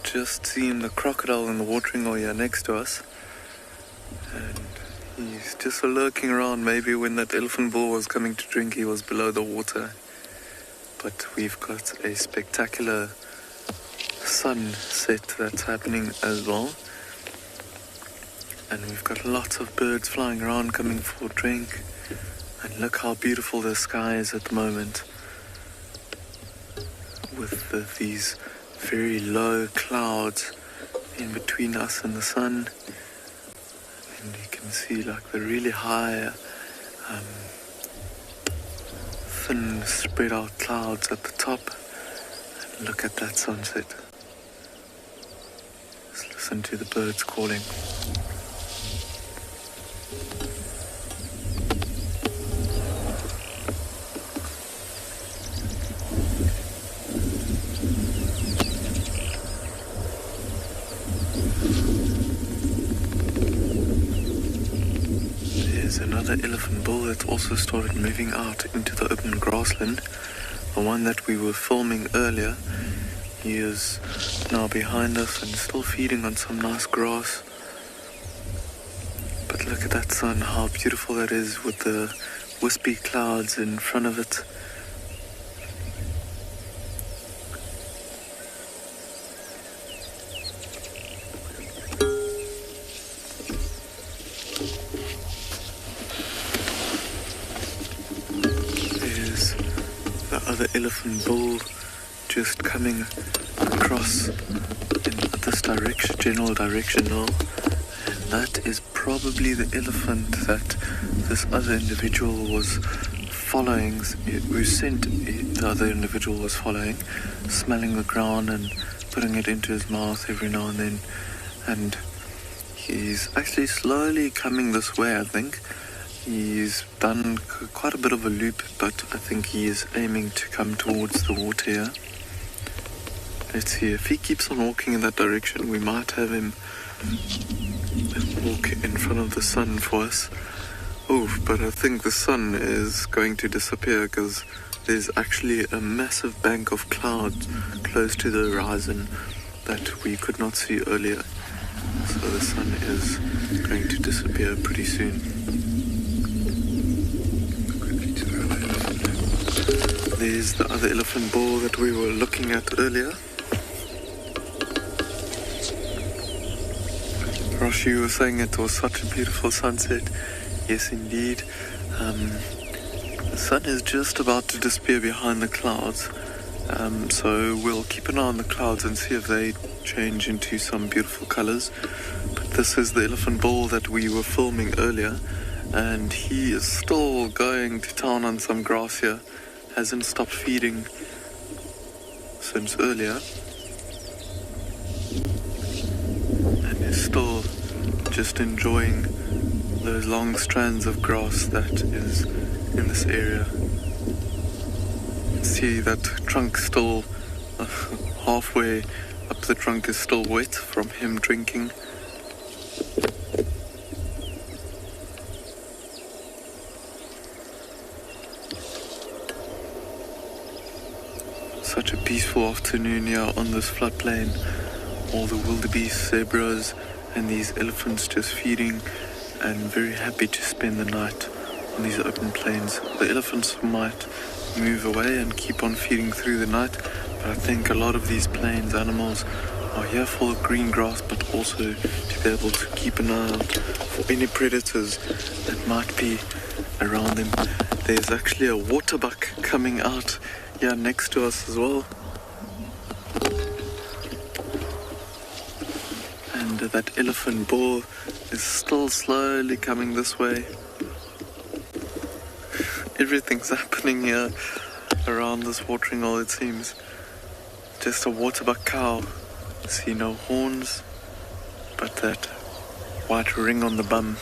Just seen the crocodile in the watering area next to us, and he's just lurking around. Maybe when that elephant bull was coming to drink, he was below the water. But we've got a spectacular sunset that's happening as well, and we've got lots of birds flying around coming for a drink. And look how beautiful the sky is at the moment, with these very low clouds in between us and the sun, and you can see like the really high thin spread out clouds at the top. And look at that sunset. Just listen to the birds calling. Another elephant bull that's also started moving out into the open grassland. The one that we were filming earlier, he is now behind us and still feeding on some nice grass. But look at that sun, how beautiful that is with the wispy clouds in front of it. Elephant bull just coming across in this direction, general direction now, and that is probably the elephant that this other individual was following, who sent the other individual was following, smelling the ground and putting it into his mouth every now and then. And he's actually slowly coming this way, I think. He's done quite a bit of a loop, but I think he is aiming to come towards the water here. Let's see, if he keeps on walking in that direction, we might have him walk in front of the sun for us. Oh, but I think the sun is going to disappear because there's actually a massive bank of clouds close to the horizon that we could not see earlier. So the sun is going to disappear pretty soon. There's the other elephant ball that we were looking at earlier. Rosh, you were saying it was such a beautiful sunset. Yes, indeed. The sun is just about to disappear behind the clouds. So we'll keep an eye on the clouds and see if they change into some beautiful colors. But this is the elephant ball that we were filming earlier. And he is still going to town on some grass here. Hasn't stopped feeding since earlier. And is still just enjoying those long strands of grass that is in this area. See that trunk still halfway up the trunk is still wet from him drinking. Such a peaceful afternoon here on this floodplain. All the wildebeest, zebras and these elephants just feeding and very happy to spend the night on these open plains. The elephants might move away and keep on feeding through the night, but I think a lot of these plains animals are here for the green grass, but also to be able to keep an eye out for any predators that might be around them. There's actually a waterbuck coming out here next to us as well. And that elephant bull is still slowly coming this way. Everything's happening here around this watering hole, it seems. Just a waterbuck cow. See no horns, but that white ring on the bum.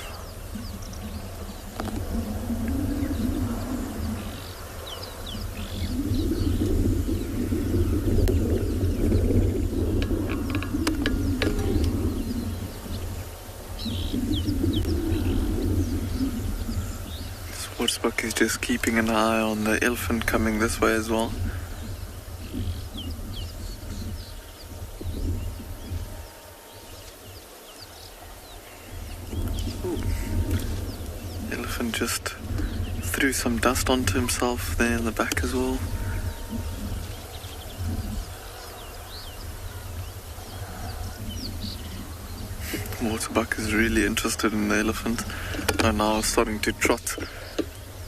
Waterbuck is just keeping an eye on the elephant coming this way as well. Ooh. Elephant just threw some dust onto himself there in the back as well. Waterbuck is really interested in the elephant and now starting to trot.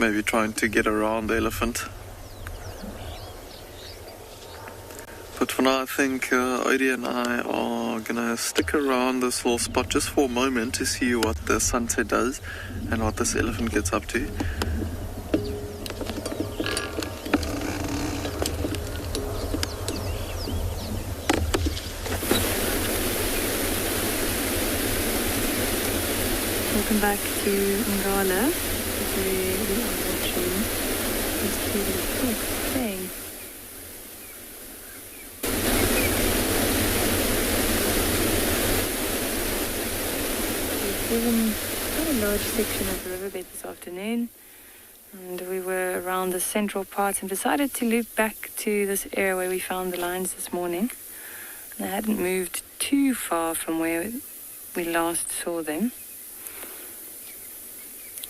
Maybe trying to get around the elephant. But for now I think Odie and I are gonna stick around this little spot just for a moment to see what the sunset does and what this elephant gets up to. Welcome back to Ngala. We are watching this beautiful thing. We've driven quite a large section of the riverbed this afternoon, and we were around the central part and decided to loop back to this area where we found the lions this morning. They hadn't moved too far from where we last saw them.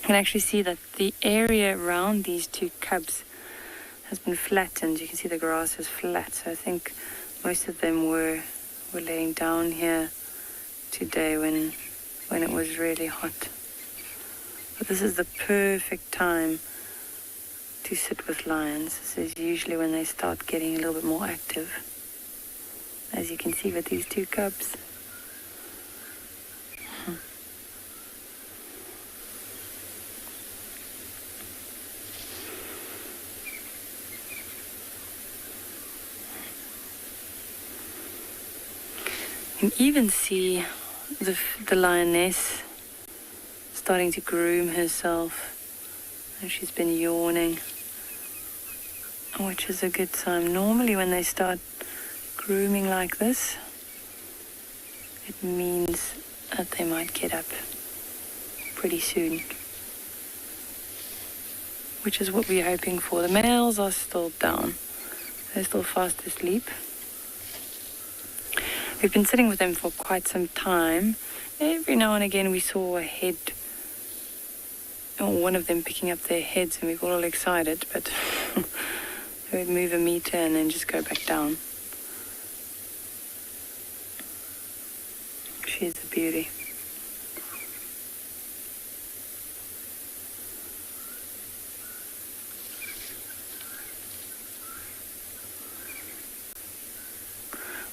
You can actually see that the area around these two cubs has been flattened. You can see the grass is flat, so I think most of them were laying down here today when it was really hot. But this is the perfect time to sit with lions. This is usually when they start getting a little bit more active. as you can see with these two cubs. You can even see the lioness starting to groom herself, and she's been yawning, which is a good sign. Normally when they start grooming like this, it means that they might get up pretty soon, which is what we're hoping for. The males are still down. They're still fast asleep. We've been sitting with them for quite some time. Every now and again we saw a head, or one of them picking up their heads, and we got all excited, but they would move a meter and then just go back down. She's a beauty.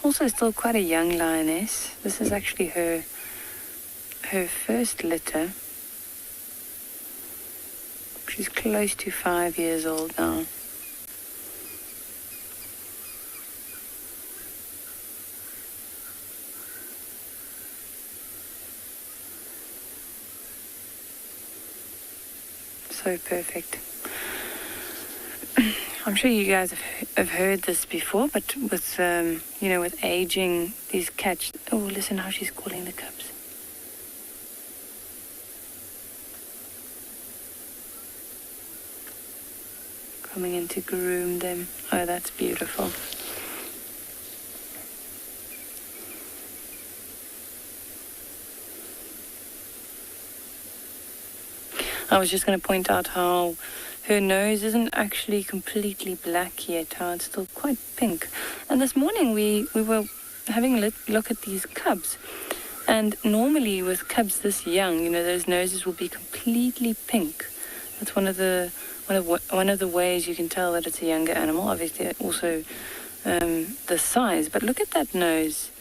Also still quite a young lioness. This is actually her first litter. She's close to 5 years old now. So perfect. I'm sure you guys have heard this before, but with, with aging, these cats... Oh, listen how she's calling the cubs. Coming in to groom them. Oh, that's beautiful. I was just going to point out how her nose isn't actually completely black yet, how it's still quite pink. And this morning we were having a look at these cubs. And normally with cubs this young, those noses will be completely pink. That's one of the ways you can tell that it's a younger animal. Obviously also the size. But look at that nose.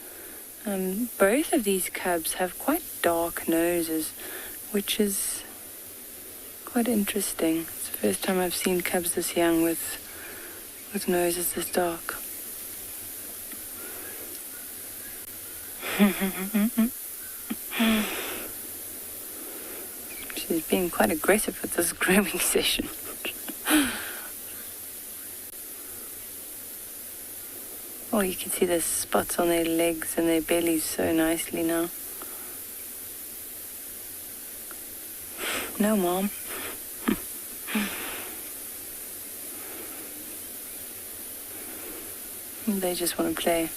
Both of these cubs have quite dark noses, which is quite interesting. It's the first time I've seen cubs this young with noses this dark. She's being quite aggressive with this grooming session. Oh, you can see the spots on their legs and their bellies so nicely now. No, Mom. They just want to play.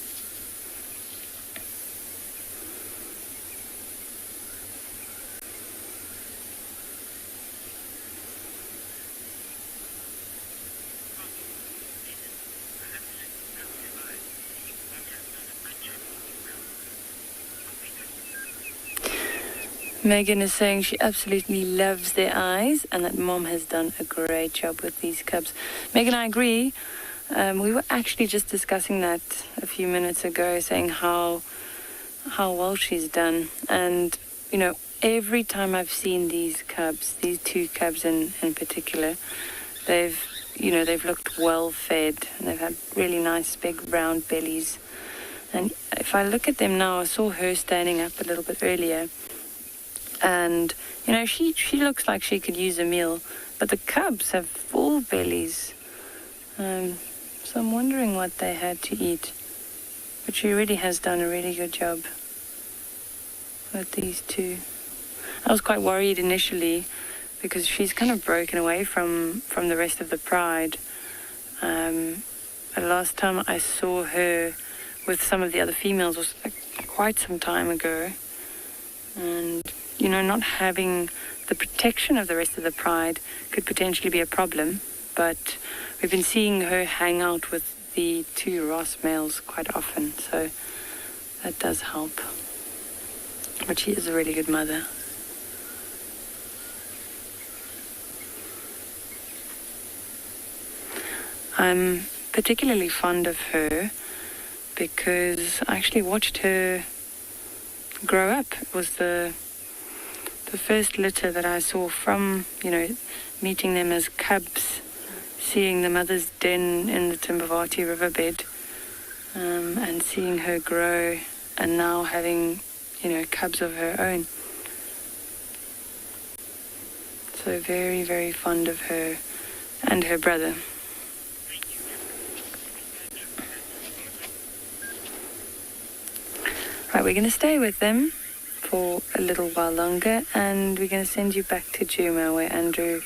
Megan is saying she absolutely loves their eyes and that Mom has done a great job with these cubs. Megan, I agree. We were actually just discussing that a few minutes ago, saying how well she's done. And, every time I've seen these cubs, these two cubs in particular, they've looked well fed and they've had really nice big round bellies. And if I look at them now, I saw her standing up a little bit earlier. And, she looks like she could use a meal, but the cubs have full bellies. So I'm wondering what they had to eat. But she really has done a really good job with these two. I was quite worried initially because she's kind of broken away from the rest of the pride. The last time I saw her with some of the other females was quite some time ago. And, not having the protection of the rest of the pride could potentially be a problem. But we've been seeing her hang out with the two Ross males quite often, so that does help. But she is a really good mother. I'm particularly fond of her because I actually watched her grow up. It was the first litter that I saw from, meeting them as cubs, seeing the mother's den in the Timbavati riverbed, and seeing her grow, and now having, cubs of her own. So very, very fond of her and her brother. Right, we're going to stay with them for a little while longer, and we're going to send you back to Djuma, where Andrew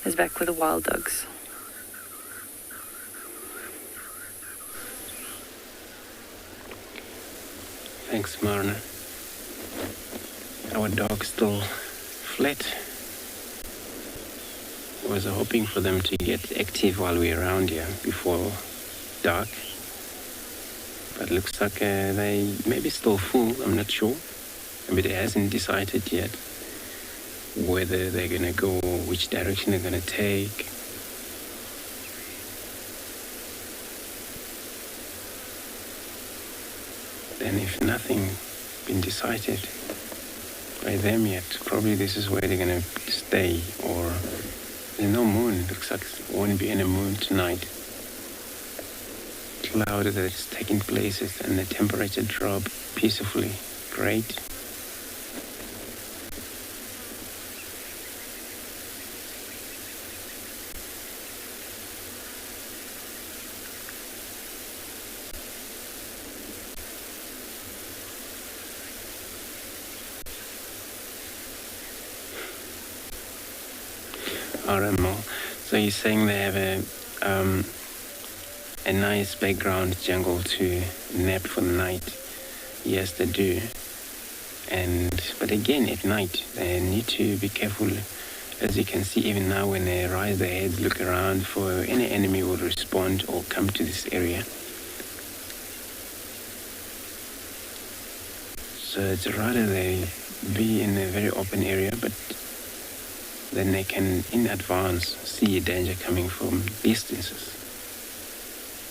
is back with the wild dogs. Thanks, Marna. Our dog's still flat. I was hoping for them to get active while we're around here before dark. But looks like they maybe still full, I'm not sure. Maybe they hasn't decided yet whether they're going to go, which direction they're going to take. Then if nothing been decided by them yet, probably this is where they're going to stay. Or there's no moon, looks like there won't be any moon tonight. Cloud that is taking places and the temperature drop peacefully. Great. RMO. So you're saying they have a nice background jungle to nap for the night? Yes, they do. But again, at night, they need to be careful. As you can see, even now when they raise their heads, look around for any enemy will respond or come to this area. So it's rather they be in a very open area, but then they can, in advance, see a danger coming from distances.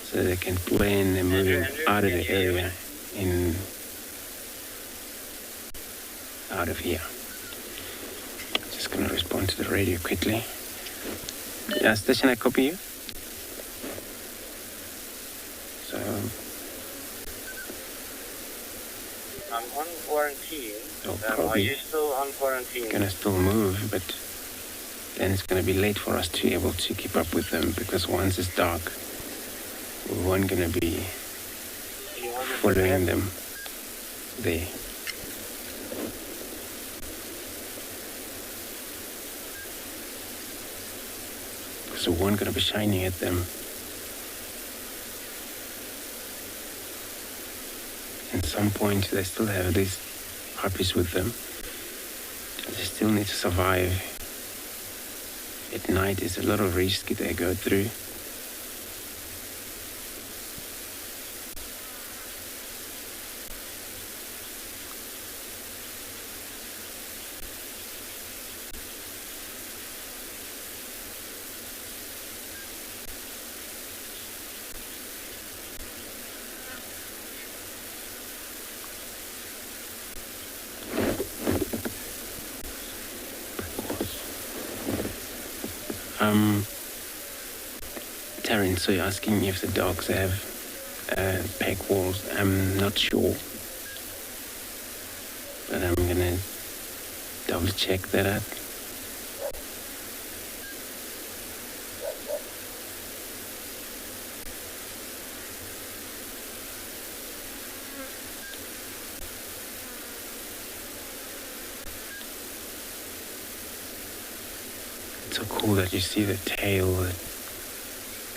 So they can plan and move out of the area out of here. Just gonna respond to the radio quickly. Yeah, station, I copy you. So I'm on quarantine. Are you still on quarantine? Gonna still move, but then it's gonna be late for us to be able to keep up with them, because once it's dark, we weren't gonna be following them there. So we weren't gonna be shining at them. At some point, they still have these harpies with them. They still need to survive. At night, it's a lot of risk they go through. Taryn, so you're asking if the dogs have pack walls. I'm not sure, but I'm gonna double check that out. It's so cool that you see the tail.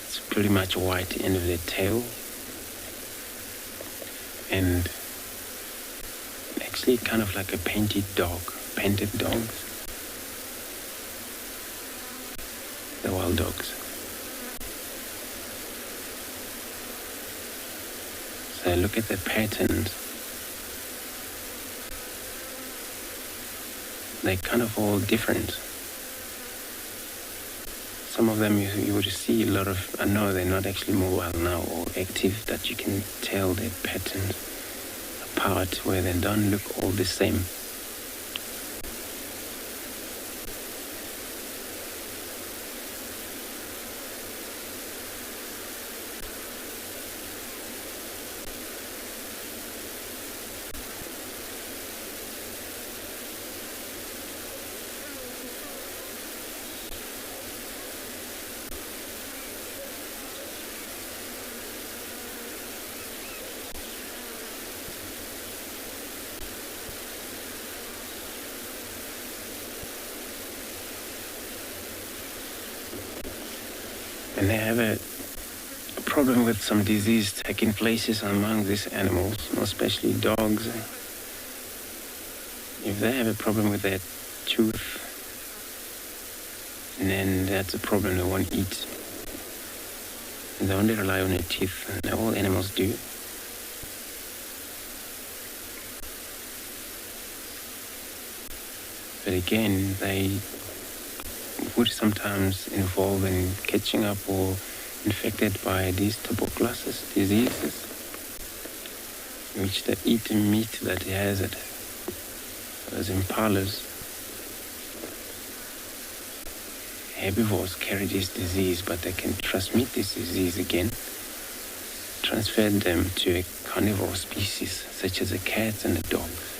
It's pretty much white end of the tail, and actually kind of like a painted dog. The wild dogs. So look at the patterns. They're kind of all different. some of them you would see a lot of, I know they're not actually mobile now or active, that you can tell their patterns apart where they don't look all the same. And they have a problem with some disease taking places among these animals, especially dogs. If they have a problem with their tooth, then that's a problem they won't eat. And they only rely on their teeth, and all animals do. But again, they would sometimes involve in catching up or infected by these tuberculosis diseases, in which they eat meat that has it. As impalas, herbivores carry this disease, but they can transmit this disease again, transfer them to a carnivore species, such as the cats and the dogs.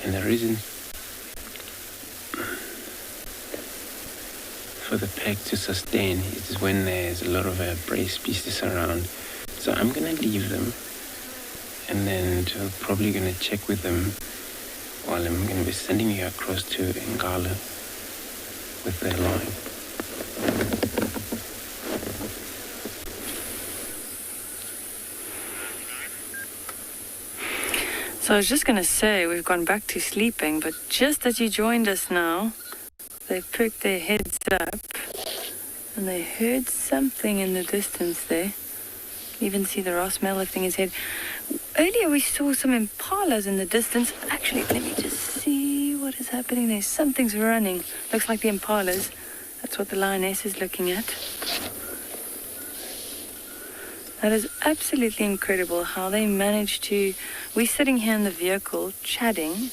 And the reason for the pack to sustain is when there's a lot of prey species around. So I'm going to leave them, and then I'm probably going to check with them while I'm going to be sending you across to Ngala with their line. So I was just going to say, we've gone back to sleeping, but just as you joined us now, they perked their heads up and they heard something in the distance there. You even see the Ross Mel lifting his head. Earlier we saw some impalas in the distance. Actually, let me just see what is happening there. Something's running. Looks like the impalas. That's what the lioness is looking at. That is absolutely incredible how they managed to... We're sitting here in the vehicle chatting,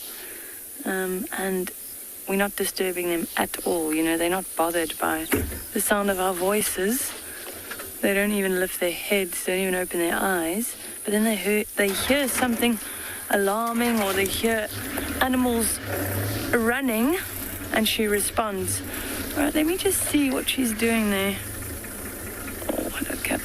and we're not disturbing them at all. You know, they're not bothered by the sound of our voices. They don't even lift their heads, they don't even open their eyes. But then they hear something alarming, or they hear animals running, and she responds. All right, let me just see what she's doing there. Oh, hello, Cap.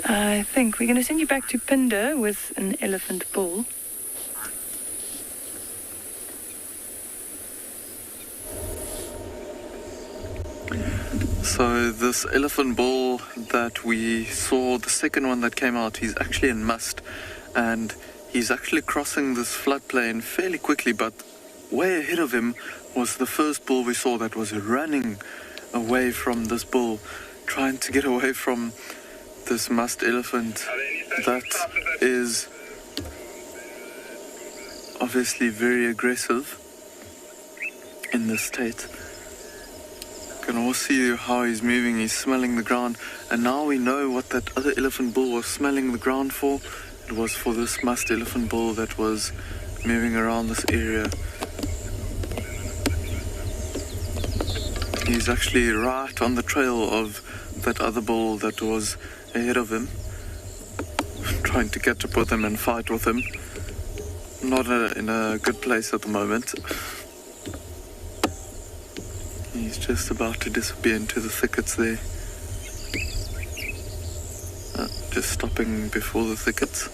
I think we're going to send you back to Phinda with an elephant bull. So this elephant bull that we saw, the second one that came out, he's actually in must, and he's actually crossing this floodplain fairly quickly, but way ahead of him was the first bull we saw that was running away from this bull, trying to get away from this musk elephant that is obviously very aggressive in this state. You can all see how he's moving, he's smelling the ground, and now we know what that other elephant bull was smelling the ground for. It was for this musk elephant bull that was moving around this area. He's actually right on the trail of that other bull that was ahead of him, trying to catch up with him and fight with him. Not in a good place at the moment. He's just about to disappear into the thickets there. Just stopping before the thickets.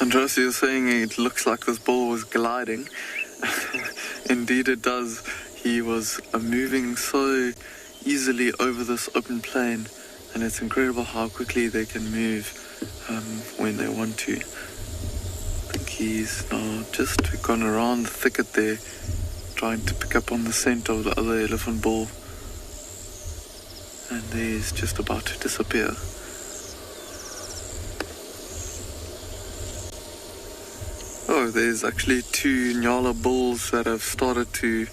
And Josie, you're saying it looks like this bull was gliding. Indeed it does. He was moving so easily over this open plain, and it's incredible how quickly they can move when they want to. I think he's now just gone around the thicket there, trying to pick up on the scent of the other elephant bull. And he's just about to disappear. Oh, there's actually two Ngala bulls that have started to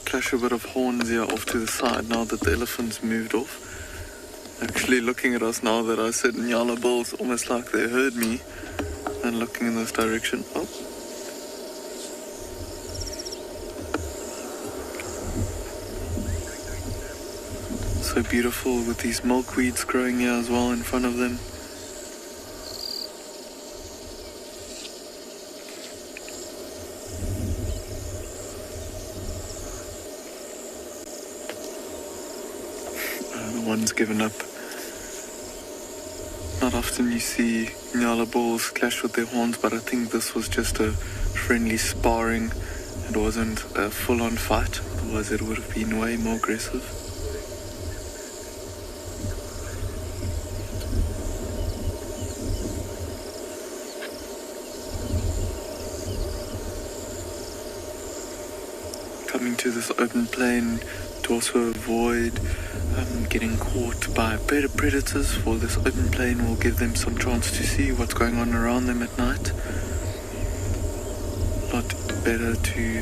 clash a bit of horns here off to the side now that the elephants moved off. Actually looking at us now that I said Ngala bulls, almost like they heard me and looking in this direction. Oh. So beautiful with these milkweeds growing here as well in front of them. The one's given up. Not often you see Ngala bulls clash with their horns, but I think this was just a friendly sparring. It wasn't a full-on fight, otherwise it would have been way more aggressive. Coming to this open plain to also avoid getting caught by predators, for this open plain will give them some chance to see what's going on around them at night. A lot better to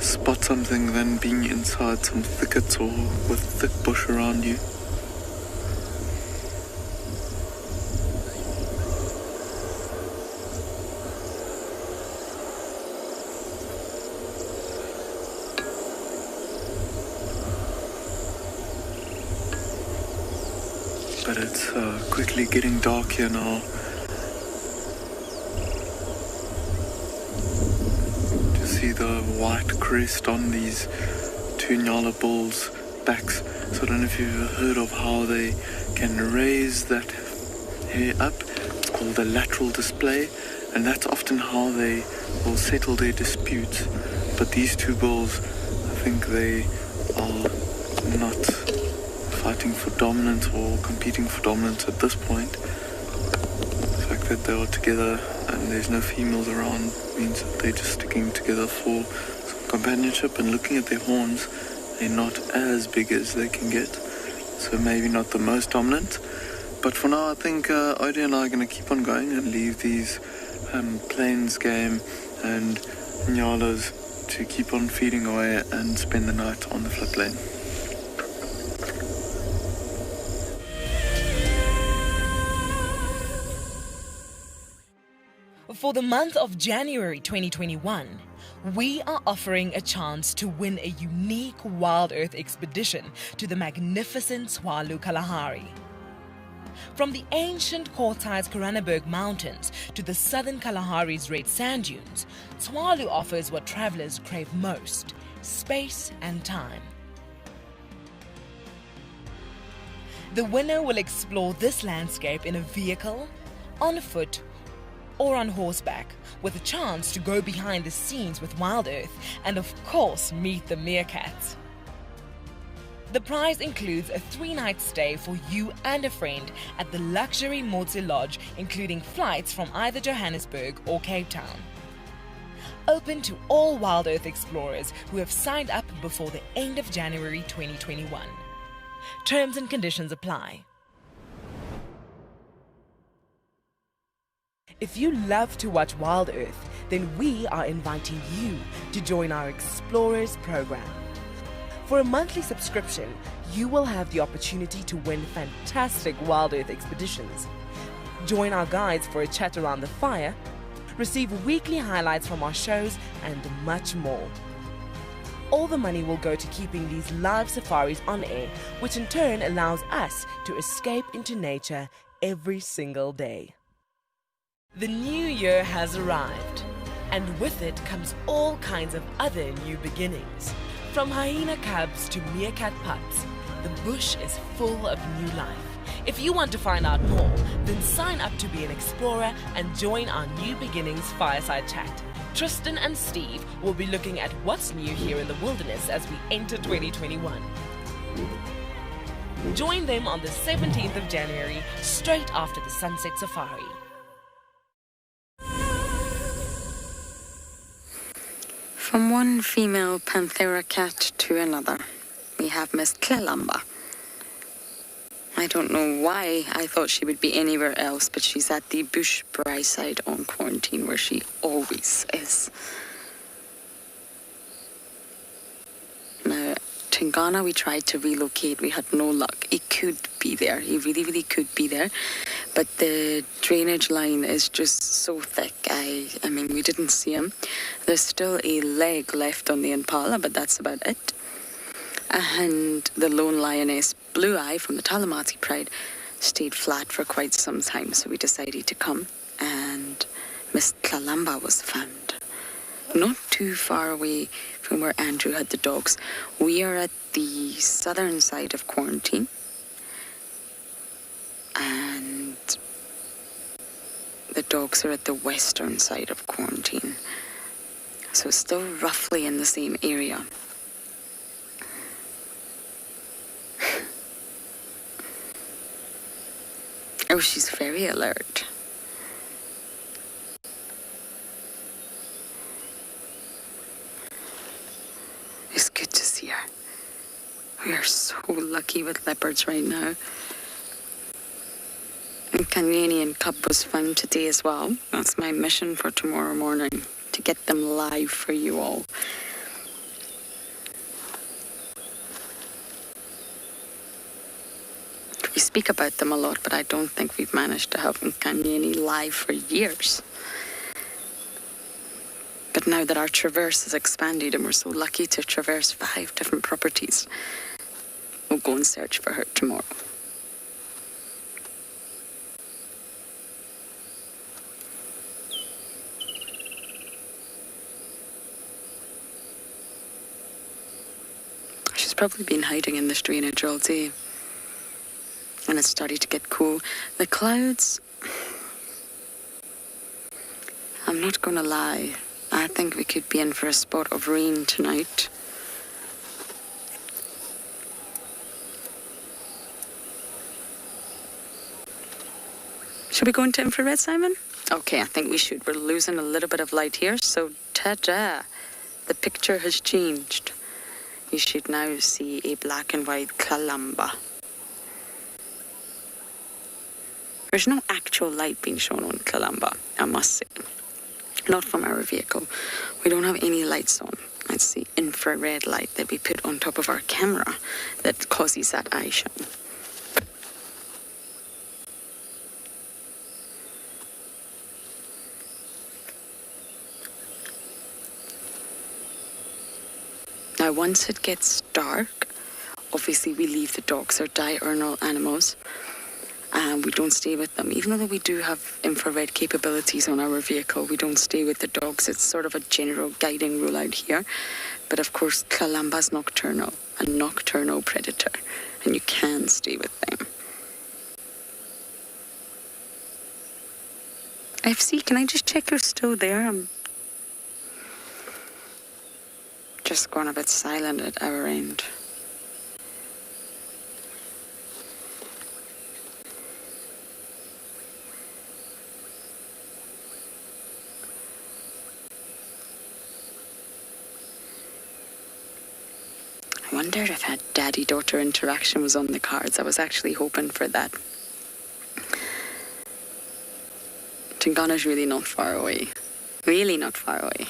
spot something than being inside some thickets or with thick bush around you. But it's quickly getting dark here now. To see the white crest on these two Ngala bulls' backs. So I don't know if you've ever heard of how they can raise that hair up. It's called a lateral display, and that's often how they will settle their disputes. But these two bulls, I think they are not fighting for dominance or competing for dominance at this point. The fact that they are together and there's no females around means that they're just sticking together for some companionship, and looking at their horns, they're not as big as they can get, so maybe not the most dominant. But for now I think Odie and I are going to keep on going and leave these plains game and Ngalas to keep on feeding away and spend the night on the floodplain. For the month of January 2021, we are offering a chance to win a unique WildEarth expedition to the magnificent Tswalu Kalahari. From the ancient Kortai's Koranenberg Mountains to the southern Kalahari's red sand dunes, Tswalu offers what travelers crave most: space and time. The winner will explore this landscape in a vehicle, on foot, or on horseback, with a chance to go behind the scenes with WildEarth and of course meet the meerkats. The prize includes a 3-night stay for you and a friend at the luxury Motse Lodge, including flights from either Johannesburg or Cape Town. Open to all WildEarth explorers who have signed up before the end of January 2021. Terms and conditions apply. If you love to watch WildEarth, then we are inviting you to join our Explorers program. For a monthly subscription, you will have the opportunity to win fantastic WildEarth expeditions, join our guides for a chat around the fire, receive weekly highlights from our shows, and much more. All the money will go to keeping these live safaris on air, which in turn allows us to escape into nature every single day. The new year has arrived, and with it comes all kinds of other new beginnings. From hyena cubs to meerkat pups, the bush is full of new life. If you want to find out more, then sign up to be an explorer and join our New Beginnings Fireside Chat. Tristan and Steve will be looking at what's new here in the wilderness as we enter 2021. Join them on the 17th of January, straight after the Sunset Safari. From one female panthera cat to another, we have Miss Kalamba. I don't know why I thought she would be anywhere else, but she's at the bush Prrivate on quarantine, where she always is. Now, to Ghana, we tried to relocate. We had no luck. He could be there. He really, really could be there. But the drainage line is just so thick. I mean, we didn't see him. There's still a leg left on the Impala, but that's about it. And the lone lioness, Blue Eye, from the Talamati Pride, stayed flat for quite some time, so we decided to come, and Miss Kalamba was found. Not too far away from where Andrew had the dogs. We are at the southern side of quarantine, and the dogs are at the western side of quarantine. So still roughly in the same area. Oh, she's very alert. It's good to see her. We are so lucky with leopards right now. And Canadian cub was found today as well. That's my mission for tomorrow morning, to get them live for you all. We speak about them a lot, but I don't think we've managed to have Nkanyeni live for years. But now that our traverse has expanded and we're so lucky to traverse 5 different properties, we'll go and search for her tomorrow. She's probably been hiding in this drainage all day. And it's starting to get cool. The clouds, I'm not gonna lie, I think we could be in for a spot of rain tonight. Should we go into infrared, Simon? Okay, I think we should. We're losing a little bit of light here, so ta-da! The picture has changed. You should now see a black and white Kalamba. There's no actual light being shown on Kalamba, I must say. Not from our vehicle. We don't have any lights on. It's the infrared light that we put on top of our camera that causes that eye shine. Now, once it gets dark, obviously we leave the dogs. They're diurnal animals. And we don't stay with them. Even though we do have infrared capabilities on our vehicle, we don't stay with the dogs. It's sort of a general guiding rule out here. But of course, Kalamba's nocturnal, a nocturnal predator, and you can stay with them. FC, can I just check you're still there? I'm just gone a bit silent at our end. I wondered if that daddy-daughter interaction was on the cards. I was actually hoping for that. Tingana's really not far away. Really not far away.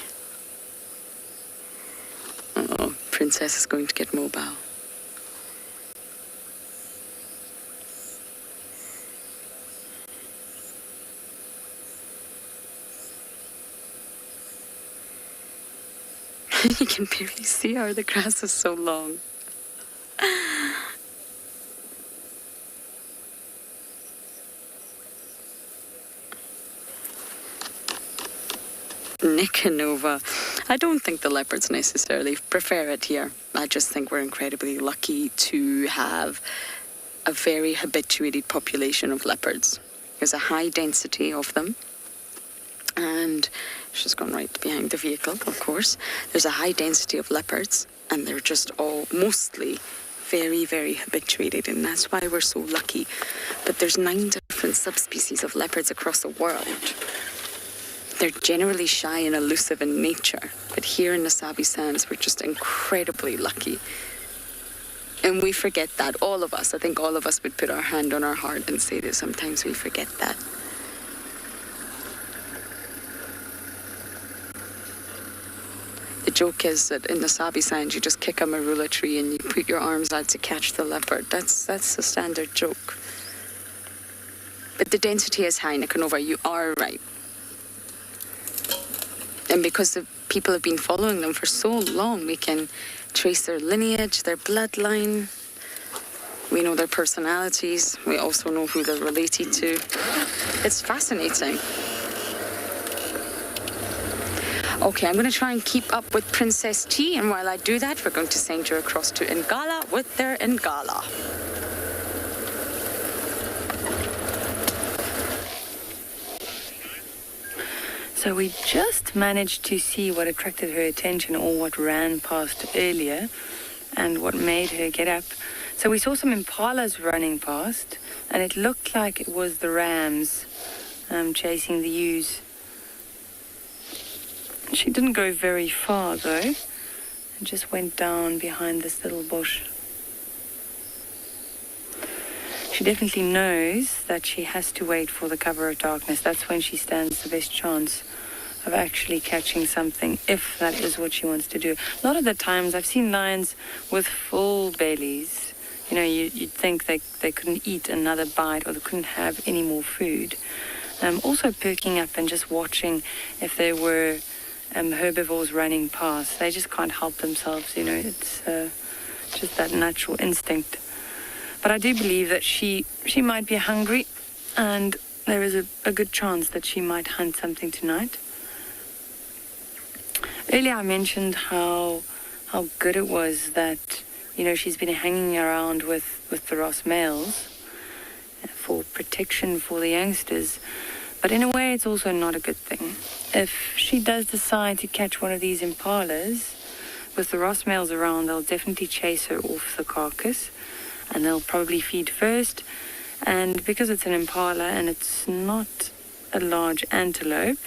Uh-oh, Princess is going to get mobile. You can barely see her. The grass is so long. Nicanova. I don't think the leopards necessarily prefer it here. I just think we're incredibly lucky to have a very habituated population of leopards. There's a high density of them. And she's gone right behind the vehicle, of course. There's a high density of leopards, and they're just all mostly very, very habituated, and that's why we're so lucky. But there's 9 different subspecies of leopards across the world. They're generally shy and elusive in nature, but here in the Sabi Sands, we're just incredibly lucky. And we forget that, all of us. I think all of us would put our hand on our heart and say that sometimes we forget that. The joke is that in the Sabi Sands, you just kick a marula tree and you put your arms out to catch the leopard. That's the standard joke. But the density is high, Nicanova, you are right. And because the people have been following them for so long, we can trace their lineage, their bloodline. We know their personalities. We also know who they're related to. It's fascinating. Okay, I'm going to try and keep up with Princess T, and while I do that, we're going to send you across to Ngala with their Ngala. So we just managed to see what attracted her attention or what ran past earlier and what made her get up. So we saw some impalas running past, and it looked like it was the rams chasing the ewes. She didn't go very far though, and just went down behind this little bush. She definitely knows that she has to wait for the cover of darkness. That's when she stands the best chance of actually catching something, if that is what she wants to do. A lot of the times I've seen lions with full bellies. You know, you'd think they couldn't eat another bite or they couldn't have any more food. Also perking up and just watching if there were herbivores running past. They just can't help themselves, you know. It's just that natural instinct. But I do believe that she might be hungry, and there is a good chance that she might hunt something tonight. Earlier I mentioned how good it was that, you know, she's been hanging around with the Ross males for protection for the youngsters. But in a way, it's also not a good thing. If she does decide to catch one of these impalas, with the Ross males around, they'll definitely chase her off the carcass, and they'll probably feed first. And because it's an impala and it's not a large antelope,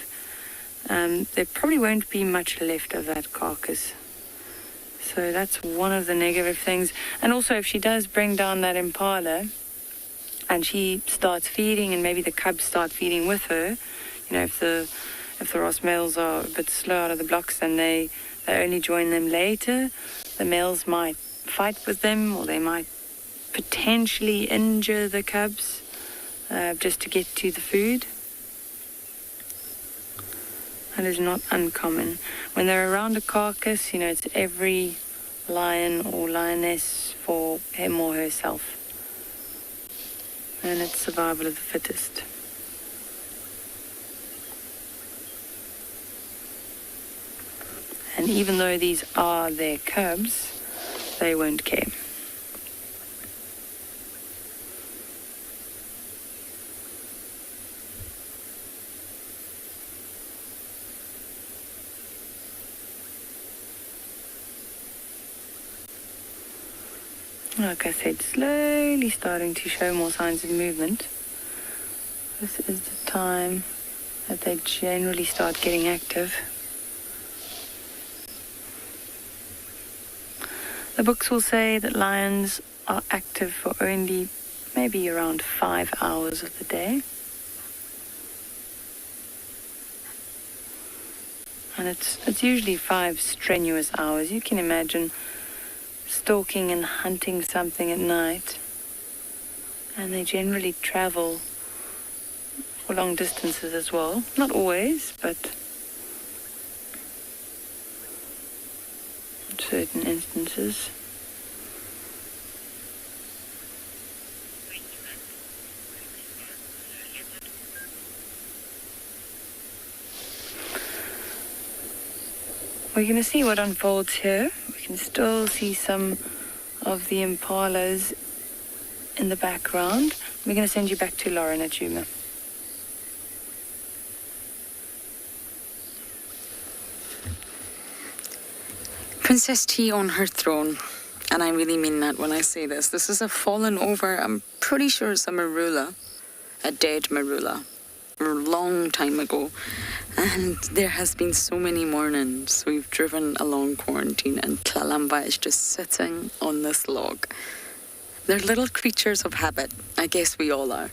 there probably won't be much left of that carcass. So that's one of the negative things. And also, if she does bring down that impala and she starts feeding, and maybe the cubs start feeding with her, you know, if the Ross males are a bit slow out of the blocks and they only join them later, the males might fight with them, or they might potentially injure the cubs just to get to the food. That is not uncommon. When they're around a carcass, you know, it's every lion or lioness for him or herself. And it's survival of the fittest. And even though these are their cubs, they won't care. Like I said, slowly starting to show more signs of movement. This is the time that they generally start getting active. The books will say that lions are active for only maybe around 5 hours of the day. And it's usually 5 strenuous hours. You can imagine stalking and hunting something at night, and they generally travel for long distances as well. Not always, but in certain instances. we're going to see what unfolds here. We can still see some of the impalas in the background. We're going to send you back to Lauren at Djuma. Princess T on her throne, and I really mean that when I say this. This is a fallen over, I'm pretty sure it's a marula, a dead marula, a long time ago. And there has been so many mornings we've driven along quarantine and Kalamba is just sitting on this log. They're little creatures of habit. I guess we all are.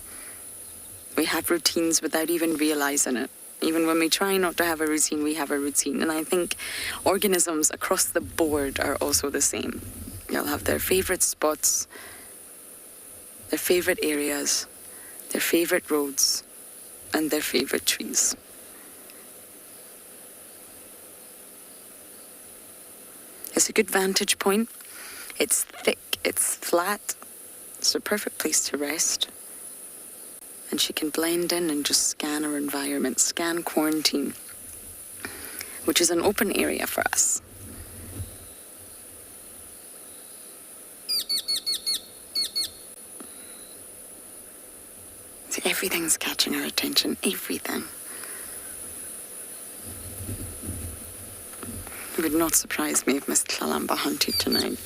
We have routines without even realizing it. Even when we try not to have a routine, we have a routine. And I think organisms across the board are also the same. They'll have their favorite spots, their favorite areas, their favorite roads, and their favorite trees. It's a good vantage point. It's thick, it's flat. It's the perfect place to rest. And she can blend in and just scan her environment, scan quarantine, which is an open area for us. So everything's catching her attention, everything. It would not surprise me if Miss Kalamba hunted tonight.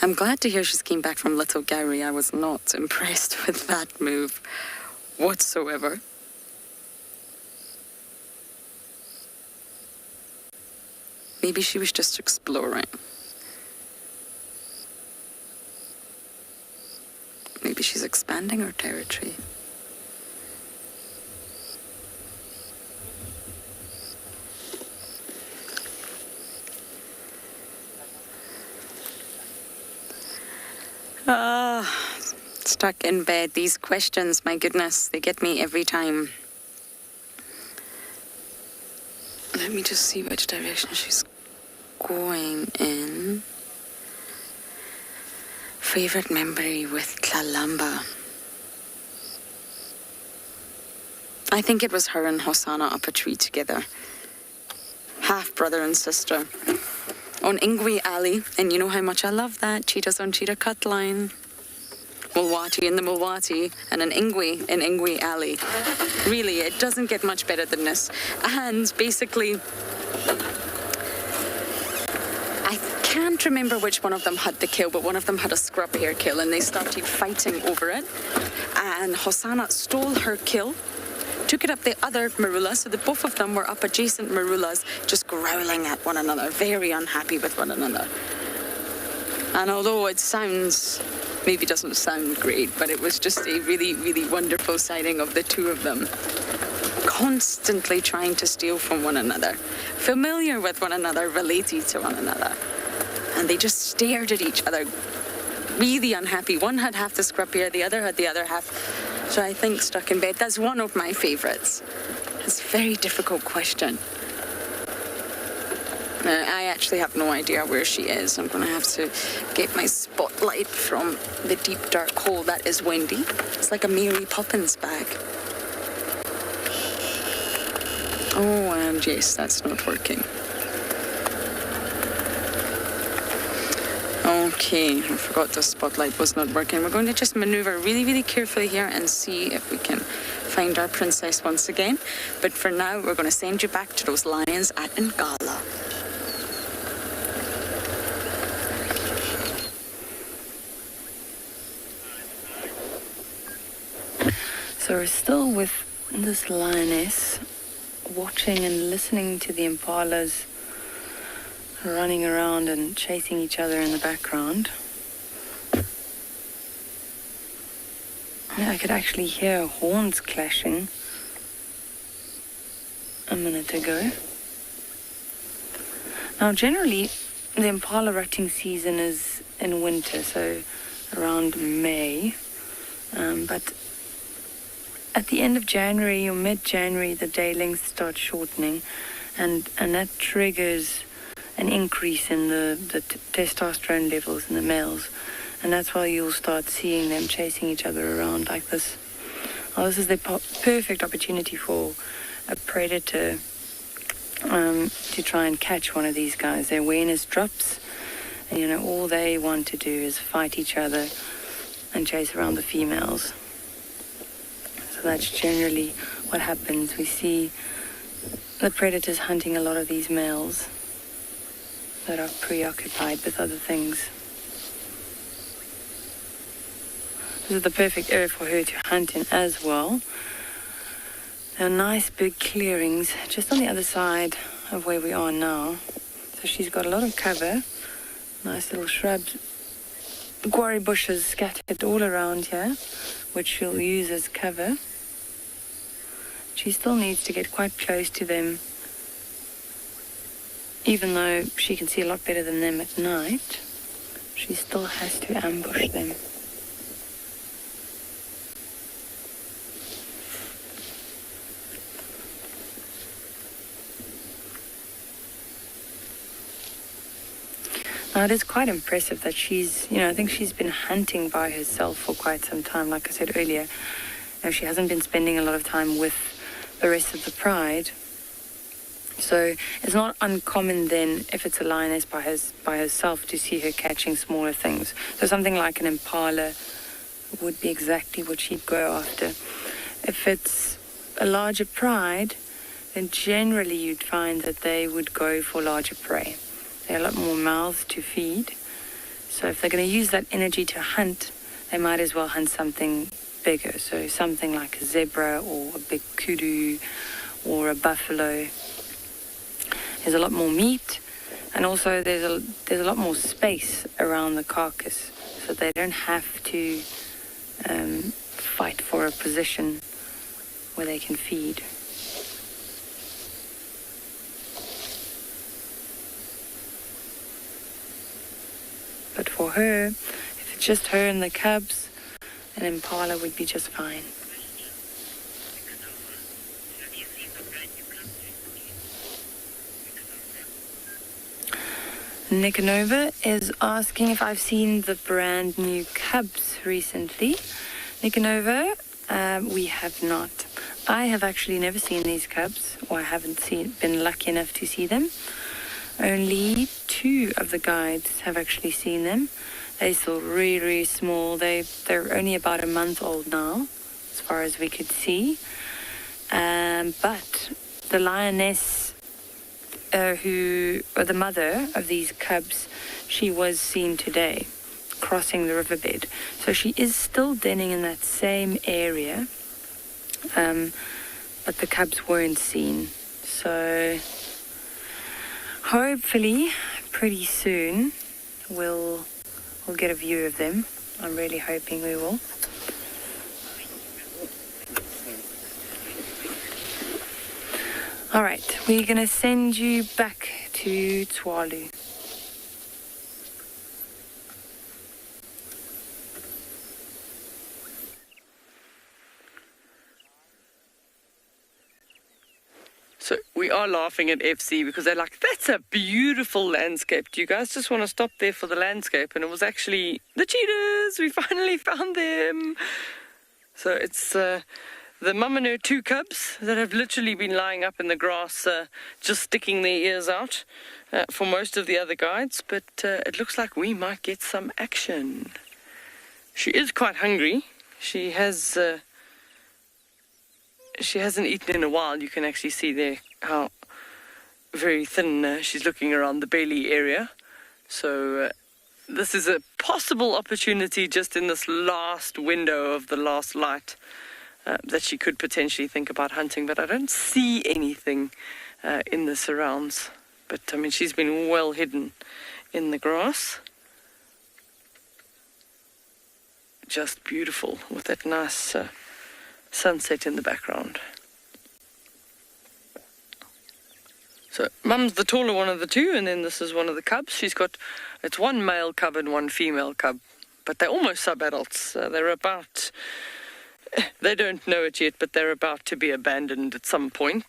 I'm glad to hear she's came back from Little Gowrie. I was not impressed with that move whatsoever. Maybe she was just exploring. Maybe she's expanding her territory. Stuck in bed. These questions, my goodness, they get me every time. Let me just see which direction she's going in. Favorite memory with Kalamba. I think it was her and Hosanna up a tree together. Half brother and sister. On Ingwe Alley, and you know how much I love that. Cheetahs on Cheetah Cut Line. Mulwati in the Mulwati, and an Ingwe in Ingwe Alley. Really, it doesn't get much better than this. And basically, I can't remember which one of them had the kill, but one of them had a scrub hair kill, and they started fighting over it. And Hosanna stole her kill, took it up the other marula, so that both of them were up adjacent marulas, just growling at one another, very unhappy with one another. And although it maybe doesn't sound great, but it was just a really, really wonderful sighting of the two of them. Constantly trying to steal from one another, familiar with one another, related to one another. And they just stared at each other, really unhappy. One had half the scrub hair, the other had the other half. So I think stuck in bed, that's one of my favorites. It's a very difficult question. I actually have no idea where she is. I'm going to have to get my spotlight from the deep dark hole that is Wendy. It's like a Mary Poppins bag. Oh, and yes, that's not working. Okay, I forgot the spotlight was not working. We're going to just maneuver really, really carefully here and see if we can find our princess once again. But for now, we're going to send you back to those lions at Ngala. So we're still with this lioness, watching and listening to the impalas running around and chasing each other in the background. Yeah, I could actually hear horns clashing a minute ago. Now, generally, the impala rutting season is in winter, so around May. But at the end of January or mid-January, the day length starts shortening, and that triggers an increase in the testosterone levels in the males, and that's why you'll start seeing them chasing each other around like this. Well, this is the perfect opportunity for a predator to try and catch one of these guys. Their awareness drops, and all they want to do is fight each other and chase around the females. So that's generally what happens. We see the predators hunting a lot of these males that are preoccupied with other things. This is the perfect area for her to hunt in as well. There are nice big clearings just on the other side of where we are now. So she's got a lot of cover, nice little shrubs, guarri bushes scattered all around here, which she'll use as cover. She still needs to get quite close to them, even though she can see a lot better than them at night. She still has to ambush them. Now, it is quite impressive that she's, I think she's been hunting by herself for quite some time. Like I said earlier, she hasn't been spending a lot of time with the rest of the pride. So it's not uncommon then, if it's a lioness by herself, to see her catching smaller things. So something like an impala would be exactly what she'd go after. If it's a larger pride, then generally you'd find that they would go for larger prey. There are a lot more mouths to feed. So if they're going to use that energy to hunt, they might as well hunt something bigger. So something like a zebra or a big kudu or a buffalo. There's a lot more meat, and also there's a lot more space around the carcass, so they don't have to fight for a position where they can feed. But for her, if it's just her and the cubs, an impala would be just fine. Nicanova is asking if I've seen the brand new cubs recently. Nicanova, we have not. I have actually never seen these cubs, or I haven't been lucky enough to see them. Only 2 of the guides have actually seen them. They're still really, really small. They're only about a month old now, as far as we could see. But the lioness, the mother of these cubs, she was seen today crossing the riverbed. So she is still denning in that same area, but the cubs weren't seen. So hopefully pretty soon we'll get a view of them. I'm really hoping we will. All right, we're going to send you back to Tswalu. So we are laughing at FC because they're like, that's a beautiful landscape. Do you guys just want to stop there for the landscape? And it was actually the cheetahs. We finally found them. So it's the mum and her 2 cubs that have literally been lying up in the grass, just sticking their ears out for most of the other guides. But it looks like we might get some action. She is quite hungry. She hasn't eaten in a while. You can actually see there how very thin she's looking around the belly area. So this is a possible opportunity just in this last window of the last light that she could potentially think about hunting. But I don't see anything in the surrounds. But I mean, she's been well hidden in the grass. Just beautiful with that nice sunset in the background. So mum's the taller one of the 2, and then this is one of the cubs. It's 1 male cub and 1 female cub, but they're almost sub-adults. They don't know it yet, but they're about to be abandoned at some point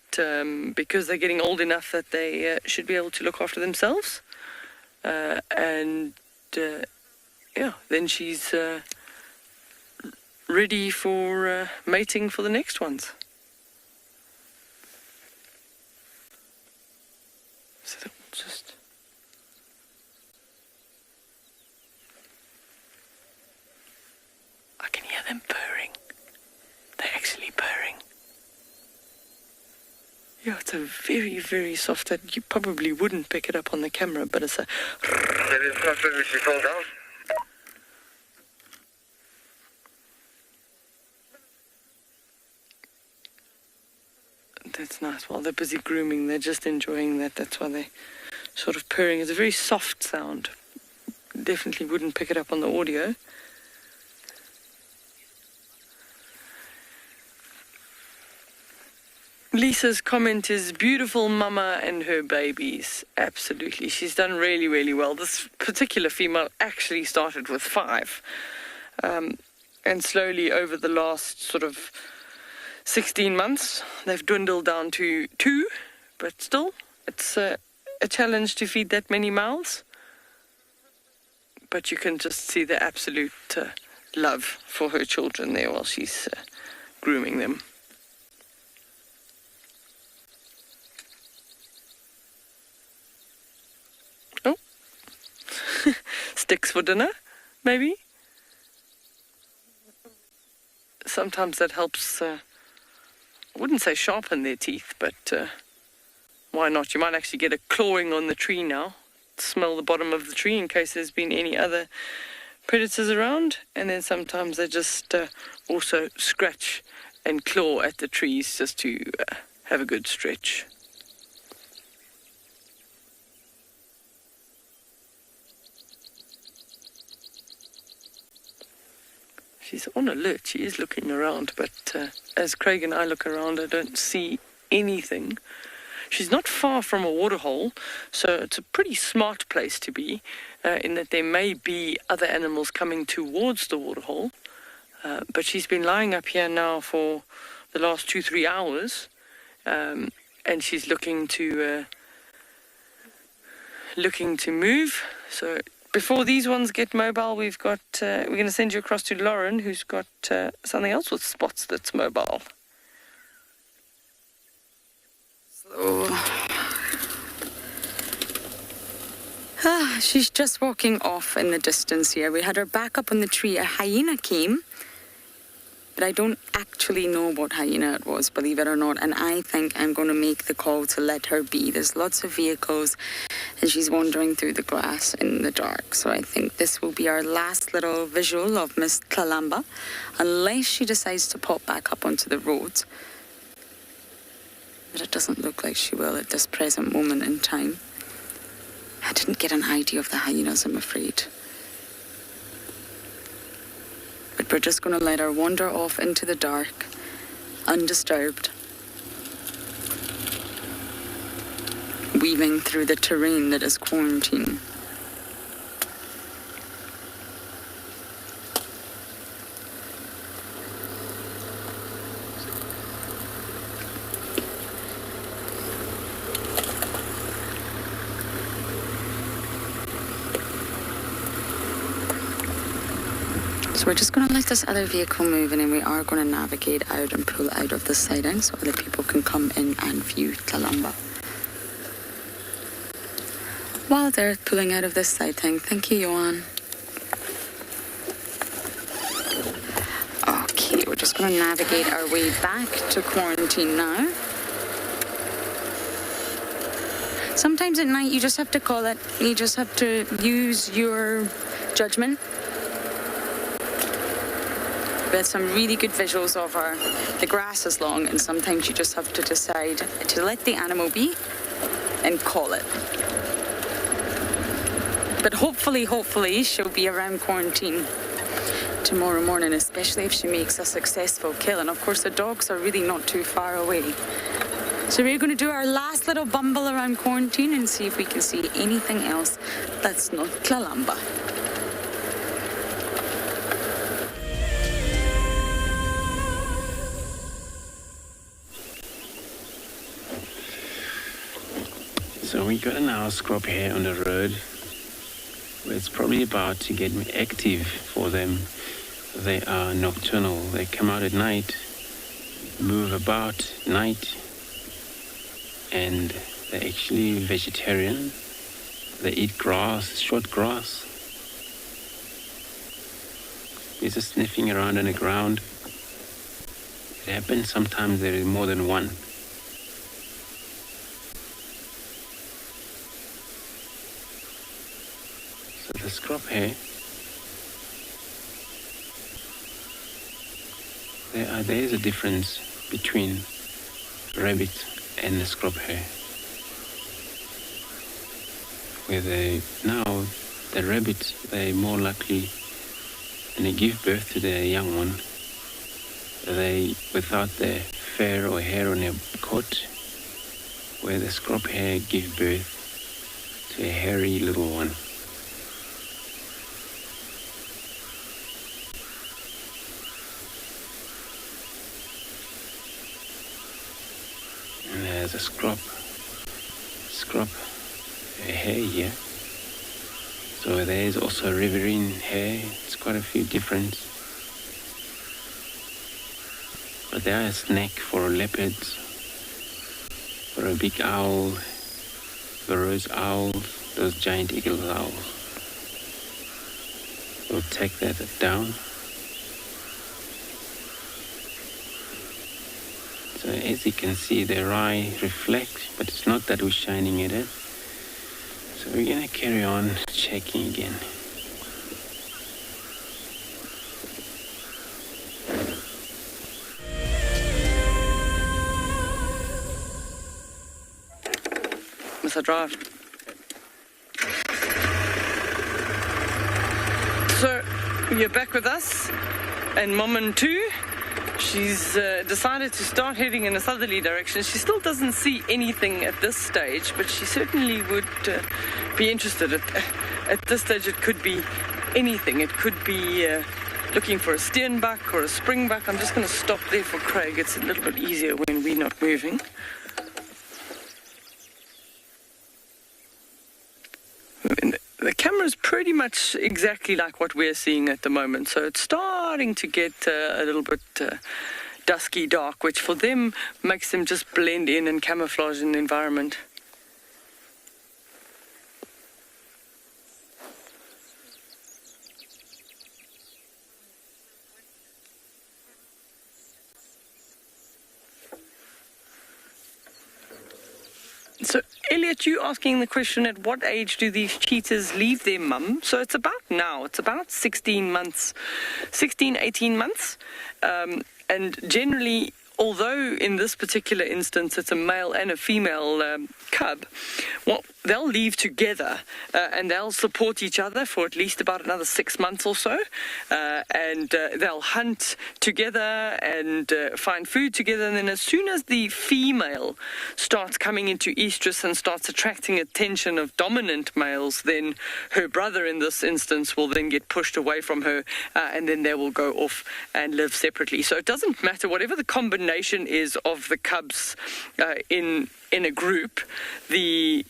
because they're getting old enough that they should be able to look after themselves. Then she's ready for mating for the next ones. So they're all just... I can hear them purring. They're actually purring. Yeah, it's a very, very soft... You probably wouldn't pick it up on the camera, but it's a... That's nice. While they're busy grooming, they're just enjoying that. That's why they're sort of purring. It's a very soft sound. Definitely wouldn't pick it up on the audio. Lisa's comment is beautiful mama and her babies. Absolutely. She's done really, really well. This particular female actually started with 5. And slowly over the last sort of 16 months, they've dwindled down to 2. But still, it's a challenge to feed that many mouths. But you can just see the absolute love for her children there while she's grooming them. Oh, sticks for dinner, maybe? Sometimes that helps, I wouldn't say sharpen their teeth, but why not? You might actually get a clawing on the tree now. Smell the bottom of the tree in case there's been any other predators around. And then sometimes they just also scratch and claw at the trees just to have a good stretch. She's on alert. She is looking around, but as Craig and I look around, I don't see anything. She's not far from a waterhole, so it's a pretty smart place to be, in that there may be other animals coming towards the waterhole. But she's been lying up here now for the last 2-3 hours, and she's looking to move. So before these ones get mobile, we're going to send you across to Lauren, who's got something else with spots that's mobile. She's just walking off in the distance here. We had her back up on the tree. A hyena came, but I don't actually know what hyena it was, believe it or not, and I think I'm going to make the call to let her be. There's lots of vehicles, and she's wandering through the grass in the dark, so I think this will be our last little visual of Miss Kalamba, unless she decides to pop back up onto the road. But it doesn't look like she will at this present moment in time. I didn't get an idea of the hyenas, I'm afraid. But we're just going to let her wander off into the dark, undisturbed, weaving through the terrain that is quarantine. So we're just going to let this other vehicle move, and then we are going to navigate out and pull out of the siding so other people can come in and view Kalamba. WildEarth pulling out of this sighting. Thank you, Johan. Okay, we're just going to navigate our way back to quarantine now. Sometimes at night you just have to call it. You just have to use your judgment. We had some really good visuals of her. The grass is long, and sometimes you just have to decide to let the animal be and call it. But hopefully, she'll be around quarantine tomorrow morning, especially if she makes a successful kill. And of course, the dogs are really not too far away. So we're going to do our last little bumble around quarantine and see if we can see anything else that's not Kalamba. So we got an owl scrub here on the road. It's probably about to get active for them. They are nocturnal. They come out at night, move about at night, and They're actually vegetarian. They eat grass, short grass. They're just sniffing around on the ground. It happens sometimes there is more than one. So the scrub hare, there is a difference between rabbit and the scrub hare. Where the rabbit, they're more likely, when they give birth to their young one, they, without the fur or hair on their coat, where the scrub hare give birth to a hairy little one. And there's a scrub hare here. So there is also a riverine hare. It's quite a few different. But they are a snack for leopards, for a big owl, the rose owls, those giant eagle owls. We'll take that down. So as you can see, their eye reflects, but it's not that we're shining at it. So we're gonna carry on checking again. Mr. Drive. So you're back with us, and Mom too. She's decided to start heading in a southerly direction. She still doesn't see anything at this stage, but she certainly would be interested. At this stage, it could be anything. It could be looking for a steenbuck or a springbuck. I'm just going to stop there for Craig. It's a little bit easier when we're not moving. The camera's pretty much exactly like what we're seeing at the moment, so it's starting to get a little bit dusky dark, which for them makes them just blend in and camouflage in the environment. So, Elliot, you asking the question, at what age do these cheetahs leave their mum? So it's about now. It's about 18 months. And generally, although in this particular instance it's a male and a female cub, well, they'll leave together and they'll support each other for at least about another 6 months or so. And they'll hunt together and find food together. And then as soon as the female starts coming into estrus and starts attracting attention of dominant males, then her brother in this instance will then get pushed away from her and then they will go off and live separately. So it doesn't matter, whatever the combination is of the cubs in a group, the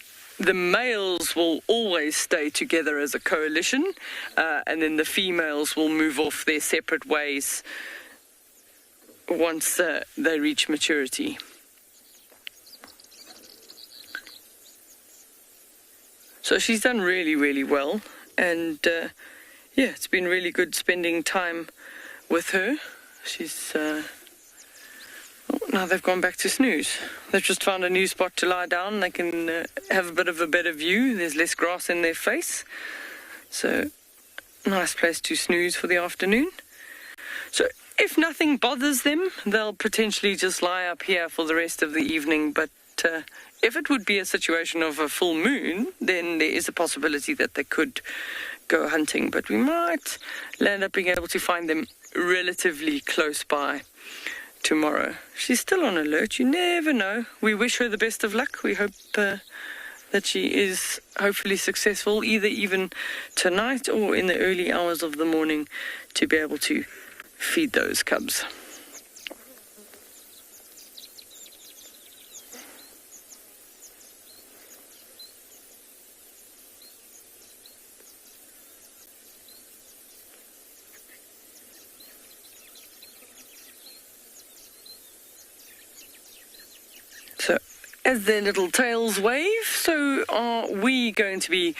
males will always stay together as a coalition, and then the females will move off their separate ways once they reach maturity. So she's done really, really well, and yeah, it's been really good spending time with her. She's now they've gone back to snooze. They've just found a new spot to lie down. They can have a bit of a better view. There's less grass in their face. So, nice place to snooze for the afternoon. So, if nothing bothers them, they'll potentially just lie up here for the rest of the evening. But if it would be a situation of a full moon, then there is a possibility that they could go hunting. But we might land up being able to find them relatively close by tomorrow. She's still on alert. You never know. We wish her the best of luck. We hope that she is hopefully successful, either even tonight or in the early hours of the morning, to be able to feed those cubs. as their little tails wave, so are we going to be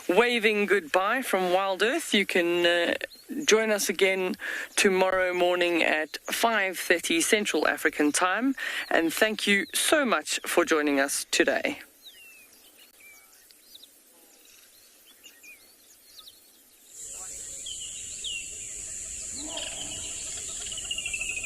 waving goodbye from WildEarth. You can join us again tomorrow morning at 5:30 Central African Time, and thank you so much for joining us today.